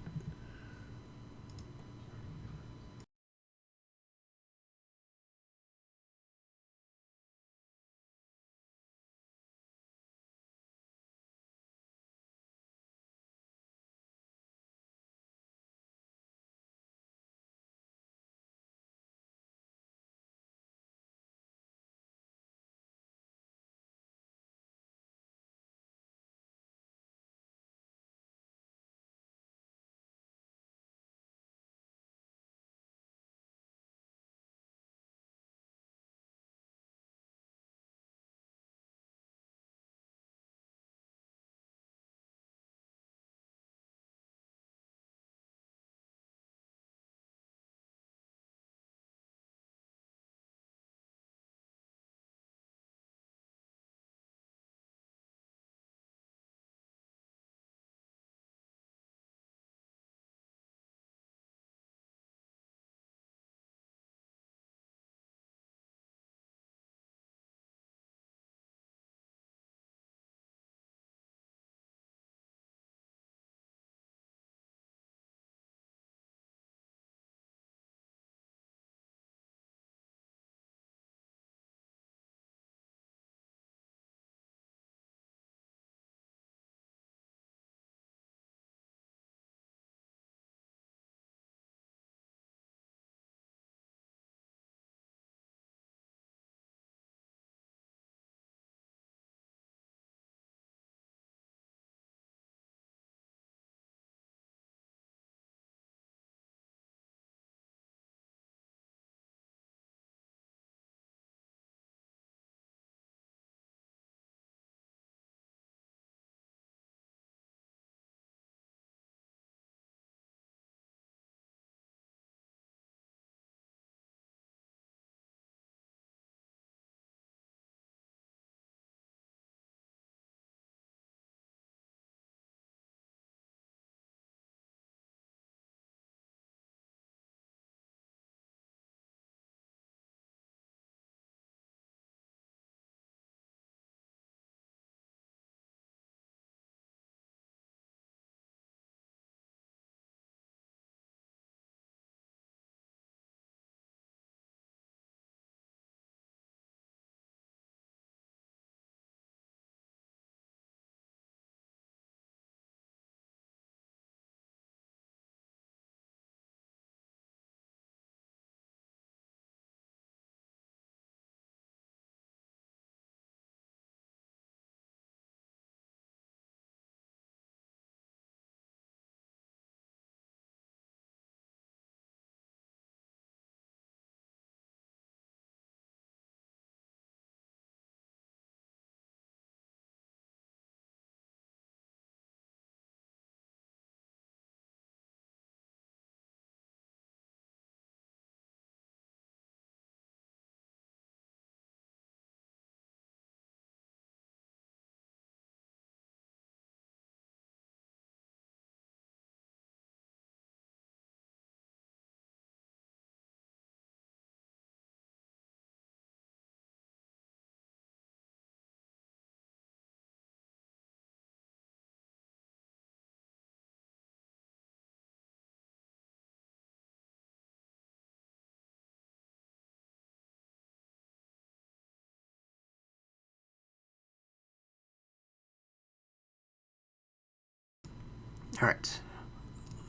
Alright,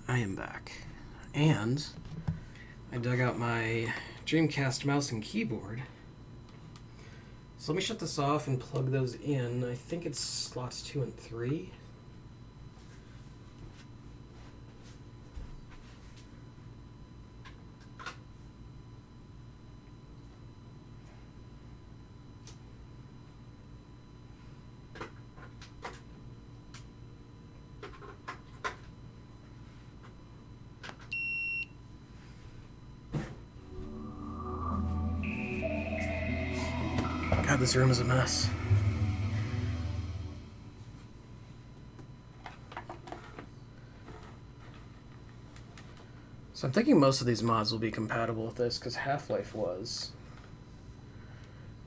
I am back. And I dug out my Dreamcast mouse and keyboard. So let me shut this off and plug those in. I think it's slots 2 and 3. God, this room is a mess. So I'm thinking most of these mods will be compatible with this, because Half-Life was.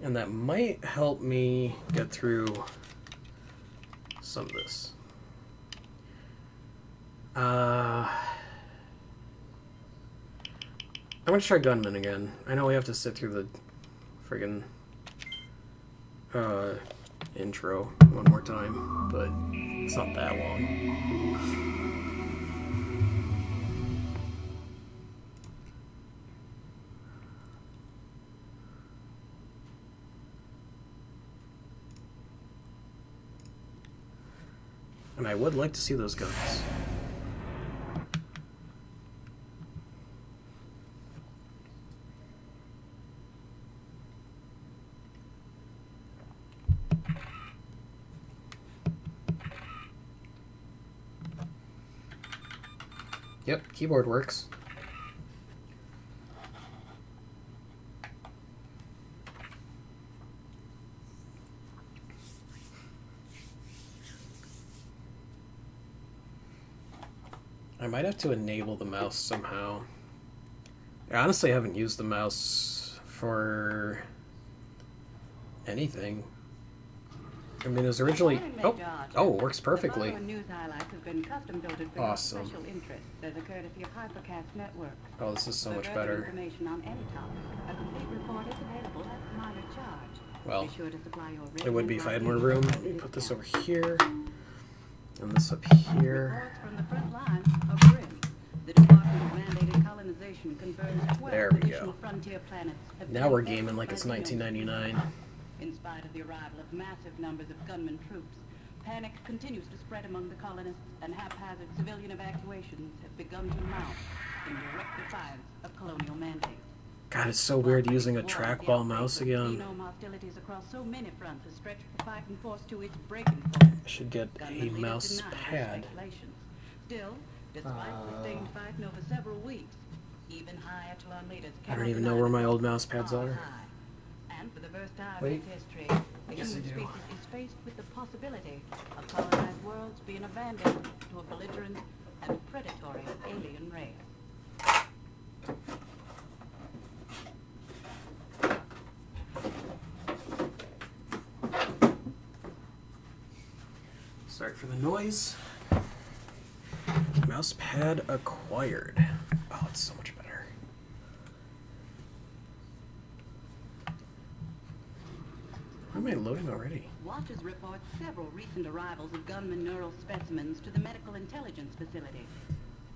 And that might help me get through some of this. I'm going to try Gunman again. I know we have to sit through the friggin' intro one more time, but it's not that long. And I would like to see those guns. Yep, keyboard works. I might have to enable the mouse somehow. I honestly haven't used the mouse for anything. I mean, it was originally... Oh, it works perfectly. Awesome. Oh, this is so much better. Well, it would be if I had more room. Let me put this over here, and this up here. There we go. Now we're gaming like it's 1999. In spite of the arrival of massive numbers of gunman troops, panic continues to spread among the colonists, and haphazard civilian evacuations have begun to mount in direct defiance of colonial mandates. God, it's so weird using a trackball mouse again. Hostilities across so many fronts has stretched the fighting force to its breaking point. I should get a mouse pad. Still, despite sustained fighting over several weeks, even high echelon leaders I don't even know where my old mouse pads are. And for the first time Wait. in history, the human species is faced with the possibility of colonized worlds being abandoned to a belligerent and predatory alien race. Sorry for the noise. Mouse pad acquired. Oh, it's so much better. Why am I loading already? Watchers report several recent arrivals of gunman neural specimens to the medical intelligence facility.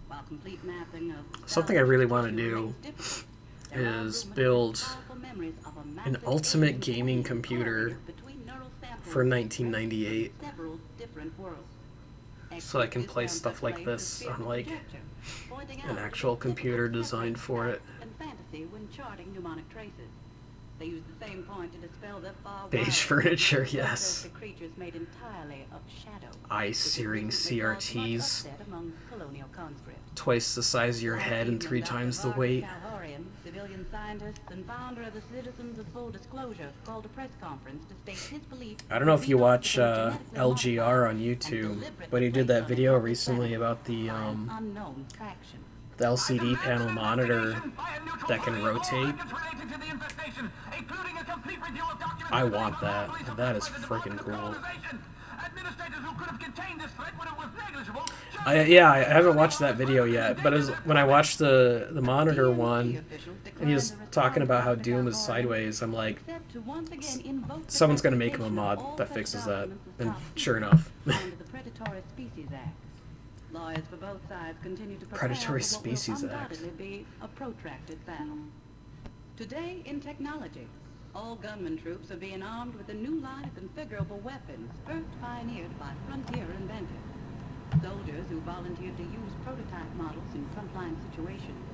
While complete mapping of something I really want to do is build an ultimate gaming computer for 1998, so I can play stuff like this on like an actual computer designed for it. They use the same point to dispel the far Beige furniture, yes. the creatures made entirely of shadow. Eye-searing CRTs. Among colonial conscripts. Twice the size of your head and 3 times the weight. Civilian scientist and founder of the Citizens of Full Disclosure called a press conference to state his belief. I don't know if you watch LGR on YouTube, but he did that video recently about the LCD panel monitor that can rotate. I want that. That is freaking cool. Yeah, I haven't watched that video yet, but when I watched the monitor one, and he was talking about how Doom is sideways, I'm like, someone's gonna make him a mod that fixes that, and sure enough. Lawyers for both sides continue to prepare Predatory for what will Species Act. undoubtedly be a protracted battle. Today in technology, all gunman troops are being armed with a new line of configurable weapons first pioneered by frontier inventors. Soldiers who volunteered to use prototype models in frontline situations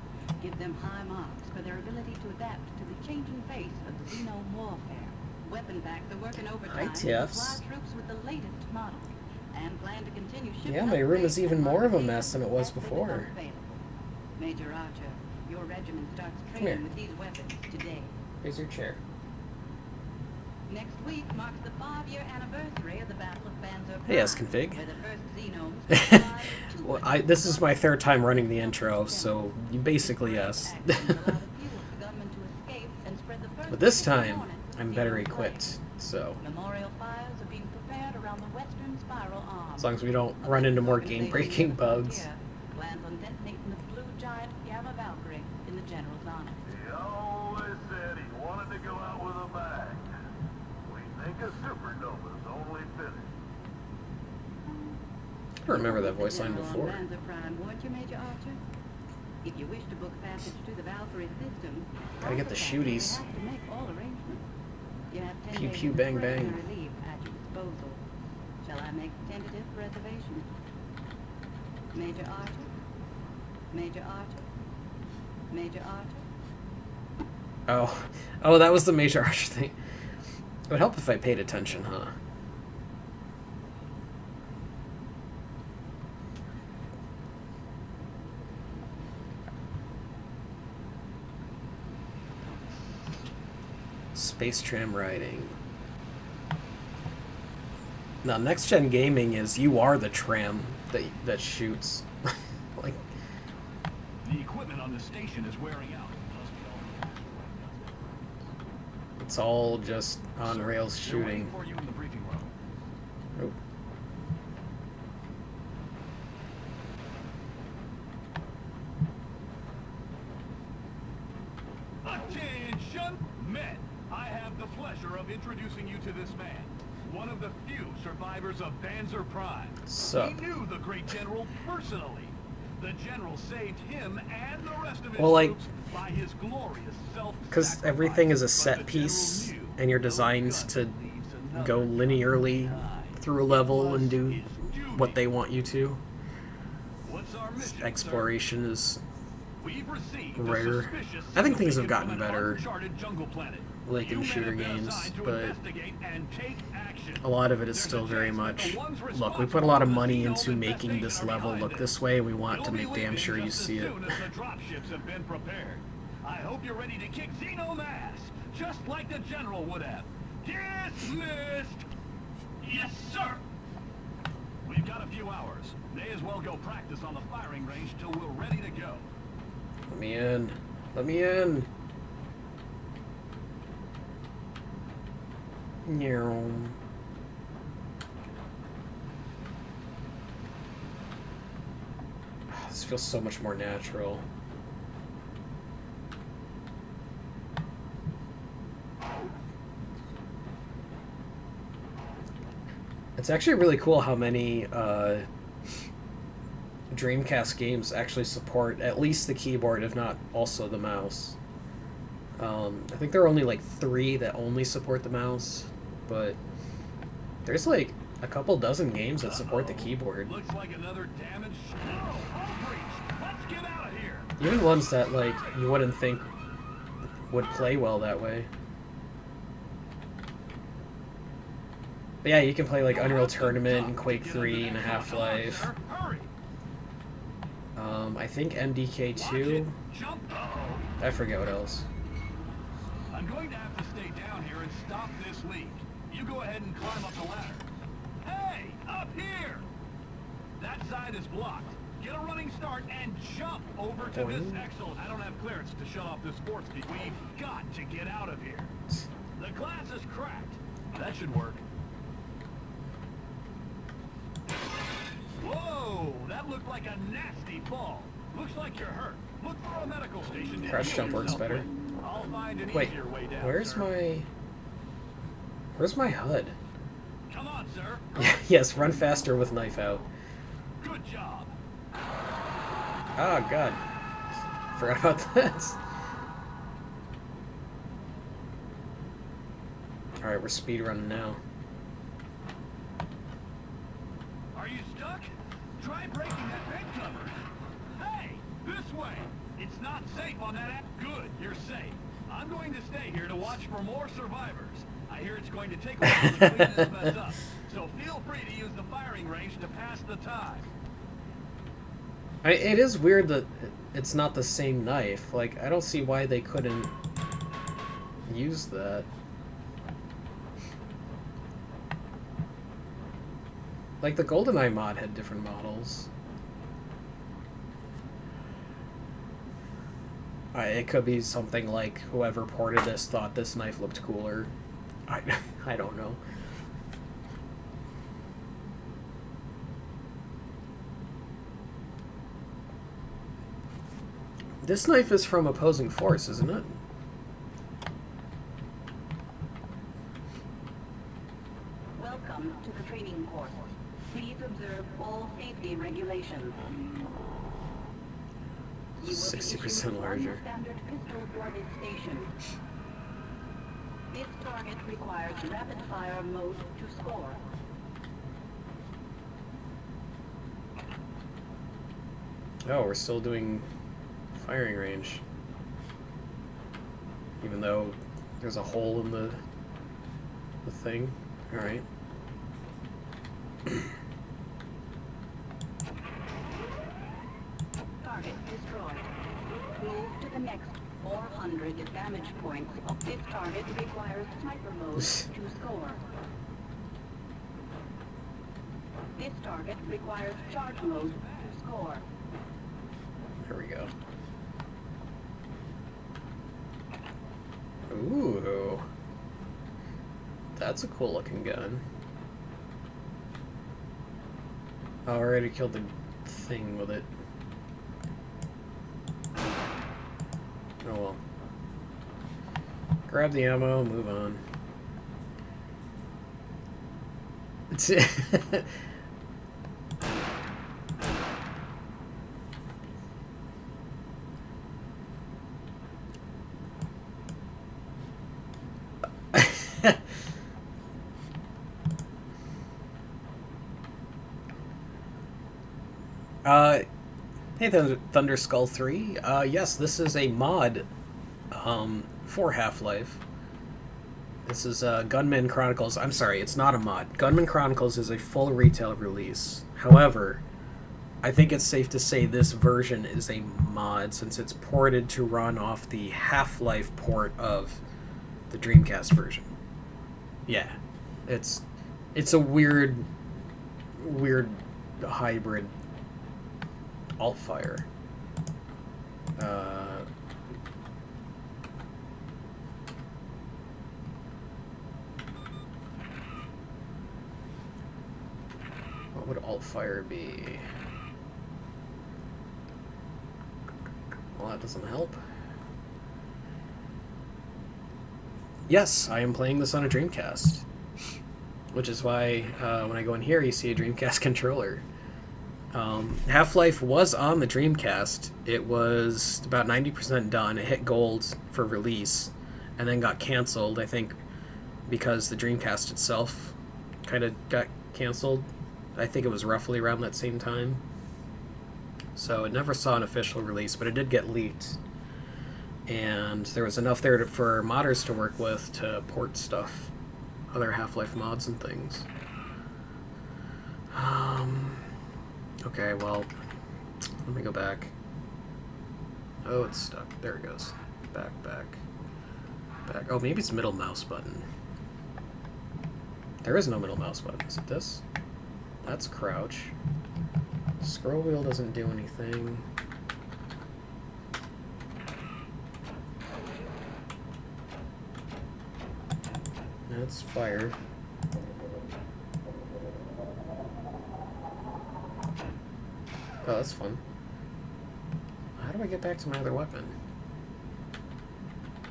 give them high marks for their ability to adapt to the changing face of Xeno warfare. Weapon packs are working overtime to ITFs. supply troops with the latest models and plan to continue shipping Yeah, my room is upgrades even and more of a modifications mess than it was as they before. become available. Major Archer, your regiment starts here. training with these weapons today. Here's your chair. Next week marks the 5-year anniversary of the Battle of Banzer Hey, Prime, Esconfig. where the first Xenos Well, this is my third time running the intro, so you basically yes. But this time, I'm better equipped, so Memorial fires are being prepared around the western spiral arm. as long as we don't run into more game-breaking bugs. Plans on detonating the blue giant Gamma Valkyrie in the General's honor. He always said he wanted to go out with a bang. We think a supernova's only fitting. I don't remember that voice line General on before. Banzer Prime, weren't you, Major Archer? If you wish to book passage to the Valkyrie system, Gotta get the also shooties. have to make all arrangements. You have 10 Pew, days pew, of bang, bang. discretionary leave at your disposal. Shall I make tentative reservations? Major Archer? Major Archer? Major Archer? Oh, that was the Major Archer thing. It would help if I paid attention, huh? Space tram riding. Now, next gen gaming is you are the tram that shoots. Like, The equipment on the station is wearing out. it's all just on rails They're waiting shooting. for you in the briefing room. Oh. Attention, men! I have the pleasure of introducing you to this man, one of the few survivors of Banzer Prime. Sup? He knew the great general personally. The general saved him and the rest of his Well, like, troops by his glorious self-sacrifice. because everything is a But set the piece, general knew and you're no designed gun to leaves another go linearly behind. through a level It and was do his duty. what they want you to. What's our mission, sir? Exploration is We've received rare. a suspicious I think things have signal gotten from an better, uncharted jungle planet. like in You men shooter have been games, assigned to but investigate and take action. a lot of it is There's still a very chance that much, the ones look, we put a lot of money into responsible for the making Xeno this investigation are level behind look this. this way, and we want to You'll be make damn leaving sure you just see as it. soon as the dropships have been prepared. I hope you're ready to kick Xeno ass, just like the general would have. Dismissed! Yes, sir! We've got a few hours. May as well go practice on the firing range till we're ready to go. Let me in. Let me in. Meow. This feels so much more natural. It's actually really cool how many Dreamcast games actually support at least the keyboard, if not also the mouse. I think there are only like 3 that only support the mouse, but there's like a couple dozen games that support the keyboard. Looks like another damaged... Oh, home breach! Let's get out of here! Even ones that like you wouldn't think would play well that way. But yeah, you can play like Unreal Tournament and Quake 3 and Half-Life. Hurry! I think MDK2. Jump! Uh-oh. I forget what else. I'm going to have to stay down here and stop this leak. You go ahead and climb up the ladder. Hey, up here! That side is blocked. Get a running start and jump over to this Excel. I don't have clearance to shut off this sports feed. We've got to get out of here. The glass is cracked. That should work. Whoa, that looked like a nasty fall. Looks like you're hurt. Look for a medical station. to Crouch heal jump works yourself better. with. I'll find an Wait, easier way down, where's sir. my HUD? Come on, sir. Yes, run faster with knife out. Good job. Oh, God. Forgot about that. Alright, we're speedrunning now. Are you stuck? Try breaking that vent cover. Hey, this way. It's not safe on that app. Good, you're safe. I'm going to stay here to watch for more survivors. I hear it's going to take a while to clean this mess up. So feel free to use the firing range to pass the time. It is weird that it's not the same knife. Like, I don't see why they couldn't use that. Like, the GoldenEye mod had different models. It could be something like whoever ported this thought this knife looked cooler. I don't know. This knife is from Opposing Force, isn't it? Welcome to the training course. Please observe all safety regulations. You will be 60% issued larger. one standard pistol-guarded station. This target requires rapid-fire mode to score. Oh, we're still doing firing range. Even though there's a hole in the thing. Alright. Target destroyed. Move to the next 400 damage points. This target requires sniper mode to score. This target requires charge mode to score. Here we go. Ooh. That's a cool looking gun. Oh, I already killed the thing with it. Oh well. Grab the ammo, move on. Hey, Thunder Skull 3. Yes, this is a mod for Half-Life. This is Gunman Chronicles. I'm sorry, it's not a mod. Gunman Chronicles is a full retail release. However, I think it's safe to say this version is a mod since it's ported to run off the Half-Life port of the Dreamcast version. Yeah, it's a weird hybrid alt-fire. What would alt-fire be? Well, that doesn't help. Yes, I am playing this on a Dreamcast. Which is why when I go in here, you see a Dreamcast controller. Half-Life was on the Dreamcast. It was about 90% done. It hit gold for release, and then got canceled, I think, because the Dreamcast itself kind of got canceled. I think it was roughly around that same time. So it never saw an official release, but it did get leaked. And there was enough there for modders to work with to port stuff. Other Half-Life mods and things. Okay, well, let me go back. Oh, it's stuck. There it goes. Back. Oh, maybe it's middle mouse button. There is no middle mouse button. Is it this? That's crouch. Scroll wheel doesn't do anything. That's fire. Oh, that's fun. How do I get back to my other weapon?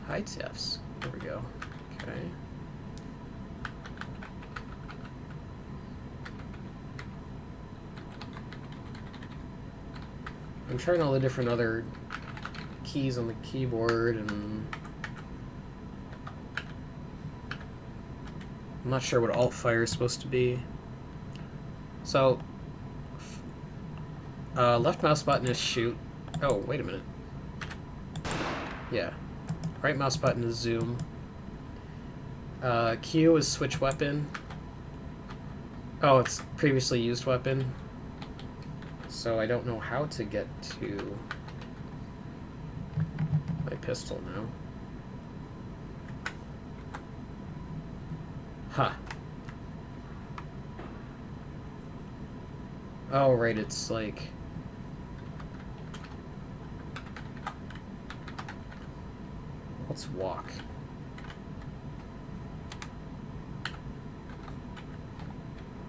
Hide tips. There we go. Okay. I'm trying all the different other keys on the keyboard, and I'm not sure what alt fire is supposed to be. So, left mouse button is shoot. Oh, wait a minute. Yeah. Right mouse button is zoom. Q is switch weapon. Oh, it's previously used weapon. So I don't know how to get to my pistol now. Huh. Oh, right, it's like... Let's walk.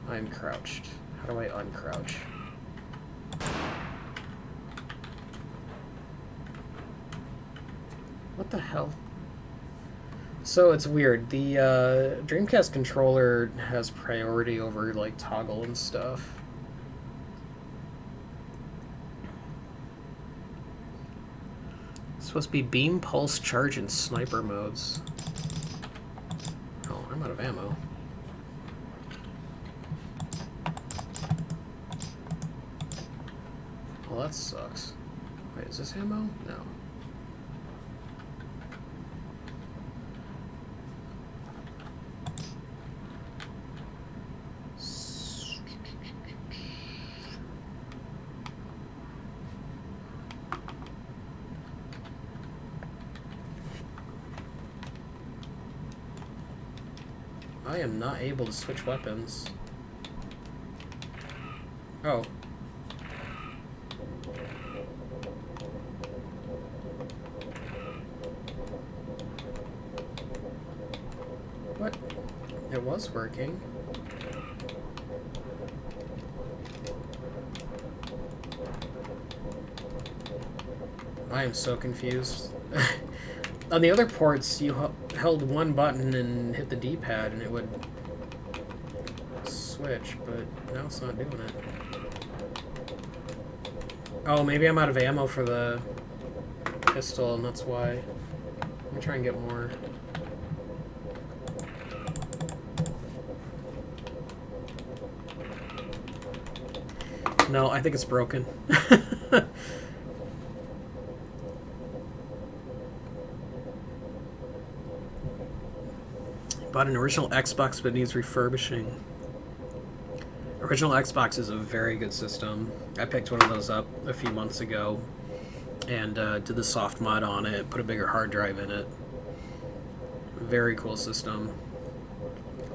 I'm crouched. How do I uncrouch? What the hell? So it's weird. The Dreamcast controller has priority over like toggle and stuff. It's supposed to be beam, pulse, charge, and sniper modes. Oh, I'm out of ammo. Well, that sucks. Wait, is this ammo? No. I am not able to switch weapons. Oh. What? It was working. I am so confused. On the other ports, you held one button and hit the D-pad and it would switch, but now it's not doing it. Oh, maybe I'm out of ammo for the pistol and that's why. Let me try and get more. No, I think it's broken. Bought an original Xbox, but it needs refurbishing. Original Xbox is a very good system. I picked one of those up a few months ago and did the soft mod on it, put a bigger hard drive in it. Very cool system.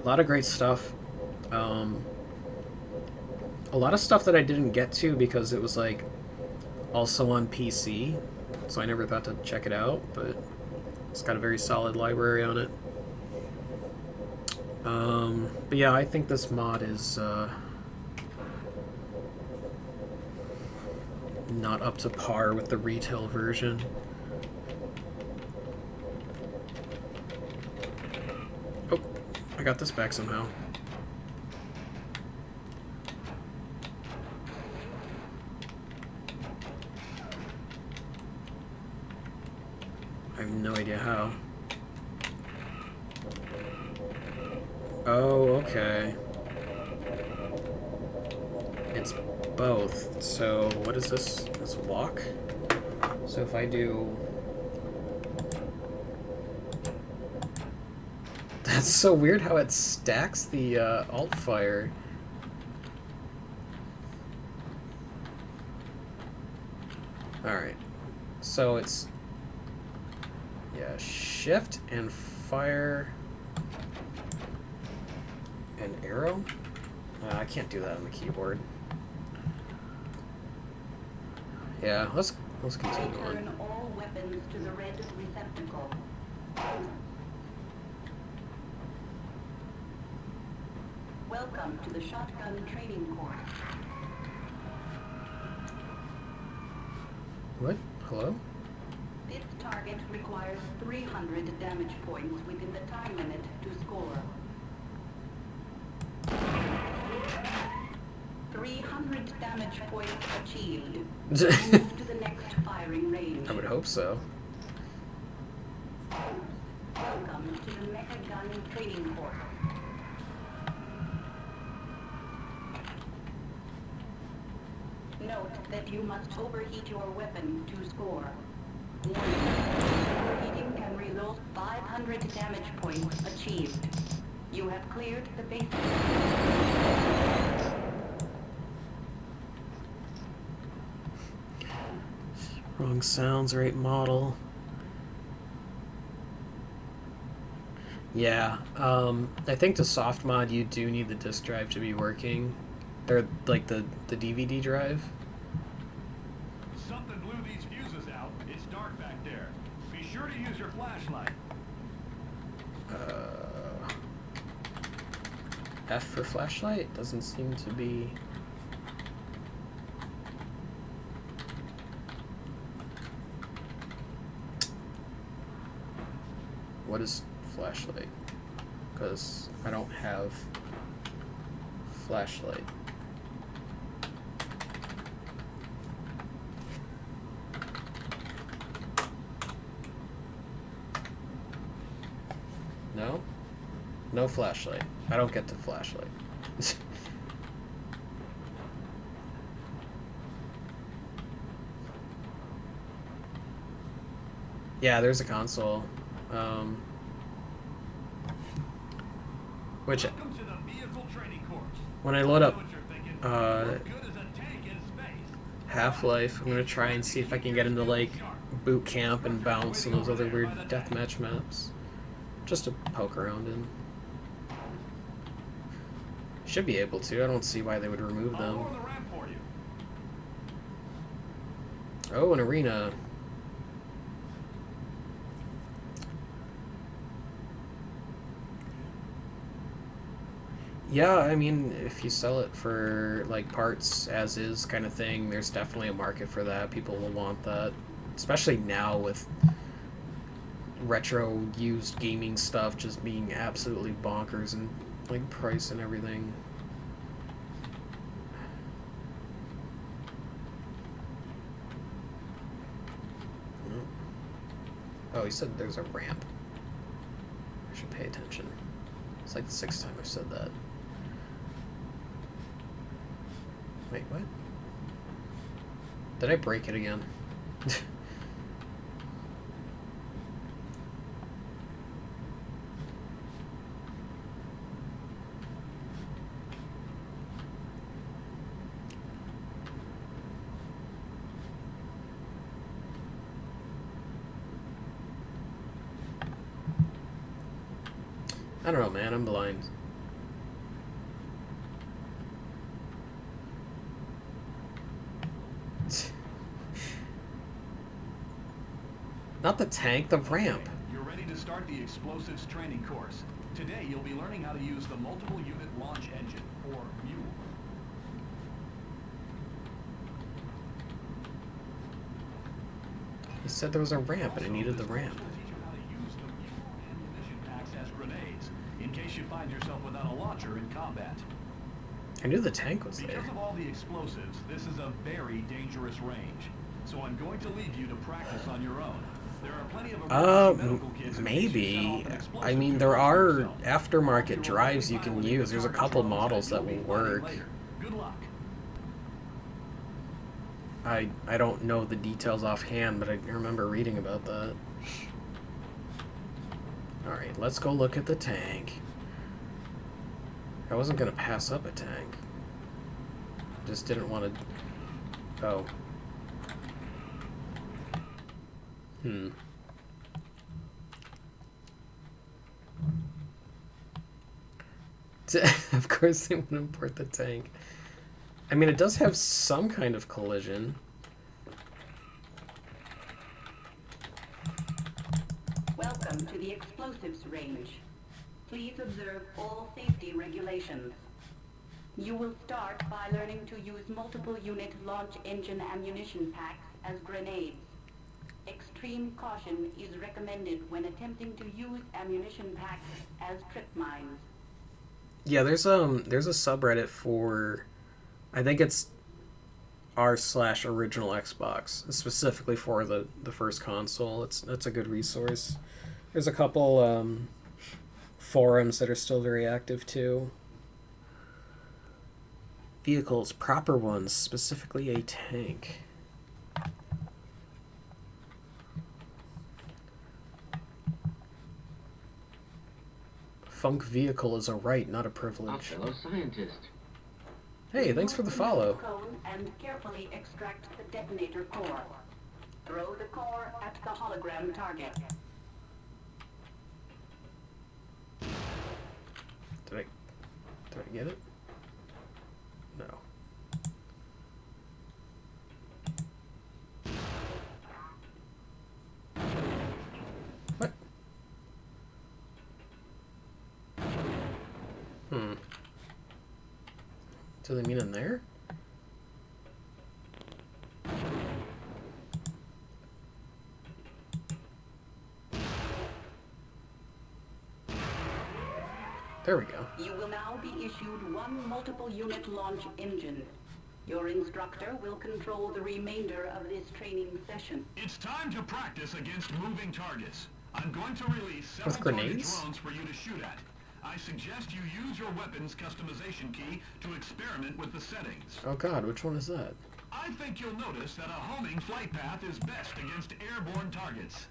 A lot of great stuff. A lot of stuff that I didn't get to because it was like also on PC, so I never thought to check it out, but it's got a very solid library on it. But yeah, I think this mod is not up to par with the retail version. Oh, I got this back somehow. I have no idea how. Oh, okay. It's both. So, what is this? It's walk? So if I do... That's so weird how it stacks the alt fire. Alright. So it's... Yeah, shift and fire... An arrow? I can't do that on the keyboard. Yeah, let's continue on. Return all weapons to the red receptacle. Welcome to the shotgun training course. What? Hello? This target requires 300 damage points within the time limit to score. 300 100 damage points achieved. Move to the next firing range. I would hope so. Welcome to the Mecha Gun Training Course. Note that you must overheat your weapon to score. Warning, overheating can result 500 damage points achieved. You have cleared the basic. Wrong sounds, right model. Yeah, I think to soft mod you do need the disk drive to be working. Or like the DVD drive. Something blew these fuses out. It's dark back there. Be sure to use your flashlight. F for flashlight doesn't seem to be. What is flashlight? Because I don't have flashlight. No? No flashlight. I don't get the flashlight. Yeah, there's a console. Which, Welcome to the vehicle training course. when I load up Know what you're thinking. You're good as a tank in space. Half-Life, I'm gonna try and see if I can get into like boot camp and bounce and those other weird deathmatch maps. Just to poke around in. Should be able to. I don't see why they would remove I'll them. lower the ramp for you. Oh, an arena. Yeah, I mean, if you sell it for like parts as is kind of thing, there's definitely a market for that. People will want that, especially now with retro used gaming stuff just being absolutely bonkers and like price and everything. Oh, he said there's a ramp. I should pay attention. It's like the 6th time I've said that. Wait, what? Did I break it again? I don't know, man. I'm blind. Not the tank, the ramp. You're ready to start the explosives training course. Today you'll be learning how to use the multiple unit launch engine, or MULE. He said there was a ramp and I needed the ramp. We'll teach you how to use the MULE ammunition packs as grenades, in case you find yourself without a launcher in combat. I knew the tank was there. Because of all the explosives, this is a very dangerous range. So I'm going to leave you to practice on your own. There are plenty of emergency medical kits in case you set Maybe. off an explosive I mean, to there hurt are yourself. aftermarket drives you can use. There's a couple models that will work. Good luck. I don't know the details offhand, but I remember reading about that. Alright, let's go look at the tank. I wasn't gonna pass up a tank. Just didn't want to... Oh. Of course they want to import the tank. I mean, it does have some kind of collision. Welcome to the explosives range. Please observe all safety regulations. You will start by learning to use multiple unit launch engine ammunition packs as grenades. Extreme caution is recommended when attempting to use ammunition packs as trip mines. Yeah, there's a subreddit for, I think it's r/original Xbox, specifically for the first console. That's a good resource. There's a couple forums that are still very active too. Vehicles, proper ones, specifically a tank. Funk vehicle is a right, not a privilege. Fellow scientist. Hey, thanks for the follow. Cone and carefully extract the detonator core. Throw the core at the hologram target. Did I get it? No. What? Do they mean in there? There we go. You will now be issued one multiple unit launch engine. Your instructor will control the remainder of this training session. It's time to practice against moving targets. I'm going to release several With grenades? target drones for you to shoot at. I suggest you use your weapon's customization key to experiment with the settings. Oh god, which one is that? I think you'll notice that a homing flight path is best against airborne targets.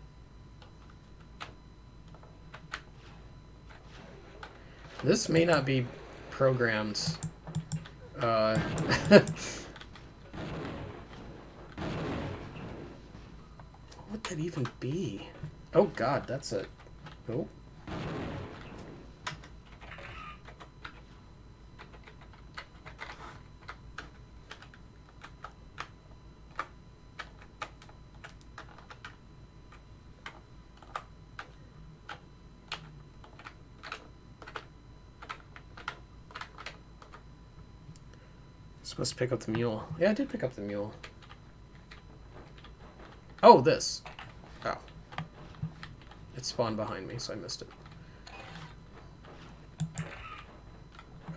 This may not be programmed. What would that even be? Oh god, that's a... Oh. Supposed to pick up the mule. Yeah, I did pick up the mule. Oh, this. Oh. It spawned behind me, so I missed it.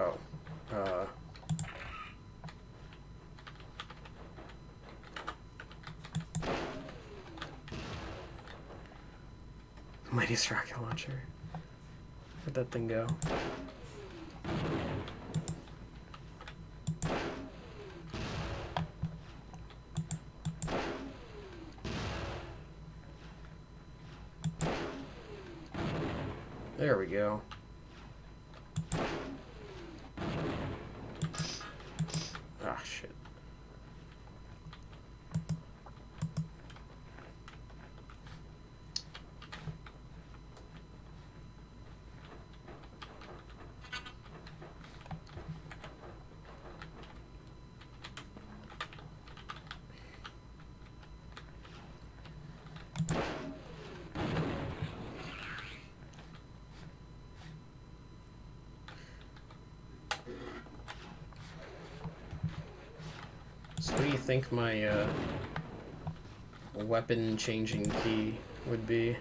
Oh. Mightiest rocket launcher. Where'd that thing go? There we go. Ah, shit. So what do you think my weapon changing key would be?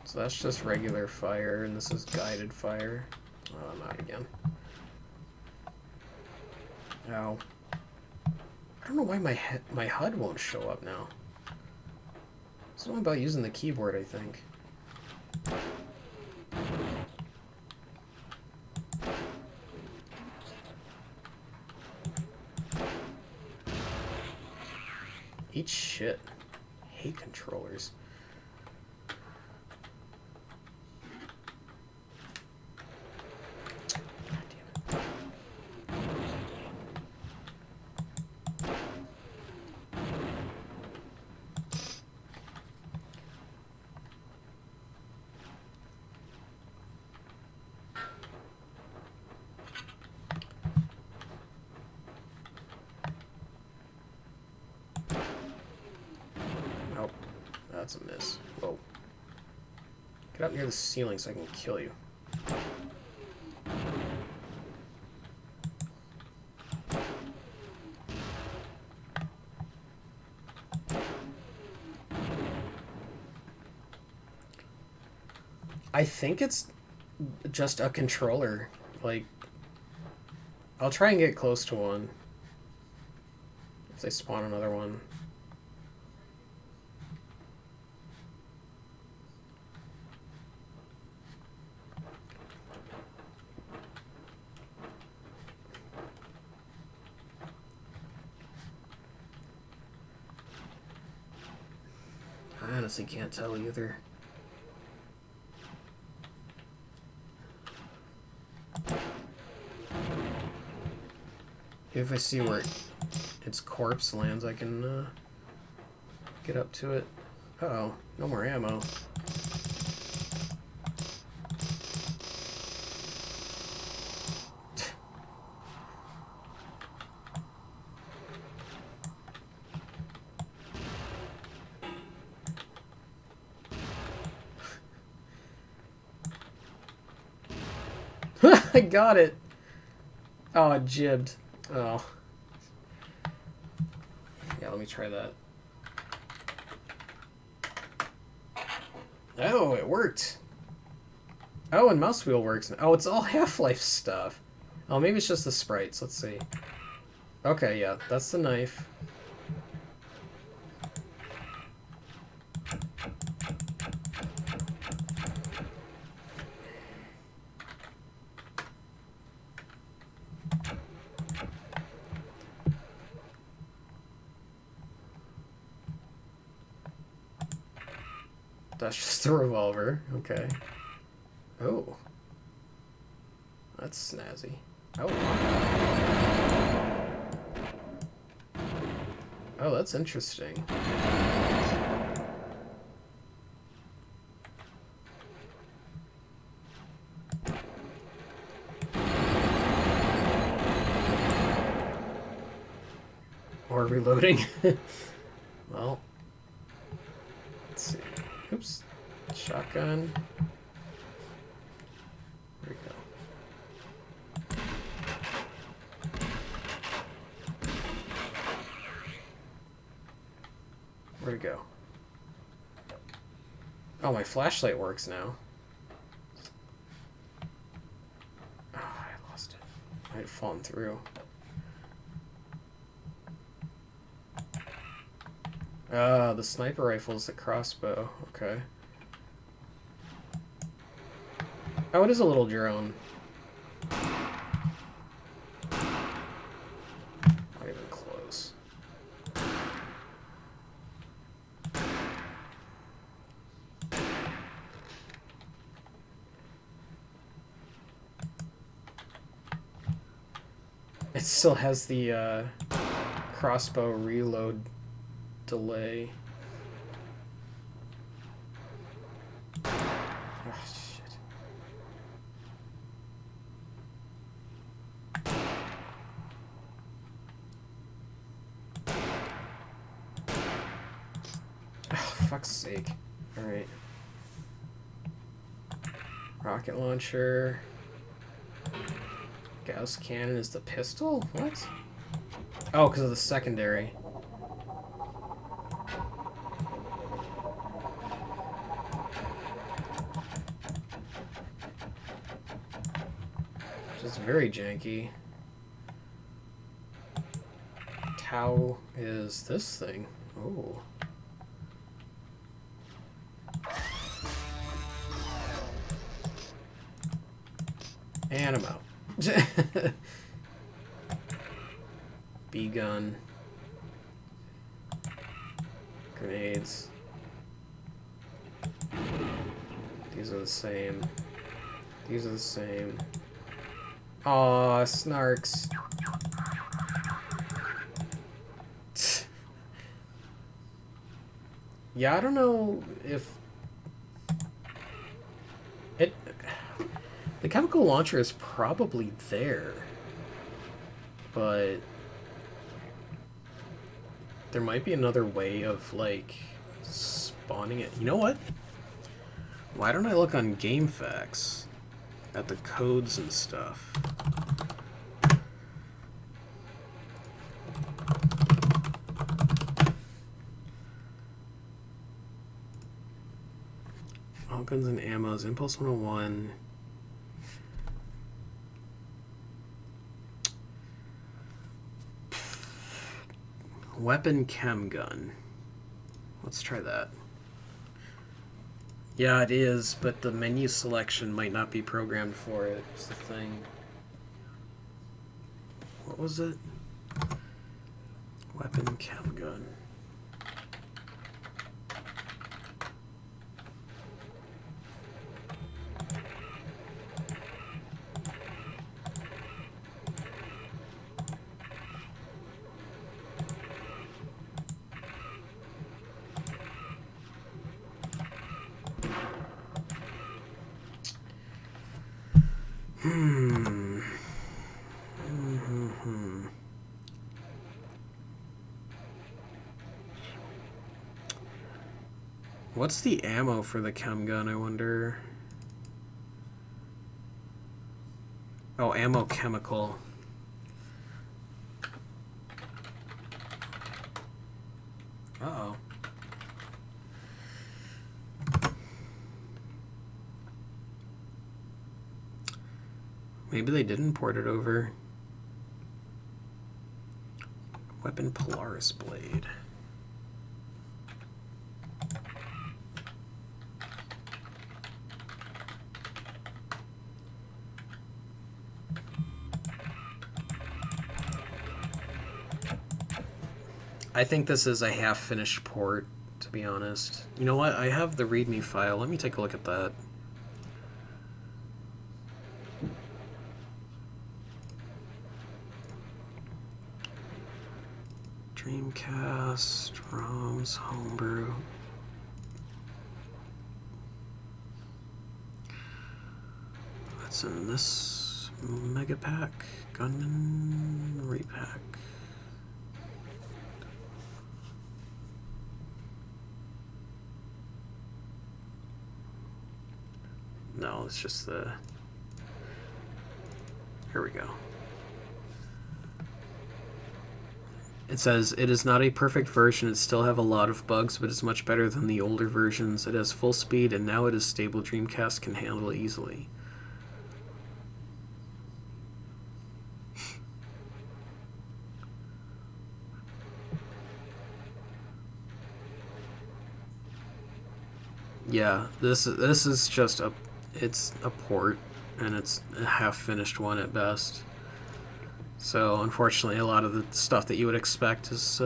So that's just regular fire, and this is guided fire. Oh, I'm out again. Ow. I don't know why my HUD won't show up now. Something about using the keyboard, I think. Eat shit. Hate controllers. That's a miss. Whoa. Get up near the ceiling so I can kill you. I think it's just a controller. Like, I'll try and get close to one. If they spawn another one. I honestly can't tell either. If I see where its corpse lands, I can get up to it. Uh-oh, no more ammo. I got it. Oh, it jibbed. Oh. Yeah, let me try that. Oh, it worked. Oh, and mouse wheel works. Oh, it's all Half-Life stuff. Oh, maybe it's just the sprites. Let's see. Okay, yeah, that's the knife. That's just a revolver. Okay. Oh. That's snazzy. Oh. Oh, that's interesting. Or reloading. Well. Let's see. Oops. Shotgun. There we go. Where'd it go? Oh, my flashlight works now. Oh, I lost it. I had fallen through. Ah, the sniper rifle is the crossbow. Okay. Oh, it is a little drone. Not even close. It still has the crossbow reload delay. Oh, shit. Oh, fuck's sake. Alright. Rocket launcher. Gauss cannon is the pistol? What? Oh, because of the secondary. Just very janky. Tau is this thing. Oh. And I'm out. B-gun. Grenades. These are the same. These are the same. Aw, snarks. Yeah, I don't know if it... The chemical launcher is probably there, but there might be another way of, like, spawning it. You know what? Why don't I look on GameFAQs at the codes and stuff? Oh All guns and ammos. Impulse 101. Weapon chem gun. Let's try that. Yeah, it is, but the menu selection might not be programmed for it. It's the thing. What was it? Weapon chem gun. What's the ammo for the chem gun, I wonder? Oh, ammo chemical. Uh-oh. Maybe they didn't port it over. Weapon Polaris Blade. I think this is a half-finished port, to be honest. You know what? I have the README file. Let me take a look at that. Dreamcast, ROMs, Homebrew. That's in this Mega Pack, Gunman, Repack. No, it's just the... Here we go. It says, it is not a perfect version, it still have a lot of bugs, but it's much better than the older versions. It has full speed, and now it is stable. Dreamcast can handle it easily. Yeah, this is just a... It's a port, and it's a half-finished one at best. So, unfortunately, a lot of the stuff that you would expect is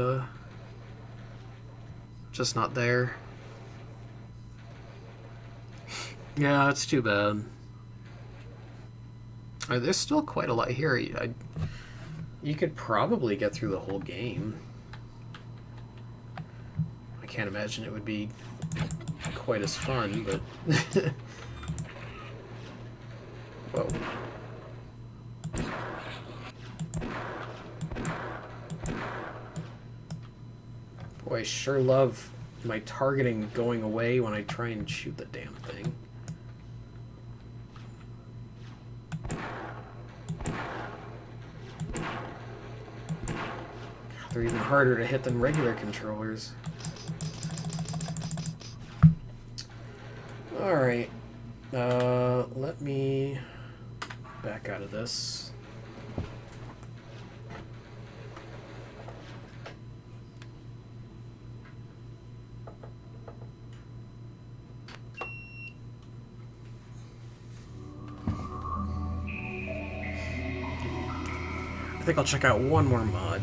just not there. Yeah, it's too bad. There's still quite a lot here. You could probably get through the whole game. I can't imagine it would be quite as fun, but... Whoa. Boy, I sure love my targeting going away when I try and shoot the damn thing. They're even harder to hit than regular controllers. Alright. Let me back out of this. I think I'll check out one more mod.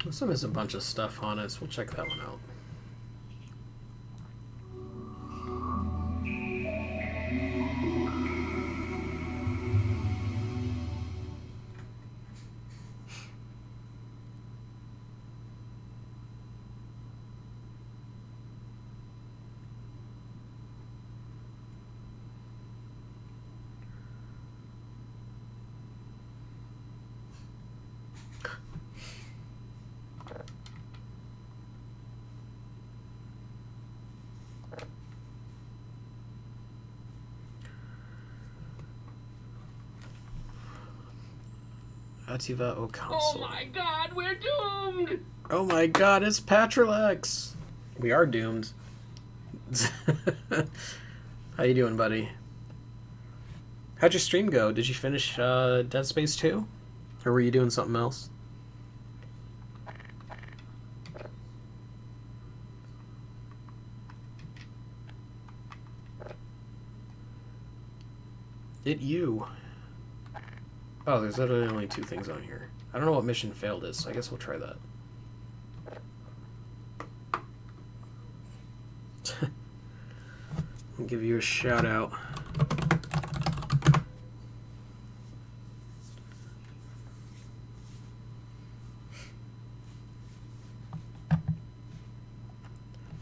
This one has a bunch of stuff on it, so we'll check that one out. Ativa o Oh console. my god, we're doomed! Oh my god, it's Patrilex! We are doomed. How you doing, buddy? How'd your stream go? Did you finish Dead Space 2? Or were you doing something else? You. Oh, there's literally only 2 things on here. I don't know what mission failed is, so I guess we'll try that. I'll give you a shout out.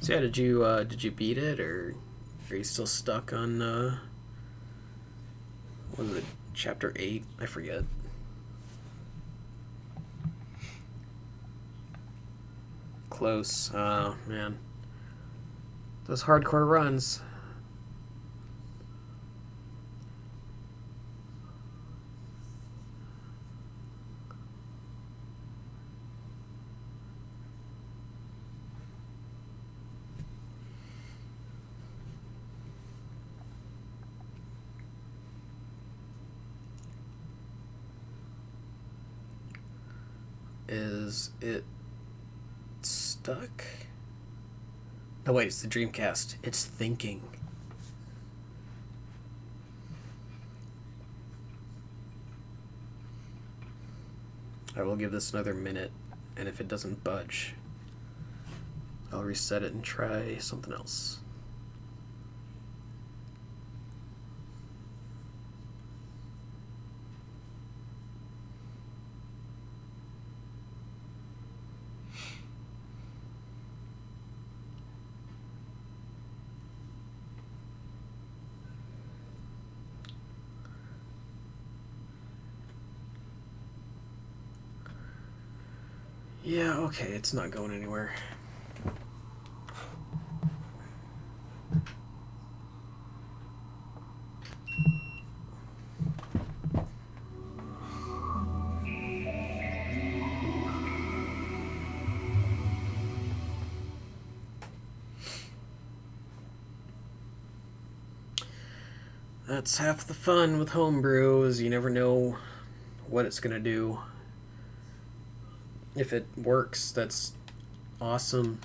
So yeah, did you beat it, or are you still stuck on what was it, chapter 8? I forget. Close. Oh man, those hardcore runs. Is it stuck? No, wait, it's the Dreamcast. It's thinking. I will give this another minute, and if it doesn't budge, I'll reset it and try something else. Yeah, okay, it's not going anywhere. That's half the fun with homebrew, is you never know what it's gonna do. If it works, that's awesome.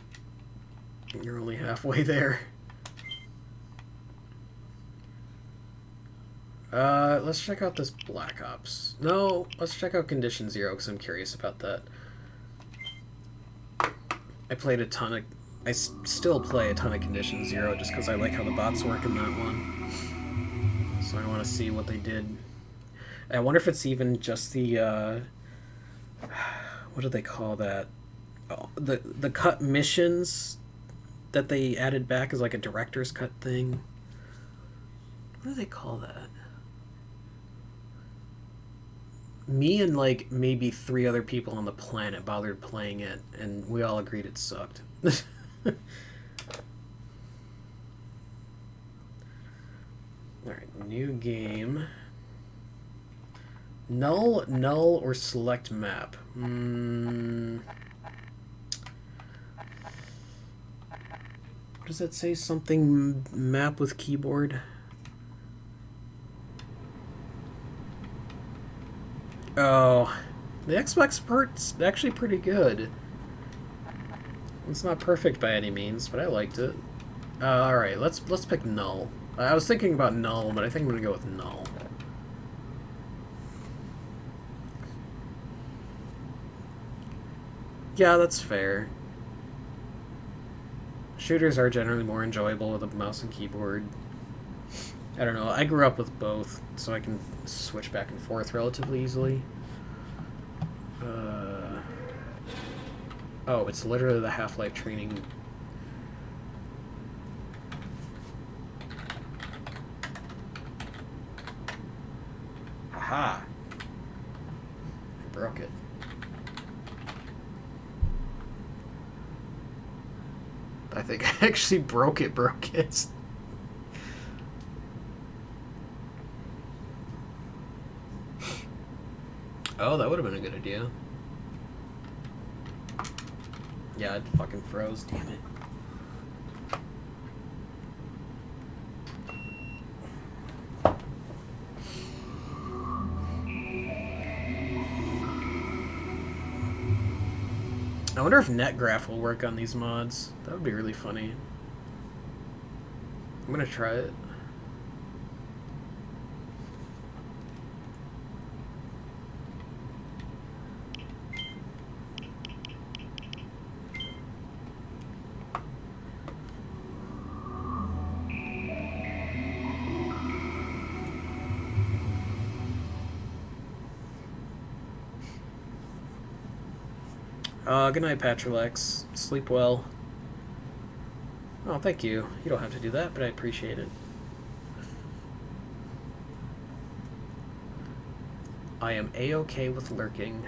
You're only halfway there. Let's check out this Black Ops. No, let's check out Condition Zero, because I'm curious about that. I played a ton of... I still play a ton of Condition Zero, just because I like how the bots work in that one. So I want to see what they did. I wonder if it's even just the, what do they call that? Oh, the cut missions that they added back as like a director's cut thing. What do they call that? Me and like maybe 3 other people on the planet bothered playing it, and we all agreed it sucked. Alright, new game. Null, or select map? What does that say? Something map with keyboard? Oh, the Xbox port's actually pretty good. It's not perfect by any means, but I liked it. Alright, let's pick null. I was thinking about null, but I think I'm gonna go with null. Yeah, that's fair. Shooters are generally more enjoyable with a mouse and keyboard. I don't know, I grew up with both, so I can switch back and forth relatively easily. Oh, it's literally the Half-Life training. Aha! I broke it. I think I actually broke it. Oh, that would have been a good idea. Yeah, it fucking froze. Damn it. I wonder if NetGraph will work on these mods. That would be really funny. I'm gonna try it. Good night, Patrilex. Sleep well. Oh, thank you. You don't have to do that, but I appreciate it. I am A-okay with lurking.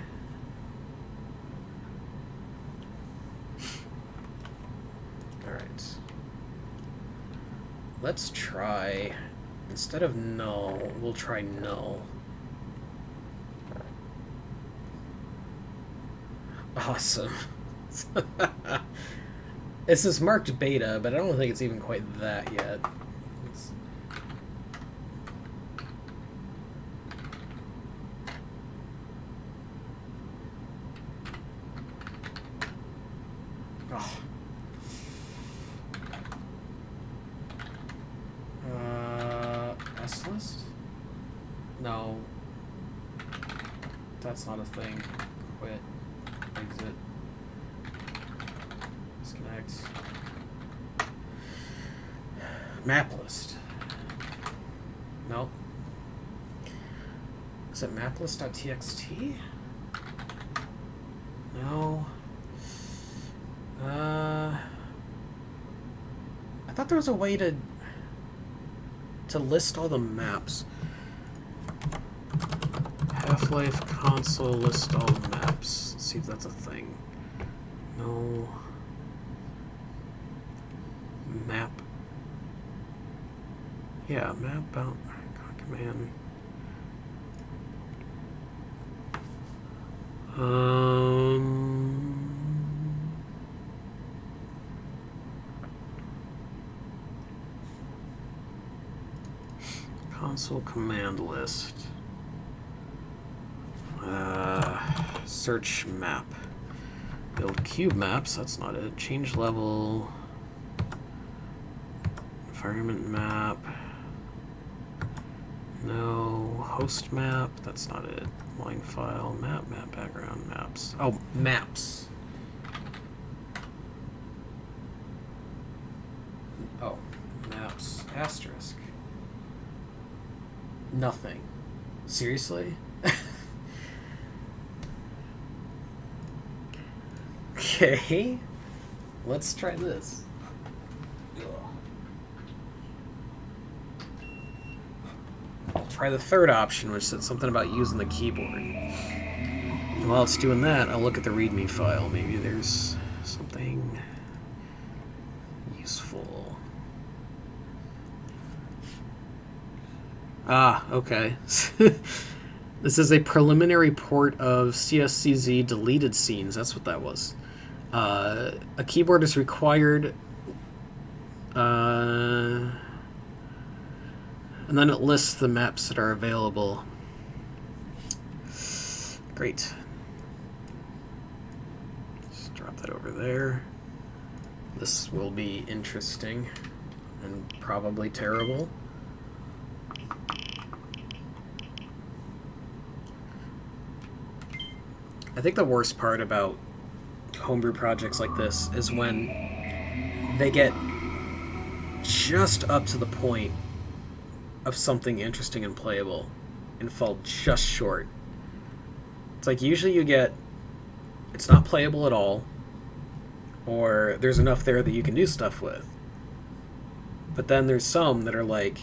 Alright. Let's try... Instead of null, we'll try null. Awesome. This is marked beta, but I don't think it's even quite that yet. S-list? No. That's not a thing. Quit. Exit. Disconnect. Map list. No. Is it maplist.txt? No. I thought there was a way to list all the maps. Half-Life console list all the maps. Let's see if that's a thing. No. Map. Yeah, map out. Command. Console command list. Search map. Build cube maps, that's not it. Change level. Environment map. No. Host map, that's not it. Line file, map background, maps. Oh, maps. Oh, maps. Asterisk. Nothing. Seriously? Okay. Let's try this. I'll try the third option, which said something about using the keyboard. And while it's doing that, I'll look at the README file. Maybe there's something useful. Ah, okay. This is a preliminary port of CSCZ deleted scenes. That's what that was. A keyboard is required. And then it lists the maps that are available. Great. Just drop that over there. This will be interesting and probably terrible. I think the worst part about homebrew projects like this is when they get just up to the point of something interesting and playable and fall just short. It's like usually you get it's not playable at all, or there's enough there that you can do stuff with. But then there's some that are like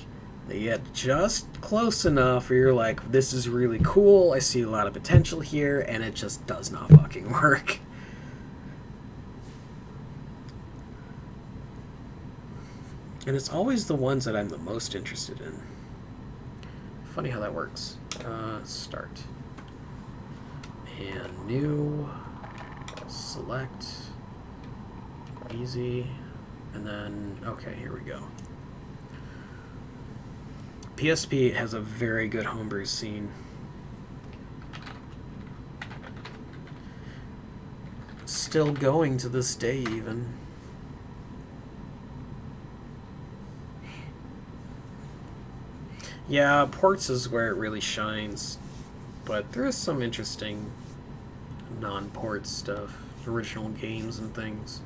they get just close enough where you're like, this is really cool, I see a lot of potential here, and it just does not fucking work. And it's always the ones that I'm the most interested in. Funny how that works. Start. And new, select, easy, and then, okay, here we go. PSP has a very good homebrew scene. Still going to this day, even. Yeah, ports is where it really shines, but there is some interesting non-port stuff, original games and things.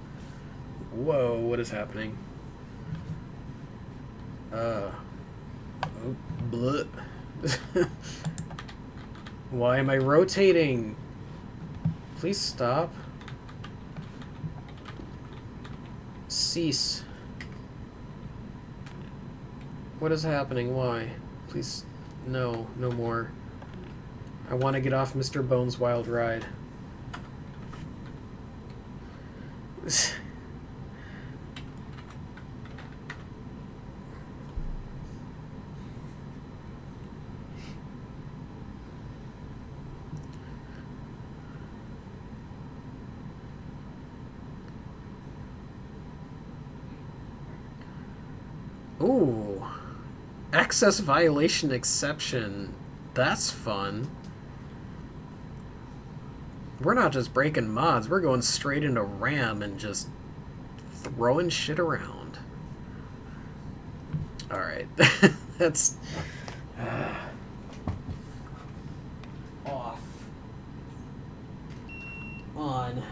Whoa, what is happening? Oh, bleh. Why am I rotating? Please stop. Cease. What is happening? Why? Please, no, no more. I want to get off Mr. Bones' wild ride. Ooh, access violation exception. That's fun. We're not just breaking mods, we're going straight into RAM and just throwing shit around. Alright, that's... off. On.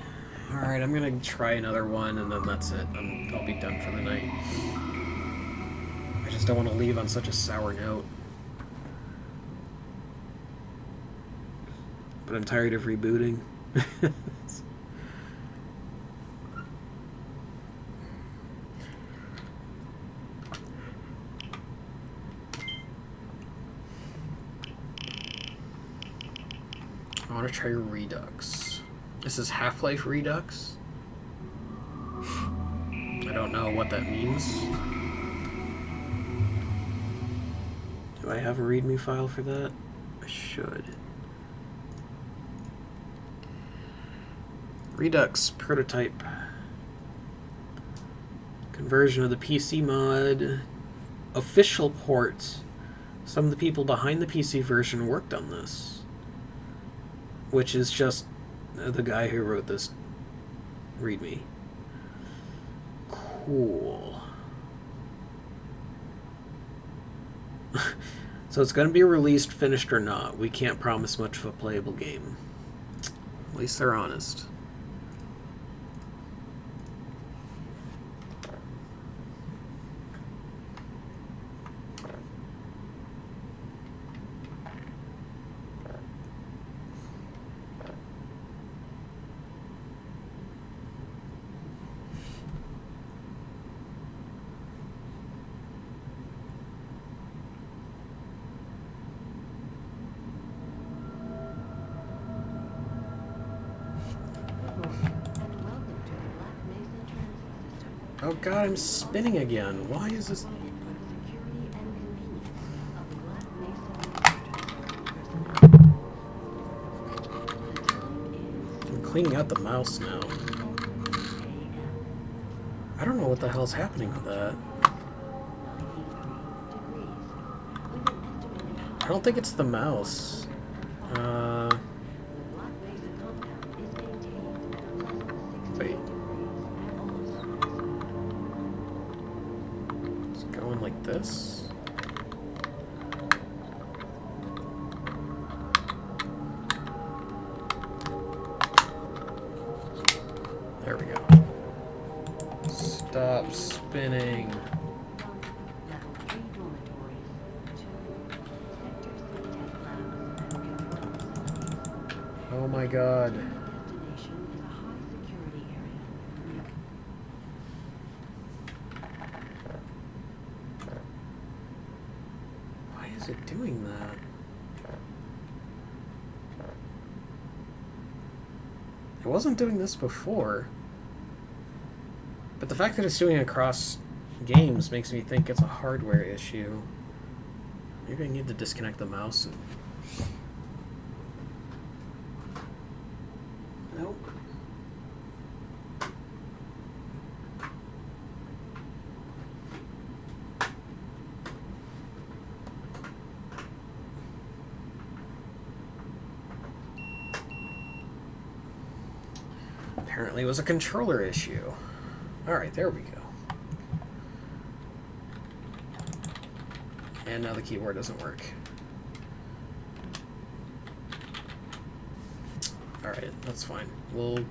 Alright, I'm gonna try another one and then that's it. I'll be done for the night. I just don't want to leave on such a sour note. But I'm tired of rebooting. I want to try Redux. This is Half-Life Redux. I don't know what that means. Do I have a README file for that? I should. Redux prototype. Conversion of the PC mod. Official port. Some of the people behind the PC version worked on this. Which is just the guy who wrote this README. Cool. So it's going to be released, finished or not. We can't promise much of a playable game. At least they're honest. Oh god, I'm spinning again. Why is this... I'm cleaning out the mouse now. I don't know what the hell's happening with that. I don't think it's the mouse. Wait. It's going like this. There we go. Stop spinning. Oh my god. Why is it doing that? It wasn't doing this before. But the fact that it's doing it across games makes me think it's a hardware issue. Maybe I need to disconnect the mouse and... Apparently it was a controller issue. Alright, there we go. And now the keyboard doesn't work. Alright, that's fine. We'll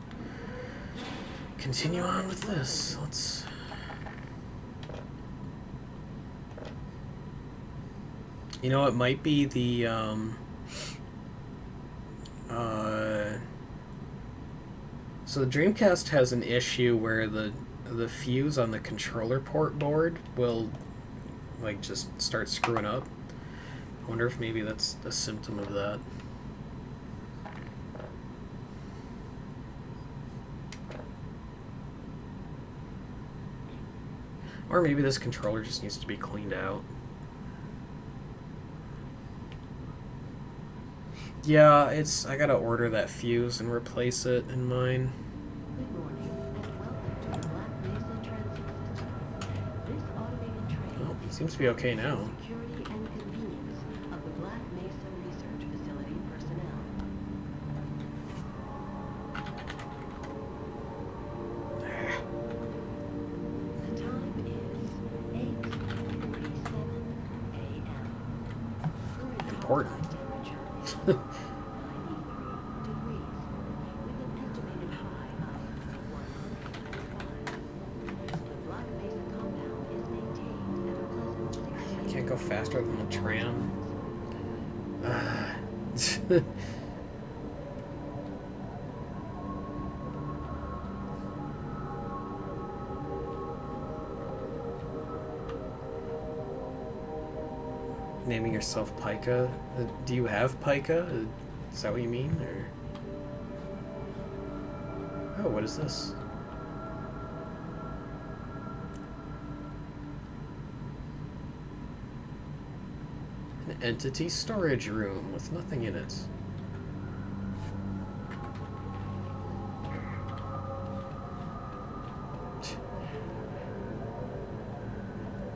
continue on with this. Let's... You know, it might be the, so the Dreamcast has an issue where the fuse on the controller port board will, like, just start screwing up. I wonder if maybe that's a symptom of that. Or maybe this controller just needs to be cleaned out. Yeah, I gotta order that fuse and replace it in mine. Good morning, and welcome to the Black Mesa Transit System. This automated train Oh, it seems to be okay now. security and convenience of the Black Mesa Research Facility personnel. The time is 8:47 a.m. Important. Temperature is 93 degrees, with an estimated high of 105. The Black Mesa compound is maintained at a pleasant 60. Can't go faster than the tram. Naming yourself Pika? Do you have Pika? Is that what you mean? Or... Oh, what is this? An entity storage room with nothing in it.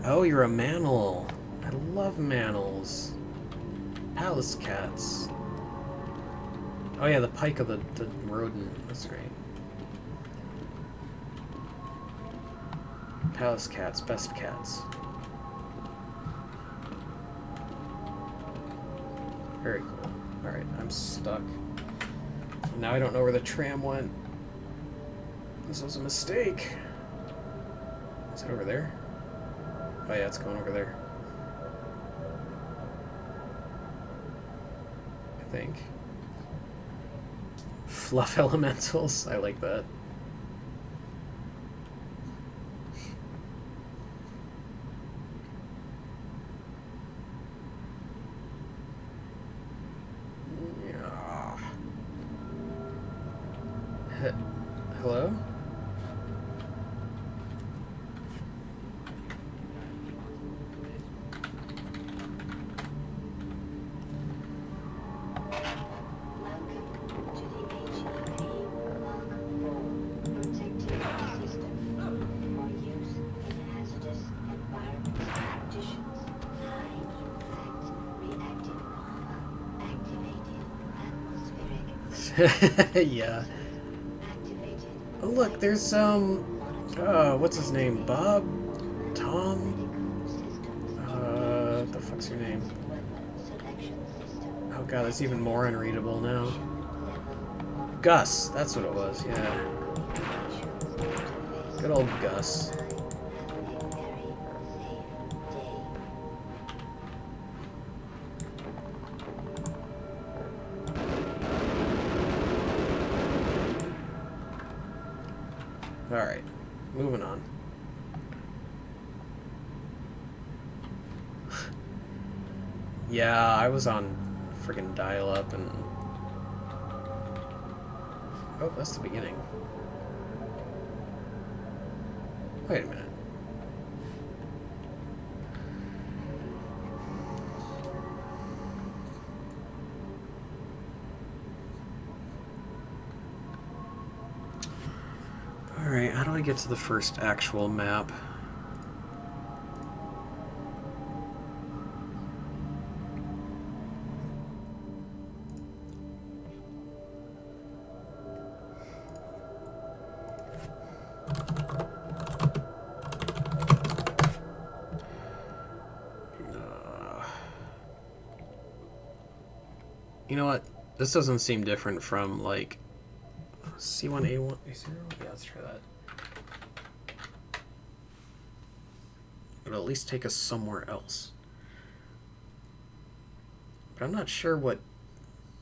Oh, you're a mantle. I love mantles. Palace cats. Oh yeah, the pike of the rodent. That's great. Palace cats, best cats. Very cool. Alright, I'm stuck. Now I don't know where the tram went. This was a mistake. Is it over there? Oh yeah, it's going over there. I think. Fluff elementals. I like that. Yeah. Hello? Yeah. Oh look, there's what's his name? Bob? Tom? What the fuck's your name? Oh god, it's even more unreadable now. Gus, that's what it was, yeah. Good old Gus. Alright, moving on. Yeah, I was on friggin' dial-up and... Oh, that's the beginning. Wait a minute. Alright, how do I get to the first actual map? You know what? This doesn't seem different from, like, C1A1, A0? Yeah, let's try that. It'll at least take us somewhere else. But I'm not sure what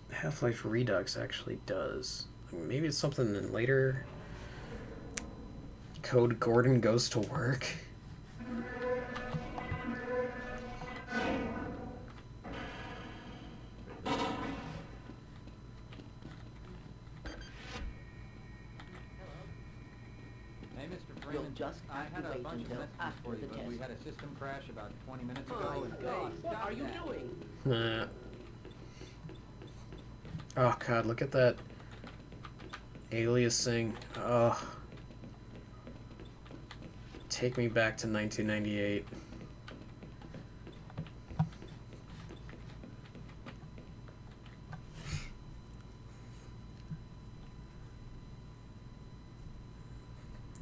Half-Life Redux actually does. I mean, maybe it's something in later code Gordon goes to work. Hey, Mr. We'll Freeman, just I have had to a wait bunch of until messages after for you, the but test. we had a system crash about 20 minutes My ago, and God, what stop are you that. doing? Nah. Oh god, look at that aliasing. Oh. Take me back to 1998.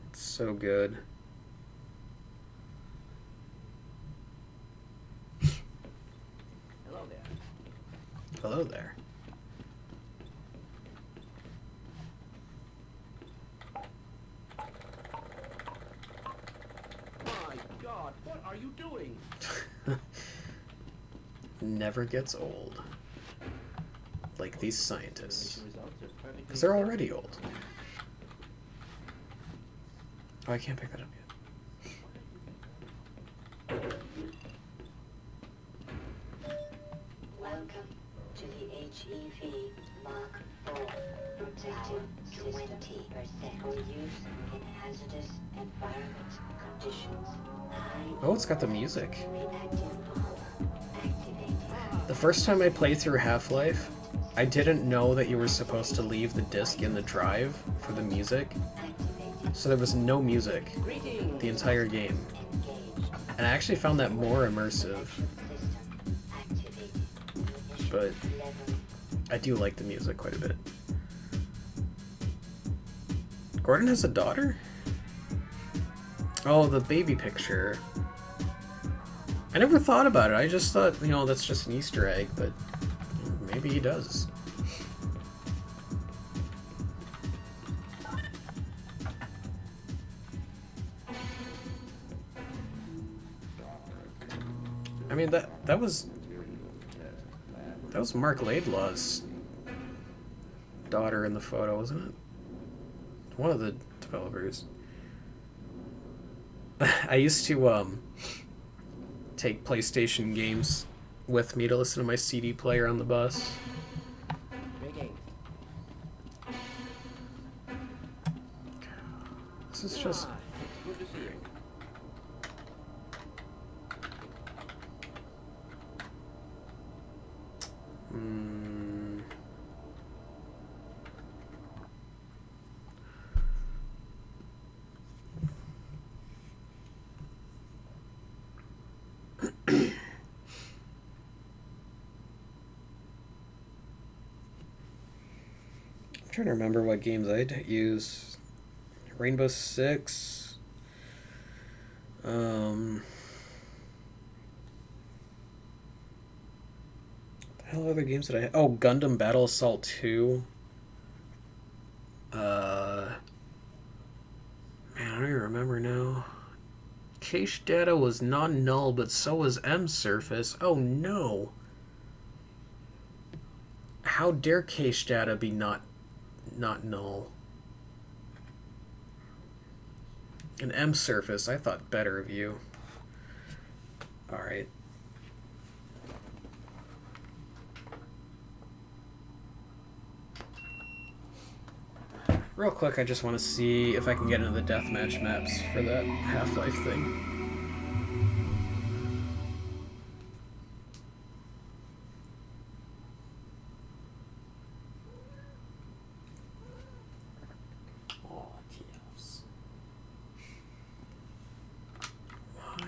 It's so good. Hello there. Hello there. My God, what are you doing? Never gets old. Like these scientists. Mission results are perfectly Because they're acceptable. already old. Oh, I can't pick that up yet. Welcome to the HEV Mark IV. Protected 20% for use in hazardous environment conditions. Oh, it's got the music. Reactive bomb activated. The first time I played through Half-Life, I didn't know that you were supposed to leave the disc in the drive for the music. So there was no music Greetings. the entire game. Engaged. And I actually found that more immersive, System activated. Munitions but level. I do like the music quite a bit. Gordon has a daughter? Oh, the baby picture. I never thought about it. I just thought, you know, that's just an Easter egg, but maybe he does. I mean, that was Mark Laidlaw's daughter in the photo, wasn't it? One of the developers. I used to take PlayStation games with me to listen to my CD player on the bus. Greetings. This is just Hi. Good to see you. I'm trying to remember what games I'd use. Rainbow Six. The hell other games did I have? Oh, Gundam Battle Assault 2. Man, I don't even remember now. Cache data was non-null, but so was M-Surface. Oh no! How dare cache data be not null? An M-Surface, I thought better of you. Alright. Real quick, I just want to see if I can get into the deathmatch maps for that Half-Life thing. Oh, TFs. Why?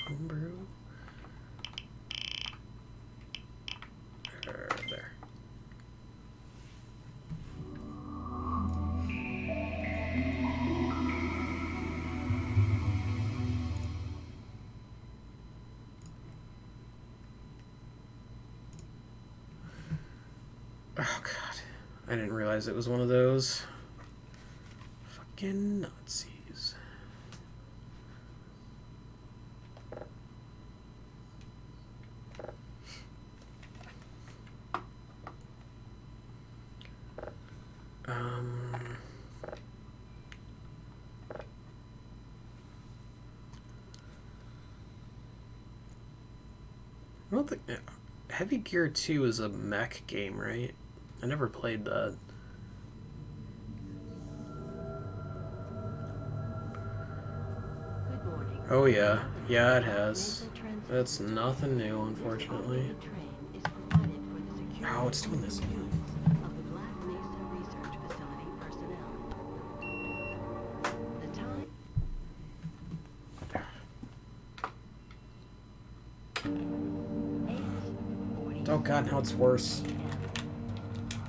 Homebrew? There. I didn't realize it was one of those. Fucking Nazis. I don't think Heavy Gear 2 is a mech game, right? I never played that. Good morning. Oh yeah, yeah it has. That's nothing new, unfortunately. The train is provided for the security Oh, it's doing this again. of the Black Mesa Research Facility personnel. The time. Oh god, now it's worse.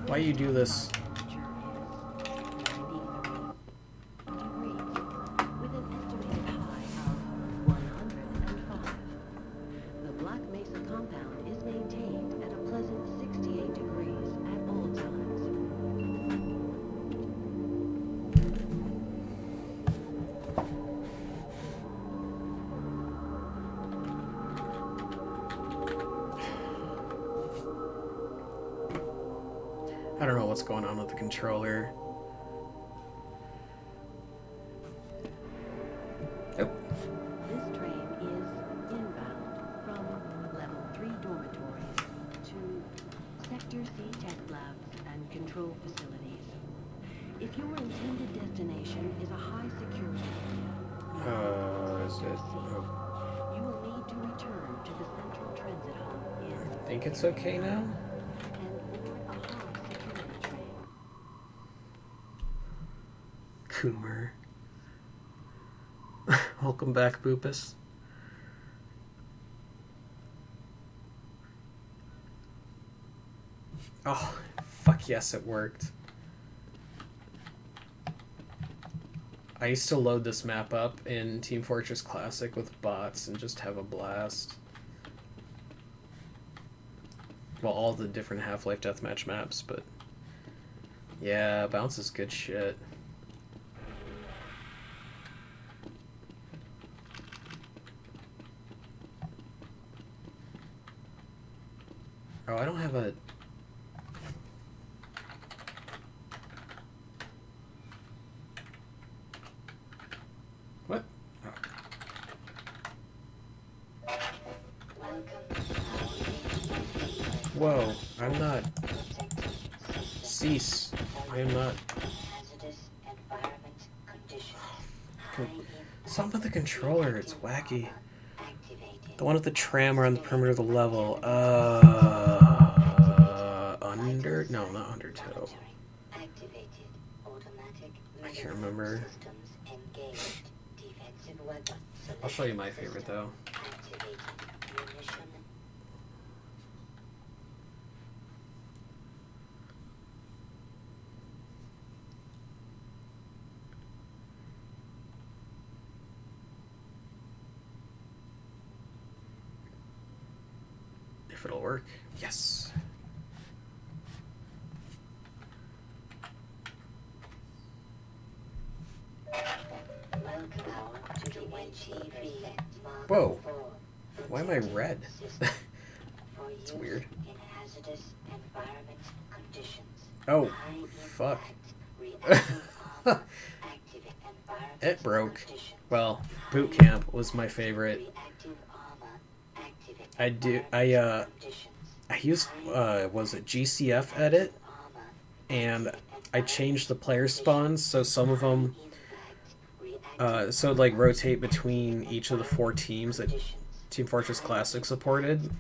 Why you do this? The Black Mesa compound is maintained at a pleasant 68 degrees at all times. I don't know what's going on with the controller. Oh. This train is inbound from Level 3 dormitories to Sector C tech labs and control facilities. If your intended destination is a high security area, Is it? Oh. you will need to return to the central transit hub in I think it's okay now? and board a high security train. Coomer. Welcome back, Boopus. Oh, fuck yes, it worked. I used to load this map up in Team Fortress Classic with bots and just have a blast. Well, all the different Half-Life Deathmatch maps, but yeah, Bounce is good shit. Oh, I don't have a... What? Oh. Whoa, I'm not... Cease. I am not... Something with the controller, it's wacky. The one with the tram around the perimeter of the level. Under... No, not Undertow. I can't remember. I'll show you my favorite, though. If it'll work. Yes. Whoa. Why am I red? It's weird. Oh, fuck. It broke. Well, Boot Camp was my favorite. I used, was it GCF edit? And I changed the player spawns, so some of them, so like rotate between each of the 4 teams that Team Fortress Classic supported,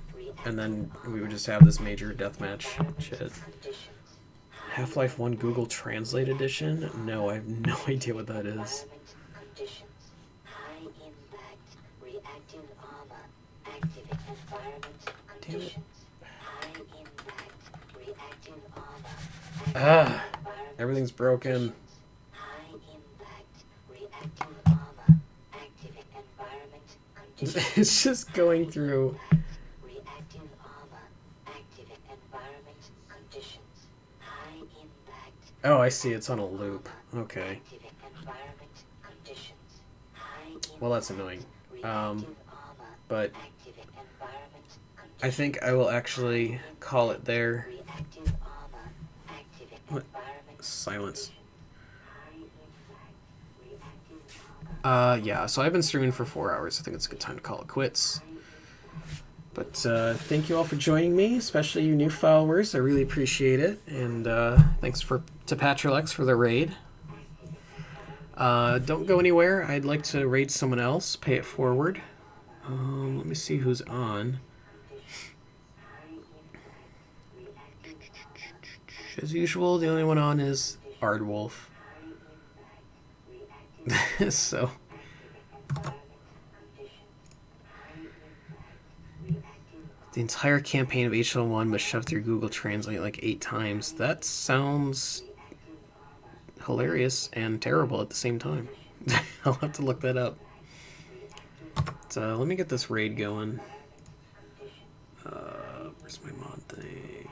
and then we would just have this major deathmatch shit. Half-Life 1 Google Translate Edition? No, I have no idea what that is. Damn it. Ah, everything's broken. It's just going through. Oh, I see. It's on a loop. Okay. Active environment conditions. High Well, that's impact annoying. reactive armor. But Active environment conditions. I think I will actually call it there. Reactive armor. Active What? environment. Silence. High impact reactive armor. Yeah, so I've been streaming for 4 hours. I think it's a good time to call it quits. But thank you all for joining me, especially you new followers. I really appreciate it. And thanks to Patrolex for the raid. Don't go anywhere. I'd like to raid someone else. Pay it forward. Let me see who's on. As usual, the only one on is Ardwolf. So... The entire campaign of H1 was shoved through Google Translate like 8 times. That sounds hilarious and terrible at the same time. I'll have to look that up. So let me get this raid going. Where's my mod thing?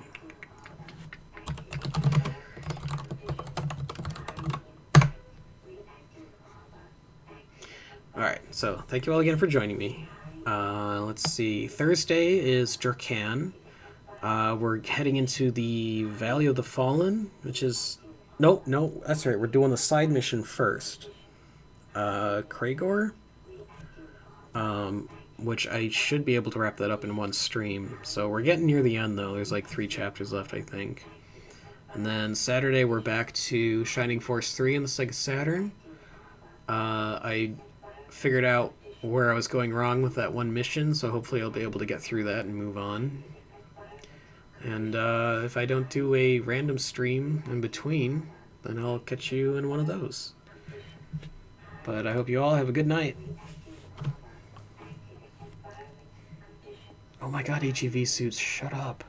Alright, so thank you all again for joining me. Let's see. Thursday is Durkan. We're heading into the Valley of the Fallen, which is... No, that's right. We're doing the side mission first. Kragor? Which I should be able to wrap that up in one stream. So we're getting near the end, though. There's like 3 chapters left, I think. And then Saturday, we're back to Shining Force 3 on the Sega Saturn. I figured out where I was going wrong with that one mission, so hopefully I'll be able to get through that and move on. And if I don't do a random stream in between, then I'll catch you in one of those. But I hope you all have a good night. Oh my god, HEV suits, shut up.